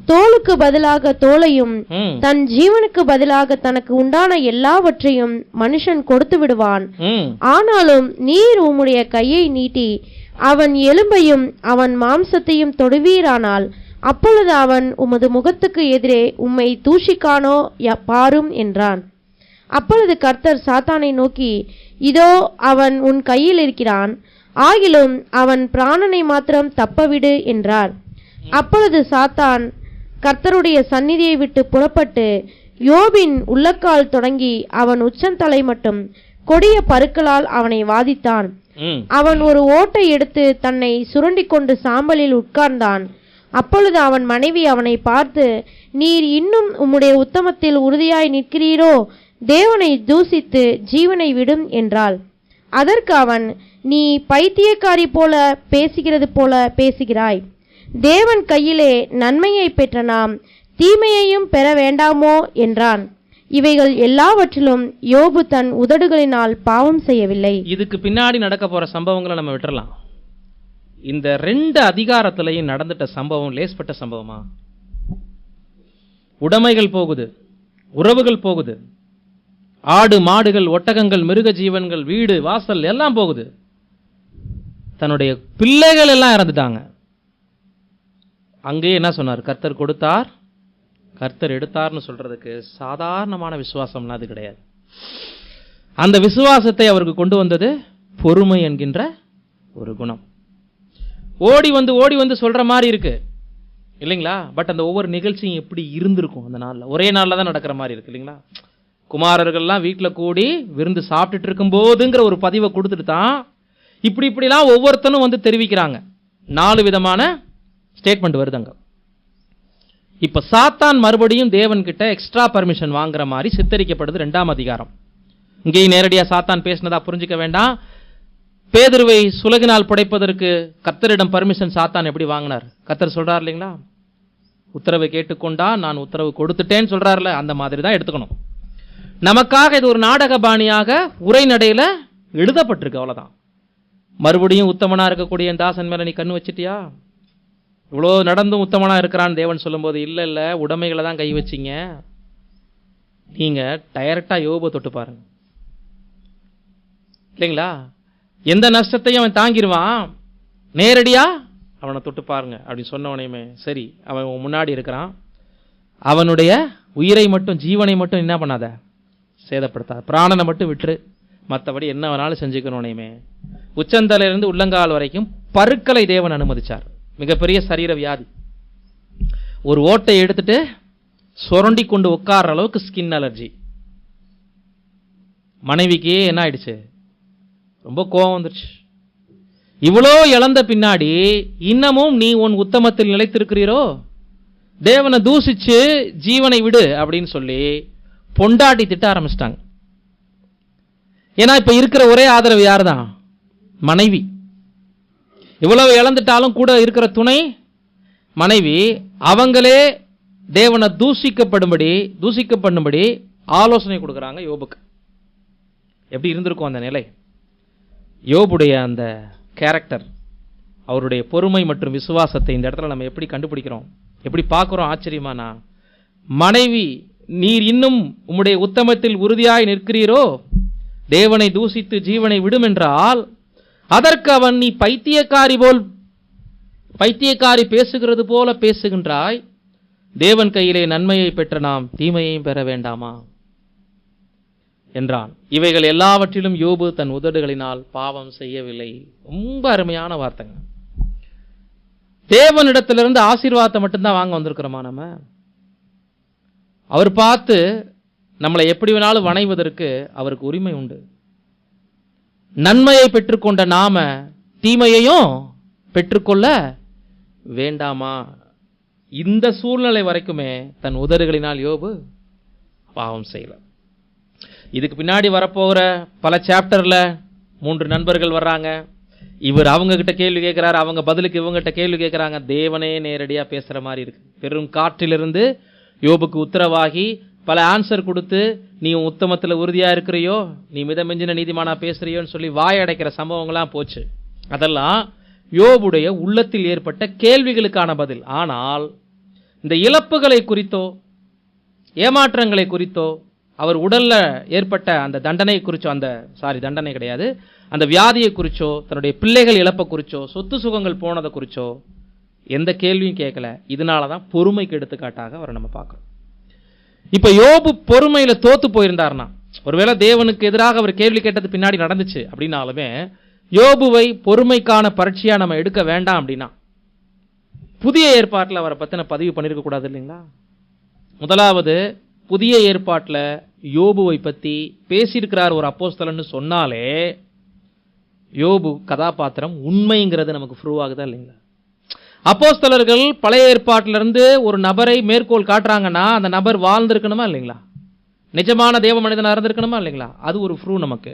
தோலுக்கு பதிலாக தோலையும் தன் ஜீவனுக்கு பதிலாக தனக்கு உண்டான எல்லாவற்றையும் மனுஷன் கொடுத்து விடுவான். ஆனாலும் நீர் உம்முடைய கையை நீட்டி அவன் எலும்பையும் அவன் மாம்சத்தையும் தொடுவீரானால் அப்பொழுது அவன் உமது முகத்துக்கு எதிரே உம்மை தூஷிக்கானோ பாரும் என்றான். அப்பொழுது கர்த்தர் சாத்தானை நோக்கி, இதோ அவன் உன் கையில் இருக்கிறான், ஆகிலும் அவன் பிராணனை மாத்திரம் தப்பவிடு என்றார். அப்பொழுது சாத்தான் கர்த்தருடைய சந்நிதியை விட்டு புறப்பட்டு யோபின் உள்ளக்கால் தொடங்கி அவன் உச்சந்தலை மட்டும் கொடிய பருக்களால் அவனை வாதித்தான். அவன் ஒரு ஓட்டை எடுத்து தன்னை சுரண்டி கொண்டு சாம்பலில் உட்கார்ந்தான். அப்பொழுது அவன் மனைவி அவனை பார்த்து, நீர் இன்னும் உம்முடைய உத்தமத்தில் உறுதியாய் நிற்கிறீரோ? தேவனை தூசித்து ஜீவனை விடும் என்றாள். அதற்கு அவன், நீ பைத்தியக்காரி போல பேசுகிறது போல பேசுகிறாய். தேவன் கையிலே நன்மையை பெற்ற நாம் தீமையையும் பெற வேண்டாமோ என்றான். இவைகள் எல்லாவற்றிலும் யோபு தன் உதடுகளினால் பாவம் செய்யவில்லை. இதுக்கு பின்னாடி நடக்க போற சம்பவங்களை நம்ம விட்டுறலாம். இந்த 2 அதிகாரத்திலையும் நடந்துட்ட சம்பவம் லேஸ்பட்ட சம்பவமா? உடைமைகள் போகுது, உறவுகள் போகுது, ஆடு மாடுகள் ஒட்டகங்கள் மிருக ஜீவன்கள் வீடு வாசல் எல்லாம் போகுது. தன்னுடைய பிள்ளைகள் எல்லாம் இறந்துட்டாங்க. அங்கேயே என்ன சொன்னார்? கர்த்தர் கொடுத்தார் கர்த்தர் எடுத்தார்னு சொல்றதுக்கு சாதாரணமான விசுவாசம்னா அது கிடையாது. அந்த விசுவாசத்தை அவருக்கு கொண்டு வந்தது பொறுமை என்கின்ற ஒரு குணம். ஓடி வந்து சொல்ற மாதிரி இருக்கு இல்லைங்களா? பட் அந்த ஒவ்வொரு நிகழ்ச்சியும் எப்படி இருந்திருக்கும் அந்த நாளில்? ஒரே நாளில் தான் நடக்கிற மாதிரி இருக்கு இல்லைங்களா? குமாரர்கள்லாம் வீட்டில் கூடி விருந்து சாப்பிட்டுட்டு இருக்கும் போதுங்கிற ஒரு பதிவை கொடுத்துட்டு தான் இப்படிலாம் ஒவ்வொருத்தனும் வந்து தெரிவிக்கிறாங்க. 4 விதமான ஸ்டேட்மெண்ட் வருதுங்க. இப்ப சாத்தான் மறுபடியும் தேவன் கிட்ட எக்ஸ்ட்ரா பர்மிஷன் வாங்குற மாதிரி சித்தரிக்கப்படுது 2ஆம் அதிகாரம். இங்கேயும் நேரடியா சாத்தான் பேசினதா புரிஞ்சுக்க வேண்டாம். பேதுருவை சுலகினால் புடைப்பதற்கு கர்த்தரிடம் பர்மிஷன் சாத்தான் எப்படி வாங்கினார்? கர்த்தர் சொல்றார் இல்லைங்களா, உத்தரவை கேட்டுக்கொண்டா நான் உத்தரவு கொடுத்துட்டேன்னு சொல்றாருல, அந்த மாதிரி தான் எடுத்துக்கணும். நமக்காக இது ஒரு நாடக பாணியாக உரைநடையில எழுதப்பட்டிருக்கு, அவ்வளவுதான். மறுபடியும் உத்தமனா இருக்கக்கூடிய தாசன் மேல நீ கண்ணு வச்சிட்டியா? இவ்வளோ நடந்தும் உத்தமனா இருக்கிறான்னு தேவன் சொல்லும்போது, இல்ல உடைமைகளை தான் கை வச்சிங்க. நீங்க டைரக்டா யோபை தொட்டு பாருங்க இல்லைங்களா? எந்த நஷ்டத்தையும் அவன் தாங்கிடுவான், நேரடியா அவனை தொட்டு பாருங்க அப்படின்னு சொன்னவனையுமே சரி, அவன் முன்னாடி இருக்கிறான். அவனுடைய உயிரை மட்டும் ஜீவனை மட்டும் என்ன பண்ணாத, சேதப்படுத்தாத, பிராணனை மட்டும் விட்டுரு, மற்றபடி என்ன வேணாலும் செஞ்சுக்கணும்னையுமே. உச்சந்தலையிலிருந்து உள்ளங்கால் வரைக்கும் பருக்களை தேவன் அனுமதிச்சார். மிகப்பெரிய சரீர வியாதி. ஒரு ஓட்டை எடுத்துட்டு சுரண்டி கொண்டு உட்கார்ற அளவுக்கு ஸ்கின் அலர்ஜி. மனைவிக்கு என்ன ஆயிடுச்சு? ரொம்ப கோபம் வந்துருச்சு. இவ்வளோ இழந்த பின்னாடி இன்னமும் நீ உன் உத்தமத்தில் நிலைத்திருக்கிறீரோ? தேவனை தூசிச்சு ஜீவனை விடு அப்படின்னு சொல்லி பொண்டாட்டி திட்ட ஆரம்பிச்சிட்டாங்க. ஏன்னா இப்ப இருக்கிற ஒரே ஆதரவு யார் தான்? மனைவி. இவ்வளவு இழந்துட்டாலும் கூட இருக்கிற துணை மனைவி. அவங்களே தேவனை தூசிக்கப்படும்படி ஆலோசனை கொடுக்குறாங்க யோபுக்கு. எப்படி இருந்திருக்கும் அந்த நிலை? யோபுடைய அந்த கேரக்டர், அவருடைய பொறுமை மற்றும் விசுவாசத்தை இந்த இடத்துல நம்ம எப்படி கண்டுபிடிக்கிறோம், எப்படி பார்க்கிறோம்? ஆச்சரியமானா, மனைவி நீர் இன்னும் உம்முடைய உத்தமத்தில் உறுதியாய் நிற்கிறீரோ? தேவனை தூசித்து ஜீவனை விடும் என்றால் அதற்கு அவன், நீ பைத்தியக்காரி பேசுகிறது போல பேசுகின்றாய். தேவன் கையிலே நன்மையை பெற்ற நாம் தீமையையும் பெற வேண்டாமா என்றான். இவைகள் எல்லாவற்றிலும் யோபு தன் உதடுகளினால் பாவம் செய்யவில்லை. ரொம்ப அருமையான வார்த்தைங்க. தேவனிடத்திலிருந்து ஆசீர்வாதத்தை மட்டும்தான் வாங்க வந்திருக்கிறோமா நம்ம? அவர் பார்த்து நம்மளை எப்படி வேணாலும் வணைவதற்கு அவருக்கு உரிமை உண்டு. நன்மையை பெற்றுக்கொண்ட நாம தீமையையும் பெற்றுக்கொள்ள வேண்டாமா? இந்த சூழ்நிலை வரைக்குமே தன் உதடுகளினால் யோபு பாவம் செய்யல. இதுக்கு பின்னாடி வரப்போகிற பல சாப்டர்ல 3 நண்பர்கள் வர்றாங்க. இவர் அவங்க கிட்ட கேள்வி கேட்கிறாரு, அவங்க பதிலுக்கு இவங்ககிட்ட கேள்வி கேட்கிறாங்க. தேவனே நேரடியா பேசுற மாதிரி இருக்கு. பெரும் காற்றிலிருந்து யோபுக்கு உத்தரவாகி பல ஆன்சர் கொடுத்து, நீ உத்தமத்தில் உறுதியா இருக்கிறியோ, நீ மிதமிஞ்சின நீதிமானா பேசுறியோன்னு சொல்லி வாயடைக்கிற சம்பவங்கள்லாம் போச்சு. அதெல்லாம் யோபுடைய உள்ளத்தில் ஏற்பட்ட கேள்விகளுக்கான பதில். ஆனால் இந்த இழப்புகளை குறித்தோ ஏமாற்றங்களை குறித்தோ, அவர் உடல்ல ஏற்பட்ட அந்த தண்டனை குறிச்சோ, தண்டனை கிடையாது, அந்த வியாதியை குறிச்சோ, தன்னுடைய பிள்ளைகள் இழப்பை குறிச்சோ, சொத்து சுகங்கள் போனதை குறிச்சோ எந்த கேள்வியும் கேட்கல. இதனாலதான் பொறுமைக்கு எடுத்துக்காட்டாக அவரை நம்ம பார்க்கிறோம். இப்ப யோபு பொறுமையில தோத்து போயிருந்தார்னா, ஒருவேளை தேவனுக்கு எதிராக அவர் கேள்வி கேட்டது பின்னாடி நடந்துச்சு அப்படின்னாலுமே, யோபுவை பொறுமைக்கான பரீட்சையா நம்ம எடுக்க வேண்டாம். அப்படின்னா புதிய ஏற்பாட்டில் அவரை பத்தின பதிவு பண்ணிருக்க கூடாது இல்லைங்களா? முதலாவது புதிய ஏற்பாட்டில் யோபுவை பற்றி பேசியிருக்கிறார் ஒரு அப்போஸ்தலன்னு சொன்னாலே யோபு கதாபாத்திரம் உண்மைங்கிறது நமக்கு ப்ரூவ் ஆகுதா இல்லைங்களா? அப்போஸ்தலர்கள் பழைய ஏற்பாட்டிலிருந்து ஒரு நபரை மேற்கோள் காட்டுறாங்கன்னா அந்த நபர் வாழ்ந்திருக்கணுமா இல்லைங்களா? நிஜமான தேவ மனிதனாக இருந்திருக்கணுமா இல்லைங்களா? அது ஒரு ப்ரூவ் நமக்கு.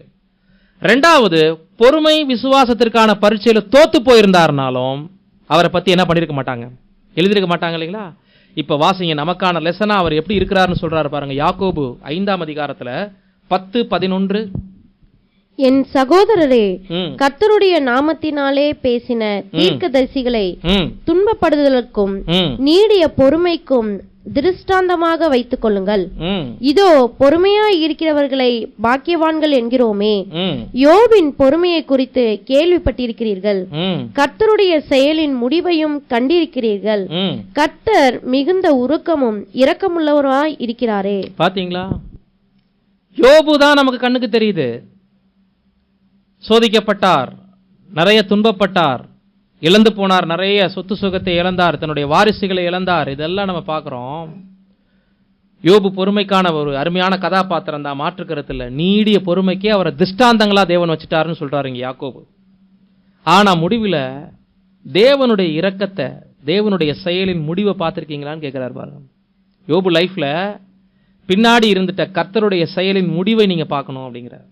ரெண்டாவது, பொறுமை விசுவாசத்திற்கான பரீட்சையில் தோத்து போயிருந்தாருனாலும் அவரை பற்றி என்ன பண்ணியிருக்க மாட்டாங்க, எழுதியிருக்க மாட்டாங்க இல்லைங்களா? இப்போ வாசிங்க, நமக்கான லெசனா அவர் எப்படி இருக்கிறாருன்னு சொல்றாரு பாருங்க. யாக்கோபு 5ஆம் அதிகாரத்தில் 10-11. என் சகோதரரே, கர்த்தருடைய நாமத்தினாலே பேசின தீர்க்கதரிசிகளை துன்பப்படுதலுக்கும் நீடிய பொறுமைக்கும் திருஷ்டாந்தமாக வைத்துக் கொள்ளுங்கள். இதோ பொறுமையாய் இருக்கிறவர்களை பாக்கியவான்கள் என்கிறோமே. யோபின் பொறுமையை குறித்து கேள்விப்பட்டிருக்கிறீர்கள், கர்த்தருடைய செயலின் முடிவையும் கண்டிருக்கிறீர்கள். கர்த்தர் மிகுந்த உருக்கமும் இரக்கமுள்ளவராய் இருக்கிறாரே. பாத்தீங்களா? யோபு தான் நமக்கு கண்ணுக்கு தெரியுது. சோதிக்கப்பட்டார், நிறைய துன்பப்பட்டார், இழந்து போனார், நிறைய சொத்து சுகத்தை இழந்தார், தன்னுடைய வாரிசுகளை இழந்தார். இதெல்லாம் நம்ம பார்க்குறோம். யோபு பொறுமைக்கான ஒரு அருமையான கதாபாத்திரம் தான், மாற்றுக்கருத்தில். நீடிய பொறுமைக்கே அவரை திஷ்டாந்தங்களா தேவன் வச்சுட்டாருன்னு சொல்றாருங்க யாக்கோபு. ஆனா முடிவில் தேவனுடைய இரக்கத்தை, தேவனுடைய செயலின் முடிவை பார்த்துருக்கீங்களான்னு கேட்கிறார் பாருங்க. யோபு லைஃப்ல பின்னாடி இருந்துட்ட கர்த்தருடைய செயலின் முடிவை நீங்க பார்க்கணும் அப்படிங்கிறார்.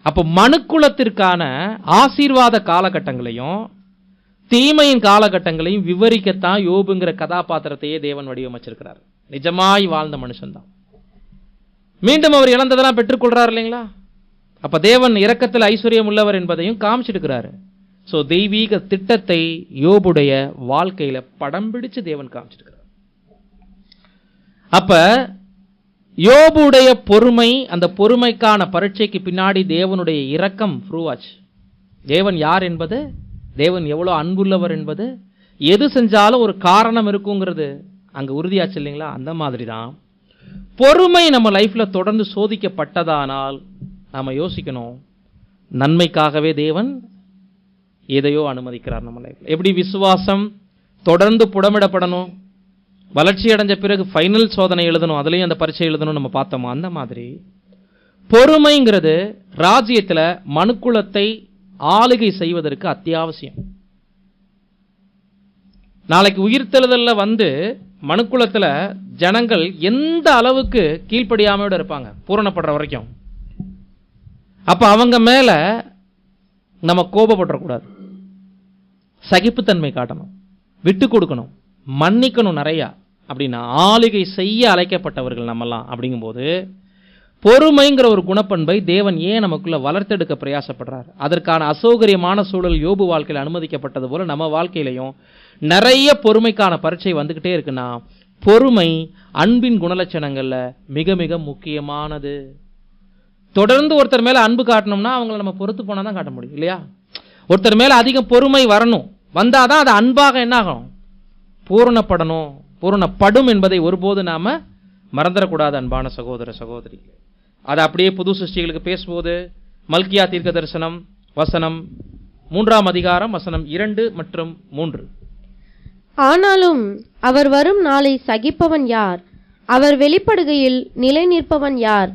அப்போ மனுக்குலத்திற்கான ஆசீர்வாத காலகட்டங்களையும் தீமையின் காலகட்டங்களையும் விவரிக்கத்தான் யோபுங்கிற கதாபாத்திரத்தையே தேவன் வடிவமைச்சிருக்கிறார். நிஜமாய் வாழ்ந்த மனுஷன்தான். மீண்டும் அவர் இழந்ததெல்லாம் பெற்றுக்கொள்றார் இல்லைங்களா? அப்ப தேவன் இரக்கத்தில் ஐஸ்வர்யம் உள்ளவர் என்பதையும் காமிச்சிருக்கிறாரு. ஸோ தெய்வீக திட்டத்தை யோபுடைய வாழ்க்கையில படம் பிடிச்சு தேவன் காமிச்சிருக்கிறார். அப்ப யோபுடைய பொறுமை, அந்த பொறுமைக்கான பரீட்சைக்கு பின்னாடி தேவனுடைய இரக்கம் ப்ரூவ் ஆச்சு. தேவன் யார் என்பது, தேவன் எவ்வளோ அன்புள்ளவர் என்பது, எது செஞ்சாலும் ஒரு காரணம் இருக்குங்கிறது அங்க உறுதியாச்சு இல்லைங்களா? அந்த மாதிரி தான் பொறுமை நம்ம லைஃப்ல தொடர்ந்து சோதிக்கப்பட்டதானால் நாம யோசிக்கணும், நன்மைக்காகவே தேவன் எதையோ அனுமதிக்கிறார் நம்ம லைஃப்ல. எப்படி விசுவாசம் தொடர்ந்து புடமிடப்படணும், வளர்ச்சி அடைஞ்ச பிறகு ஃபைனல் சோதனை எழுதணும், அதுலேயும் அந்த பரீட்சை எழுதணும் நம்ம பார்த்தோமா? அந்த மாதிரி பொறுமைங்கிறது ராஜ்யத்தில் மனுக்குலத்தை ஆளுகை செய்வதற்கு அத்தியாவசியம். நாளைக்கு உயிர்த்தெழுதல்ல வந்து மனுக்குலத்தில் ஜனங்கள் எந்த அளவுக்கு கீழ்ப்படியாமையோட இருப்பாங்க பூரணப்படுற வரைக்கும். அப்ப அவங்க மேல நம்ம கோபப்படக்கூடாது, சகிப்புத்தன்மை காட்டணும், விட்டு கொடுக்கணும், மன்னிக்கணும் நிறையா. அப்படின்னா ஆளுகை செய்ய அழைக்கப்பட்டவர்கள் நம்மெல்லாம். அப்படிங்கும்போது பொறுமைங்கிற ஒரு குணப்பண்பை தேவன் ஏன் நமக்குள்ள வளர்த்தெடுக்க பிரயாசப்படுறார்? அதற்கான அசௌகரியமான சூழல் யோபு வாழ்க்கையில் அனுமதிக்கப்பட்டது போல நம்ம வாழ்க்கையிலையும் நிறைய பொறுமைக்கான பரீட்சை வந்துகிட்டே இருக்குன்னா, பொறுமை அன்பின் குணலட்சணங்கள்ல மிக மிக முக்கியமானது. தொடர்ந்து ஒருத்தர் மேல அன்பு காட்டணும்னா அவங்களை நம்ம பொறுத்து போனா தான் காட்ட முடியும் இல்லையா? ஒருத்தர் மேல அதிகம் பொறுமை வரணும், வந்தாதான் அது அன்பாக என்ன ஆகணும், பூரணப்படணும், பூரணப்படும் என்பதை ஒருபோது நாம மறந்துடக்கூடாது அன்பான சகோதர சகோதரி. அதை அப்படியே புது சிருஷ்டிகளுக்கு பேசும்போது மல்கியா தீர்க்க தரிசனம் வசனம் 3ஆம் அதிகாரம் வசனம் 2 மற்றும் 3. ஆனாலும் அவர் வரும் நாளை சகிப்பவன் யார்? அவர் வெளிப்படுகையில் நிலை நிற்பவன் யார்?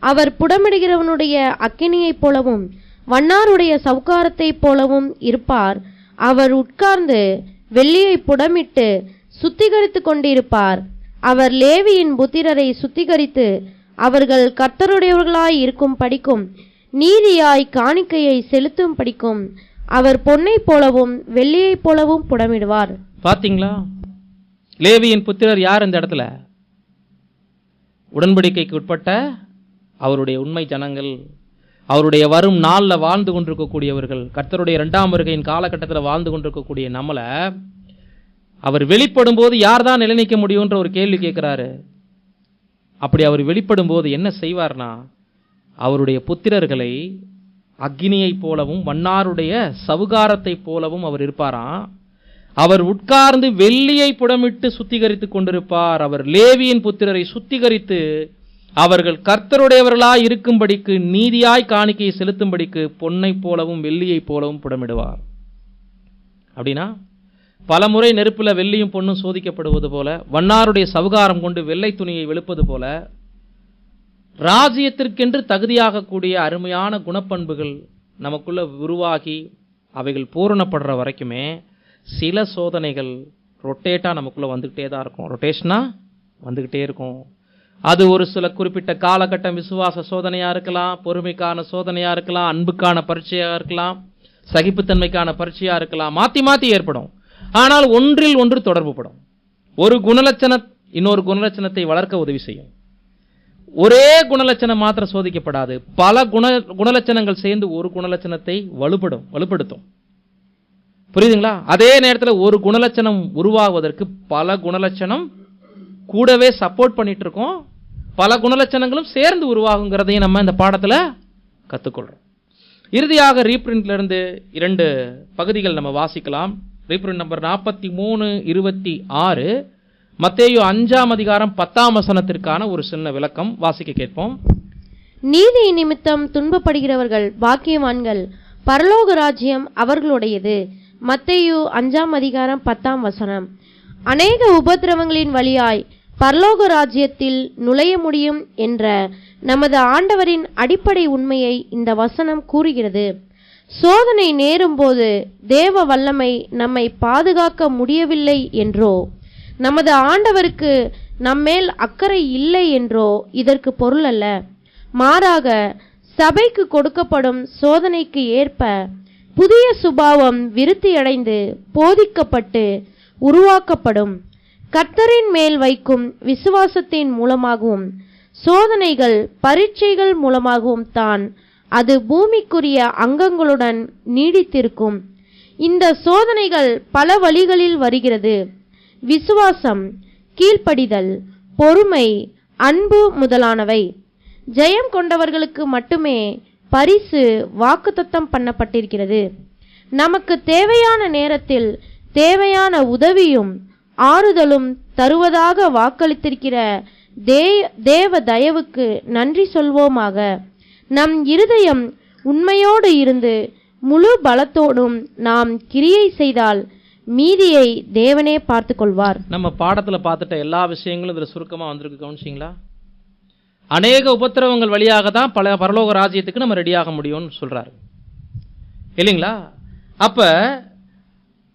அவர் புடமிடுகிறவனுடைய அக்கினியைப் போலவும் வண்ணாருடைய சவுக்காரத்தைப் போலவும் இருப்பார். அவர் உட்கார்ந்து வெள்ளியை புடமிட்டு சுத்திகரித்து கொண்டிருப்பார். அவர் லேவியின் புத்திரரை சுத்திகரித்து அவர்கள் கர்த்தருடையவர்களாய் இருக்கும் படிக்கும் நீதியாய் காணிக்கையை செலுத்தும் படிக்கும் அவர் பொன்னை போலவும் வெள்ளியை போலவும் புடமிடுவார். பாத்தீங்களா? லேவியின் புத்திரர் யார் இந்த இடத்துல? உடன்படிக்கைக்கு உட்பட்ட அவருடைய உண்மை ஜனங்கள், அவருடைய வரும் நாளில் வாழ்ந்து கொண்டிருக்கக்கூடியவர்கள், கர்த்தருடைய 2ஆம் வருகையின் காலகட்டத்தில் வாழ்ந்து கொண்டிருக்கக்கூடிய நம்மளை அவர் வெளிப்படும் போது யார் தான் நிலைநிற்க முடியும்ன்ற ஒரு கேள்வி கேட்கிறாரு. அப்படி அவர் வெளிப்படும் போது என்ன செய்வார்னா, அவருடைய புத்திரர்களை அக்னியை போலவும் வண்ணாருடைய சவுகாரத்தை போலவும் அவர் இருப்பாராம். அவர் உட்கார்ந்து வெள்ளியை புடமிட்டு சுத்திகரித்து கொண்டிருப்பார். அவர் லேவியின் புத்திரரை சுத்திகரித்து அவர்கள் கர்த்தருடையவர்களாய் இருக்கும்படிக்கு நீதியாய் காணிக்கையை செலுத்தும்படிக்கு பொன்னை போலவும் வெள்ளியை போலவும் புடமிடுவார். அப்படின்னா பலமுறை நெருப்புல வெள்ளியும் பொன்னும் சோதிக்கப்படுவது போல, வண்ணாருடைய சவுகாரம் கொண்டு வெள்ளை துணியை வெளுப்பது போல, ராஜ்யத்திற்கென்று தகுதியாகக்கூடிய அருமையான குணப்பண்புகள் நமக்குள்ள உருவாகி அவைகள் பூரணப்படுற வரைக்குமே சில சோதனைகள் ரொட்டேட்டா நமக்குள்ள வந்துகிட்டே தான் இருக்கும். ரொட்டேஷனா வந்துகிட்டே இருக்கும். அது ஒரு சில குறிப்பிட்ட காலகட்டம் விசுவாச சோதனையா இருக்கலாம், பொறுமைக்கான சோதனையா இருக்கலாம், அன்புக்கான பரீட்சையா இருக்கலாம், சகிப்புத்தன்மைக்கான பரீட்சையா இருக்கலாம், மாத்தி மாத்தி ஏற்படும். ஆனால் ஒன்றில் ஒன்று தொடர்பு படும். ஒரு குணலட்சண இன்னொரு குணலட்சணத்தை வளர்க்க உதவி செய்யும். ஒரே குணலட்சணம் மாத்திரம் சோதிக்கப்படாது, பல குணலட்சணங்கள் சேர்ந்து ஒரு குணலட்சணத்தை வலுப்படுத்தும். புரியுதுங்களா? அதே நேரத்தில் ஒரு குணலட்சணம் உருவாகுவதற்கு பல குணலட்சணம் கூடவே சப்போர்ட் பண்ணிட்டு இருக்கோம். பல குணலட்சணங்களும் சேர்ந்து உருவாகுங்கிறதையும் நம்ம இந்த பாடத்தில் கற்றுக்கொள்றோம். இறுதியாக ரீப்ரிண்ட்ல இருந்து 2 பகுதிகள் நம்ம வாசிக்கலாம். ரீப்ரிண்ட் நம்பர் 43:26, மத்தேயு 5:10 ஒரு சின்ன விளக்கம் வாசிக்க கேட்போம். நீதி நிமித்தம் துன்பப்படுகிறவர்கள் பாக்கியவான்கள், பரலோக ராஜ்யம் அவர்களுடையது. மத்தேயு 5:10. அநேக உபத்திரவங்களின் வழியாய் பரலோக ராஜ்யத்தில் நுழைய முடியும் என்ற நமது ஆண்டவரின் அடிப்படை உண்மையை இந்த வசனம் கூறுகிறது. சோதனை நேரும்போது தேவ வல்லமை நம்மை பாதுகாக்க முடியவில்லை என்றோ, நமது ஆண்டவருக்கு நம்மேல் அக்கறை இல்லை என்றோ இதற்கு பொருள் அல்ல. மாறாக சபைக்கு கொடுக்கப்படும் சோதனைக்கு ஏற்ப புதிய சுபாவம் விருத்தியடைந்து போதிக்கப்பட்டு உருவாக்கப்படும். கர்த்தரின் மேல் வைக்கும் விசுவாசத்தின் மூலமாகவும் சோதனைகள் பரீட்சைகள் மூலமாகவும் தான் அது பூமிக்குரிய அங்கங்களுடன் நீடித்திருக்கும். இந்த சோதனைகள் பல வழிகளில் வருகிறது. விசுவாசம், கீழ்ப்படிதல், பொறுமை, அன்பு முதலானவை. ஜெயம் கொண்டவர்களுக்கு மட்டுமே பரிசு வாக்குத்தத்தம் பண்ணப்பட்டிருக்கிறது. நமக்கு தேவையான நேரத்தில் தேவையான உதவியும் ஆறுதலும் தருவதாக வாக்களித்திருக்கிற தேவ தயவுக்கு நன்றி சொல்வோமாக. நம் இருதயம் உண்மையோடு இருந்து முழு பலத்தோடும் நாம் கிரியை செய்தால் மீதியை தேவனே பார்த்து கொள்வார். நம்ம பாடத்துல பார்த்துட்ட எல்லா விஷயங்களும் இதுல சுருக்கமா வந்திருக்கு, கவனிச்சிங்களா? அநேக உபத்திரவங்கள் வழியாக தான் பரலோக ராஜ்யத்துக்கு நம்ம ரெடியாக முடியும்னு சொல்றாரு, இல்லைங்களா? அப்ப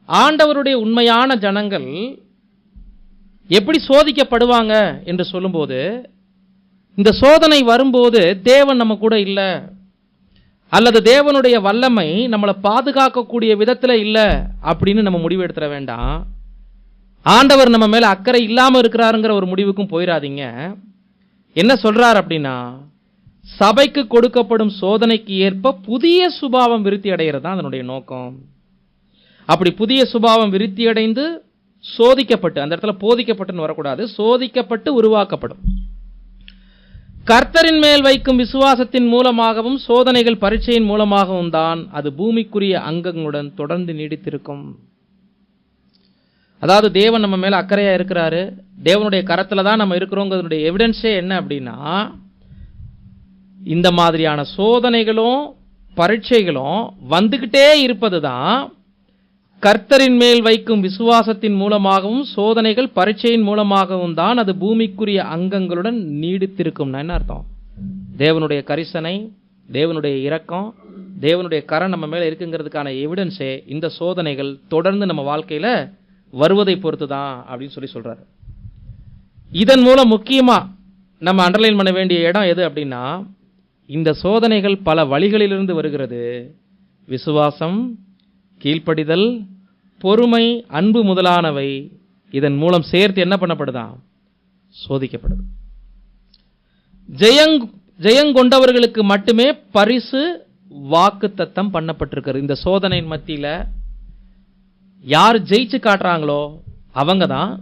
ஆண்டவருடைய உண்மையான ஜனங்கள் எப்படி சோதிக்கப்படுவாங்க என்று சொல்லும்போது, இந்த சோதனை வரும்போது தேவன் நம்ம கூட இல்லை, அல்லது தேவனுடைய வல்லமை நம்மளை பாதுகாக்கக்கூடிய விதத்தில் இல்லை அப்படின்னு நம்ம முடிவு எடுத்துட வேண்டாம். ஆண்டவர் நம்ம மேல அக்கறை இல்லாமல் இருக்கிறாருங்கிற ஒரு முடிவுக்கும் போயிடாதீங்க. என்ன சொல்றார் அப்படின்னா, சபைக்கு கொடுக்கப்படும் சோதனைக்கு ஏற்ப புதிய சுபாவம் விருத்தி அடைகிறது தான் அதனுடைய நோக்கம். அப்படி புதிய சுபாவம் விருத்தி அடைந்து சோதிக்கப்பட்டு, அந்த இடத்துல போதிக்கப்பட்டுன்னு வரக்கூடாது, சோதிக்கப்பட்டு உருவாக்கப்படும். கர்த்தரின் மேல் வைக்கும் விசுவாசத்தின் மூலமாகவும் சோதனைகள் பரீட்சையின் மூலமாகவும் தான் அது பூமிக்குரிய அங்கங்களுடன் தொடர்ந்து நீடித்திருக்கும். அதாவது தேவன் நம்ம மேல அக்கறையா இருக்கிறாரு, தேவனுடைய கரத்துல தான் நம்ம இருக்கிறோங்கிறதுடைய எவிடன்ஸே என்ன அப்படின்னா, இந்த மாதிரியான சோதனைகளும் பரீட்சைகளும் வந்துகிட்டே இருப்பது தான் கர்த்தரின் மேல் வைக்கும் விசுவாசத்தின் மூலமாகவும் சோதனைகள் பரீட்சையின் மூலமாகவும் தான் அது பூமிக்குரிய அங்கங்களுடன் நீடித்திருக்கும். என்ன அர்த்தம்? தேவனுடைய கரிசனை, தேவனுடைய இரக்கம், தேவனுடைய கரம் நம்ம மேல இருக்குங்கிறதுக்கான எவிடன்ஸே இந்த சோதனைகள் தொடர்ந்து நம்ம வாழ்க்கையில வருவதை பொறுத்து தான் அப்படின்னு சொல்றாரு. இதன் மூலம் முக்கியமா நம்ம அண்டர்லைன் பண்ண வேண்டிய இடம் எது அப்படின்னா, இந்த சோதனைகள் பல வழிகளிலிருந்து வருகிறது. விசுவாசம், கீழ்ப்படிதல், பொறுமை, அன்பு முதலானவை இதன் மூலம் சேர்த்து என்ன பண்ணப்படுதான்? சோதிக்கப்படுது. ஜெயங்கொண்டவர்களுக்கு மட்டுமே பரிசு வாக்குத்தத்தம் பண்ணப்பட்டிருக்கிறது. இந்த சோதனையின் மத்தியில யார் ஜெயிச்சு காட்டுறாங்களோ அவங்க தான்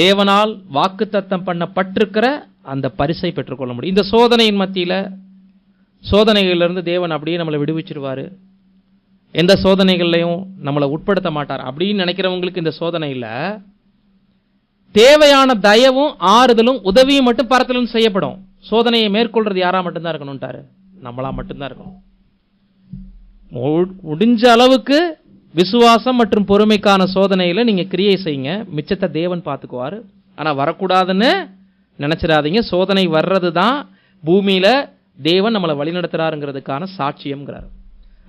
தேவனால் வாக்குத்தத்தம் பண்ணப்பட்டிருக்கிற அந்த பரிசை பெற்றுக்கொள்ள முடியும். இந்த சோதனையின் மத்தியில சோதனைகளிலிருந்து தேவன் அப்படியே நம்மளை விடுவிச்சிருவாரு, எந்த சோதனைகள்லையும் நம்மளை உட்படுத்த மாட்டார் அப்படின்னு நினைக்கிறவங்களுக்கு இந்த சோதனை இல்லை. தேவையான தயவும் ஆறுதலும் உதவியும் மட்டும் பரத்திலும் செய்யப்படும். சோதனையை மேற்கொள்றது யாரா மட்டும்தான் இருக்கணும்ட்டாரு, நம்மளா மட்டும்தான் இருக்கணும். முடிஞ்ச அளவுக்கு விசுவாசம் மற்றும் பொறுமைக்கான சோதனையில நீங்க கிரியை செய்யுங்க, மிச்சத்தை தேவன் பார்த்துக்குவார். ஆனா வரக்கூடாதுன்னு நினைச்சிடாதீங்க. சோதனை வர்றது தான் பூமியில தேவன் நம்மளை வழிநடத்துறாருங்கிறதுக்கான சாட்சியம்ங்கிறார்.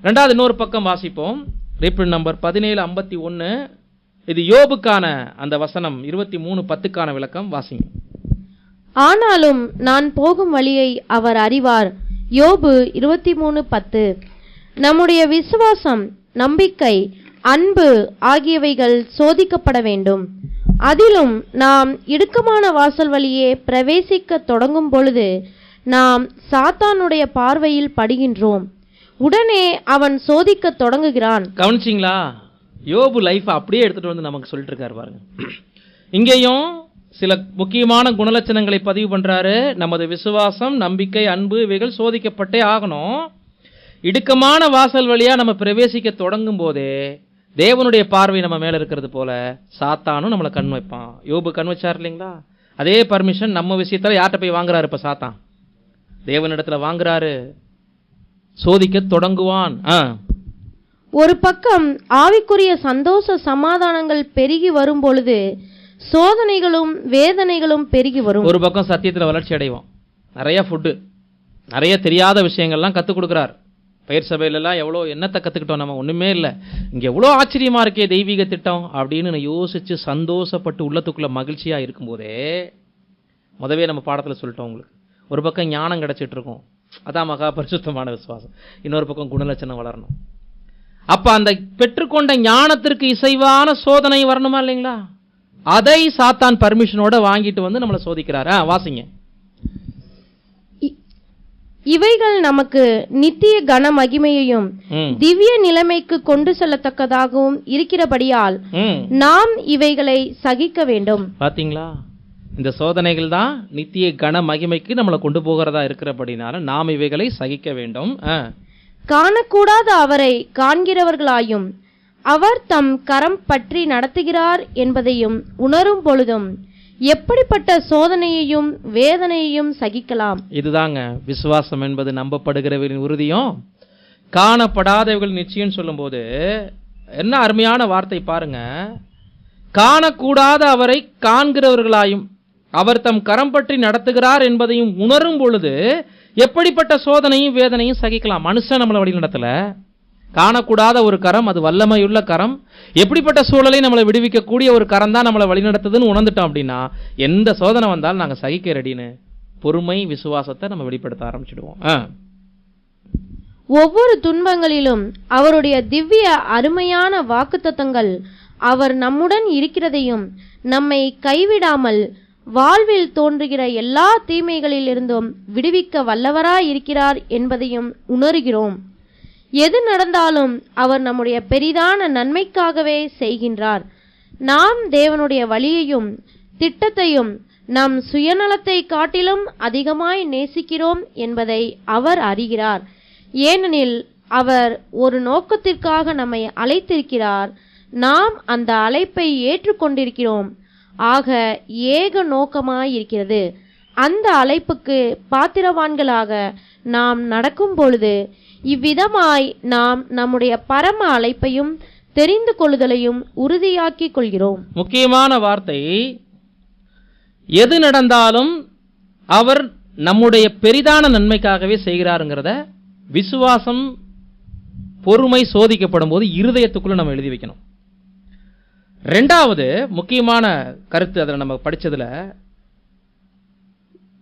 ரெண்டாவது இன்னொரு பக்கம் வாசிப்போம். Reprint number 1751. இது யோபுக்கான அந்த வசனம் 23:10க்கான விளக்கம் வாசிங்க. ஆனாலும் நான் போகும் வழியை அவர் அறிவார். யோபு 23:10. நம்முடைய விசுவாசம், நம்பிக்கை, அன்பு ஆகியவைகள் சோதிக்கப்பட வேண்டும். அதிலும் நாம் இடுக்கமான வாசல் வழியே பிரவேசிக்க தொடங்கும் பொழுது நாம் சாத்தானுடைய பார்வையில் படுகின்றோம். உடனே அவன் சோதிக்க தொடங்குகிறான். கவனிச்சிங்களா? யோபு லைஃப் அப்படியே எடுத்துட்டு வந்து நமக்கு சொல்லிட்டு இருக்காரு பாருங்க. இங்கேயும் சில முக்கியமான குணலட்சணங்களை பதிவு பண்றாரு. நமது விசுவாசம், நம்பிக்கை, அன்பு இவைகள் சோதிக்கப்பட்டே ஆகணும். இடுக்கமான வாசல் வழியா நம்ம பிரவேசிக்க தொடங்கும் போதே தேவனுடைய பார்வை நம்ம மேல இருக்கிறது போல சாத்தானும் நம்மளை கண் வைப்பான். யோபு கண் வச்சார் இல்லைங்களா? அதே பர்மிஷன் நம்ம விஷயத்துல யார்கிட்ட போய் வாங்குறாரு? இப்ப சாத்தான் தேவனிடத்துல வாங்குறாரு. சோதிக்க தொடங்குவான். ஒரு பக்கம் ஆவிக்குரிய சந்தோஷ சமாதானங்கள் பெருகி வரும் பொழுது சோதனைகளும் வேதனைகளும் பெருகி வரும். ஒரு பக்கம் சத்தியத்தில் வளர்ச்சி அடைவோம். நிறைய ஃபுட்டு, நிறைய தெரியாத விஷயங்கள்லாம் கற்றுக் கொடுக்குறார். பயிர் சபையிலலாம் எவ்வளோ என்னத்தை கற்றுக்கிட்டோம் நம்ம? ஒன்றுமே இல்லை. இங்கே எவ்வளோ ஆச்சரியமாக இருக்கே தெய்வீக திட்டம் அப்படின்னு நான் யோசித்து சந்தோஷப்பட்டு உள்ளத்துக்குள்ளே மகிழ்ச்சியாக இருக்கும்போதே முதவே நம்ம பாடத்தில் சொல்லிட்டோம் உங்களுக்கு. ஒரு பக்கம் ஞானம் கிடச்சிட்டு இருக்கும், அதான் மகா பரிசுத்தமான விசுவாசம். இன்னொரு பக்கம் குணலட்சணம் வளரணும். அப்போ அந்த பெற்றுக்கொண்ட ஞானத்திற்கு இசைவான சோதனை வரணுமா இல்லைங்களா? அதை சாத்தான் பர்மிஷனோட வாங்கிட்டு வந்து நம்மளை சோதிக்கிறார். வாசிங்க. இவைகள் நமக்கு நித்திய கன மகிமையையும் திவ்ய நிலைமைக்கு கொண்டு செல்லத்தக்கதாகவும் இருக்கிறபடியால் நாம் இவைகளை சகிக்க வேண்டும். பாத்தீங்களா? இந்த சோதனைகள் தான் நித்திய கன மகிமைக்கு நம்மளை கொண்டு போகிறதா இருக்கிறபடினால நாம் இவைகளை சகிக்க வேண்டும். காணக்கூடாத அவரை காண்கிறவர்களாயும் அவர் தம் கரம் பற்றி நடத்துகிறார் என்பதையும் உணரும் பொழுதும் எப்படிப்பட்ட சோதனையையும் வேதனையையும் சகிக்கலாம். இதுதாங்க விசுவாசம் என்பது. நம்பப்படுகிறவர்களின் உறுதியும் காணப்படாதவர்கள் நிச்சயம் சொல்லும் போது என்ன அருமையான வார்த்தை பாருங்க. காணக்கூடாத அவரை காண்கிறவர்களாயும் அவர் தம் கரம் பற்றி நடத்துகிறார் என்பதையும் உணரும் பொழுது எப்படிப்பட்ட சோதனையும் வேதனையும் சகிக்கலாம். மனுஷன் நம்மளை வழி நடத்தல, காணக்கூடாத ஒரு கரம், அது வல்லமையுள்ள கரம், எப்படிப்பட்ட சூழலை நம்மளை விடுவிக்கக்கூடிய ஒரு கரம் தான் நம்மளை வழிநடத்துதுன்னு உணர்ந்துட்டோம் அப்படின்னா எந்த சோதனை வந்தாலும் நாங்கள் சகிக்க ரெடின்னு பொறுமை விசுவாசத்தை நம்ம வெளிப்படுத்த ஆரம்பிச்சிடுவோம். ஒவ்வொரு துன்பங்களிலும் அவருடைய திவ்ய அருமையான வாக்குத்தத்தங்கள் அவர் நம்முடன் இருக்கிறதையும் நம்மை கைவிடாமல் வாழ்வில் தோன்றுகிற எல்லா தீமைகளிலிருந்தும் விடுவிக்க வல்லவராய் இருக்கிறார் என்பதையும் உணர்கிறோம். எது நடந்தாலும் அவர் நம்முடைய பெரிதான நன்மைக்காகவே செய்கின்றார். நாம் தேவனுடைய வழியையும் திட்டத்தையும் நம் சுயநலத்தை காட்டிலும் அதிகமாய் நேசிக்கிறோம் என்பதை அவர் அறிகிறார். ஏனெனில் அவர் ஒரு நோக்கத்திற்காக நம்மை அழைத்திருக்கிறார். நாம் அந்த அழைப்பை ஏற்றுக்கொண்டிருக்கிறோம். ஆக ஏக நோக்கமாயிருக்கிறது. அந்த அழைப்புக்கு பாத்திரவான்களாக நாம் நடக்கும் பொழுது இவ்விதமாய் நாம் நம்முடைய பரம அழைப்பையும் தெரிந்து கொள்ளுதலையும் உறுதியாக்கிக் கொள்கிறோம். முக்கியமான வார்த்தை, எது நடந்தாலும் அவர் நம்முடைய பெரிதான நன்மைக்காகவே செய்கிறாருங்கிறத விசுவாசம் பொறுமை சோதிக்கப்படும் போது இருதயத்துக்குள்ள நம்ம எழுதி வைக்கணும். ரெண்டாவது முக்கியமான கருத்து அதில் நம்ம படிச்சதுல,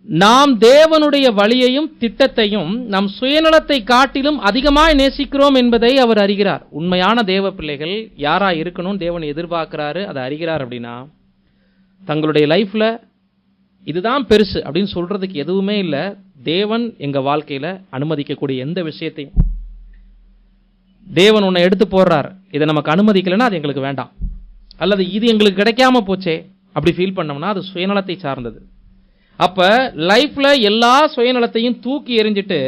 நாம் தேவனுடைய வழியையும் திட்டத்தையும் நம் சுயநலத்தை காட்டிலும் அதிகமாய் நேசிக்கிறோம் என்பதை அவர் அறிகிறார். உண்மையான தேவ பிள்ளைகள் யாரா இருக்கணும் தேவன் எதிர்பார்க்கிறாரு, அதை அறிகிறார். அப்படின்னா தங்களுடைய லைஃப்ல இதுதான் பெருசு அப்படின்னு சொல்றதுக்கு எதுவுமே இல்லை. தேவன் எங்க வாழ்க்கையில அனுமதிக்கக்கூடிய எந்த விஷயத்தையும் தேவன் உன்னை எடுத்து போடுறார், இதை நமக்கு அனுமதிக்கலைன்னா அது எங்களுக்கு வேண்டாம், அல்லது இது எங்களுக்கு கிடைக்காம போச்சே அப்படி ஃபீல் பண்ணோம்னா அது சுயநலத்தை சார்ந்தது. அப்ப லைஃப்ல எல்லா சுயநலத்தையும் தூக்கி எறிஞ்சிட்டு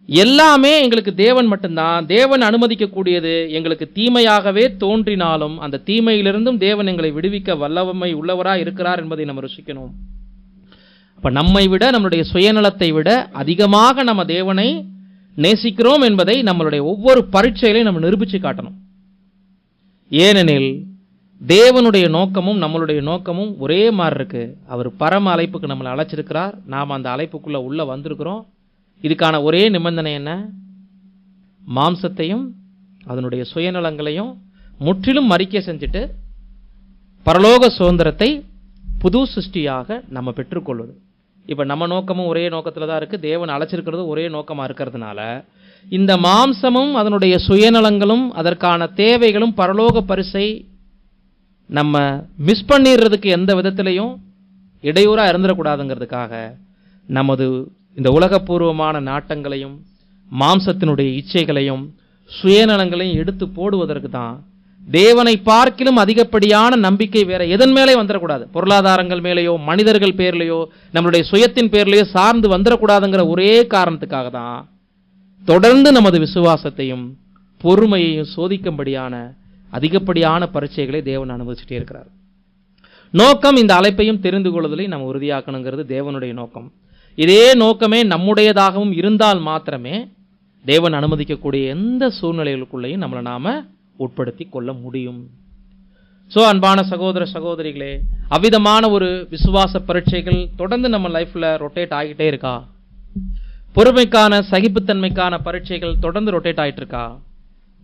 எல்லாமே எங்களுக்கு தேவன் மட்டும்தான், தேவன் அனுமதிக்கக்கூடியது எங்களுக்கு தீமையாகவே தோன்றினாலும் அந்த தீமையிலிருந்தும் தேவன் எங்களை விடுவிக்க வல்லமை உள்ளவராக இருக்கிறார் என்பதை நம்ம ருசிக்கணும். அப்ப நம்மை விட நம்மளுடைய சுயநலத்தை விட அதிகமாக நம்ம தேவனை நேசிக்கிறோம் என்பதை நம்மளுடைய ஒவ்வொரு பரீட்சையிலையும் நம்ம நிரூபிச்சு காட்டணும். ஏனெனில் தேவனுடைய நோக்கமும் நம்மளுடைய நோக்கமும் ஒரே மாதிரி இருக்கு. அவர் பரம அழைப்புக்கு நம்மளை அழைச்சிருக்கிறார். நாம் அந்த அழைப்புக்குள்ள உள்ள வந்திருக்கிறோம். இதுக்கான ஒரே நிபந்தனை என்ன? மாம்சத்தையும் அதனுடைய சுயநலங்களையும் முற்றிலும் மறிக்க செஞ்சுட்டு பரலோக சுதந்திரத்தை புது சிருஷ்டியாக நம்ம பெற்றுக்கொள்வது. இப்போ நம்ம நோக்கமும் ஒரே நோக்கத்தில் தான் இருக்குது. தேவன் அழைச்சிருக்கிறது ஒரே நோக்கமாக இருக்கிறதுனால இந்த மாம்சமும் அதனுடைய சுயநலங்களும் அதற்கான தேவைகளும் பரலோக பரிசை நம்ம மிஸ் பண்ணிடுறதுக்கு எந்த விதத்திலையும் இடையூறாக இருந்துடக்கூடாதுங்கிறதுக்காக நமது இந்த உலகப்பூர்வமான நாட்டங்களையும் மாம்சத்தினுடைய இச்சைகளையும் சுயநலங்களையும் எடுத்து போடுவதற்கு தான் தேவனை பார்க்கிலும் அதிகப்படியான நம்பிக்கை வேற எதன் மேலே வந்துடக்கூடாது. பொருளாதாரங்கள் மேலேயோ மனிதர்கள் பேர்லையோ நம்மளுடைய சுயத்தின் பேர்லையோ சார்ந்து வந்துடக்கூடாதுங்கிற ஒரே காரணத்துக்காக தான் தொடர்ந்து நமது விசுவாசத்தையும் பொறுமையையும் சோதிக்கும்படியான அதிகப்படியான பரீட்சைகளை தேவன் அனுபவிச்சுட்டே இருக்கிறார். நோக்கம் இந்த அழைப்பையும் தெரிந்து கொள்வதில் நம்ம உறுதியாக்கணுங்கிறது தேவனுடைய நோக்கம். இதே நோக்கமே நம்முடையதாகவும் இருந்தால் மாத்திரமே தேவன் அனுமதிக்கக்கூடிய எந்த சூழ்நிலைகளுக்குள்ளேயும் நம்மளை நாம உட்படுத்தி கொள்ள முடியும். ஸோ அன்பான சகோதர சகோதரிகளே, அவ்விதமான ஒரு விசுவாச பரீட்சைகள் தொடர்ந்து நம்ம லைஃப்ல ரொட்டேட் ஆகிட்டே இருக்கா? பொறுமைக்கான சகிப்புத்தன்மைக்கான பரீட்சைகள் தொடர்ந்து ரொட்டேட் ஆகிட்டு இருக்கா?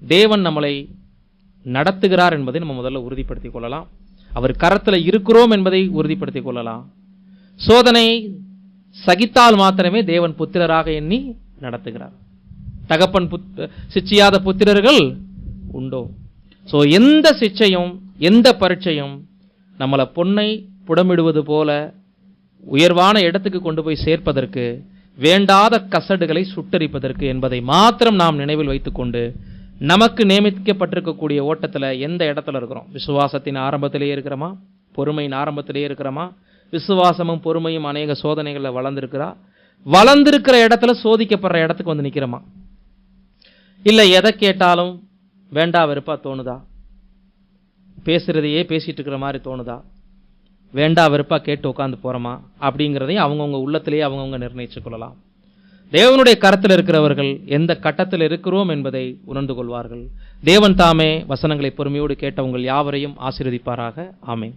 தேவன் நம்மளை நடத்துகிறார் என்பதை நம்ம முதல்ல உறுதிப்படுத்திக் கொள்ளலாம். அவர் கரத்தில் இருக்கிறோம் என்பதை உறுதிப்படுத்திக் கொள்ளலாம். சோதனை சகித்தால் மாத்திரமே தேவன் புத்திரராக எண்ணி நடத்துகிறார். தகப்பன் சிச்சியாத புத்திரர்கள் உண்டோ? ஸோ எந்த சிச்சையும் எந்த பரீட்சையும் நம்மளை பொன்னை புடமிடுவது போல உயர்வான இடத்துக்கு கொண்டு போய் சேர்ப்பதற்கு, வேண்டாத கசடுகளை சுட்டரிப்பதற்கு என்பதை மாத்திரம் நாம் நினைவில் வைத்துக்கொண்டு நமக்கு நியமிக்கப்பட்டிருக்கக்கூடிய ஓட்டத்தில் எந்த இடத்துல இருக்கிறோம்? விசுவாசத்தின் ஆரம்பத்திலேயே இருக்கிறோமா? பொறுமையின் ஆரம்பத்திலேயே இருக்கிறோமா? விசுவாசமும் பொறுமையும் அநேக சோதனைகளில் வளர்ந்துருக்கிறா? வளர்ந்திருக்கிற இடத்துல சோதிக்கப்படுற இடத்துக்கு வந்து நிற்கிறோமா? இல்லை எதை கேட்டாலும் வேண்டா வெறுப்பா தோணுதா? பேசுறதையே பேசிட்டு இருக்கிற மாதிரி தோணுதா? வேண்டா வெறுப்பா கேட்டு உட்காந்து போறோமா? அப்படிங்கிறதையும் அவங்கவுங்க உள்ளத்திலேயே அவங்கவுங்க நிர்ணயிச்சு கொள்ளலாம். தேவனுடைய கரத்தில் இருக்கிறவர்கள் எந்த கட்டத்தில் இருக்கிறோம் என்பதை உணர்ந்து கொள்வார்கள். தேவன் தாமே வசனங்களை பொறுமையோடு கேட்டவங்கள் யாவரையும் ஆசீர்வதிப்பாராக. ஆமென்.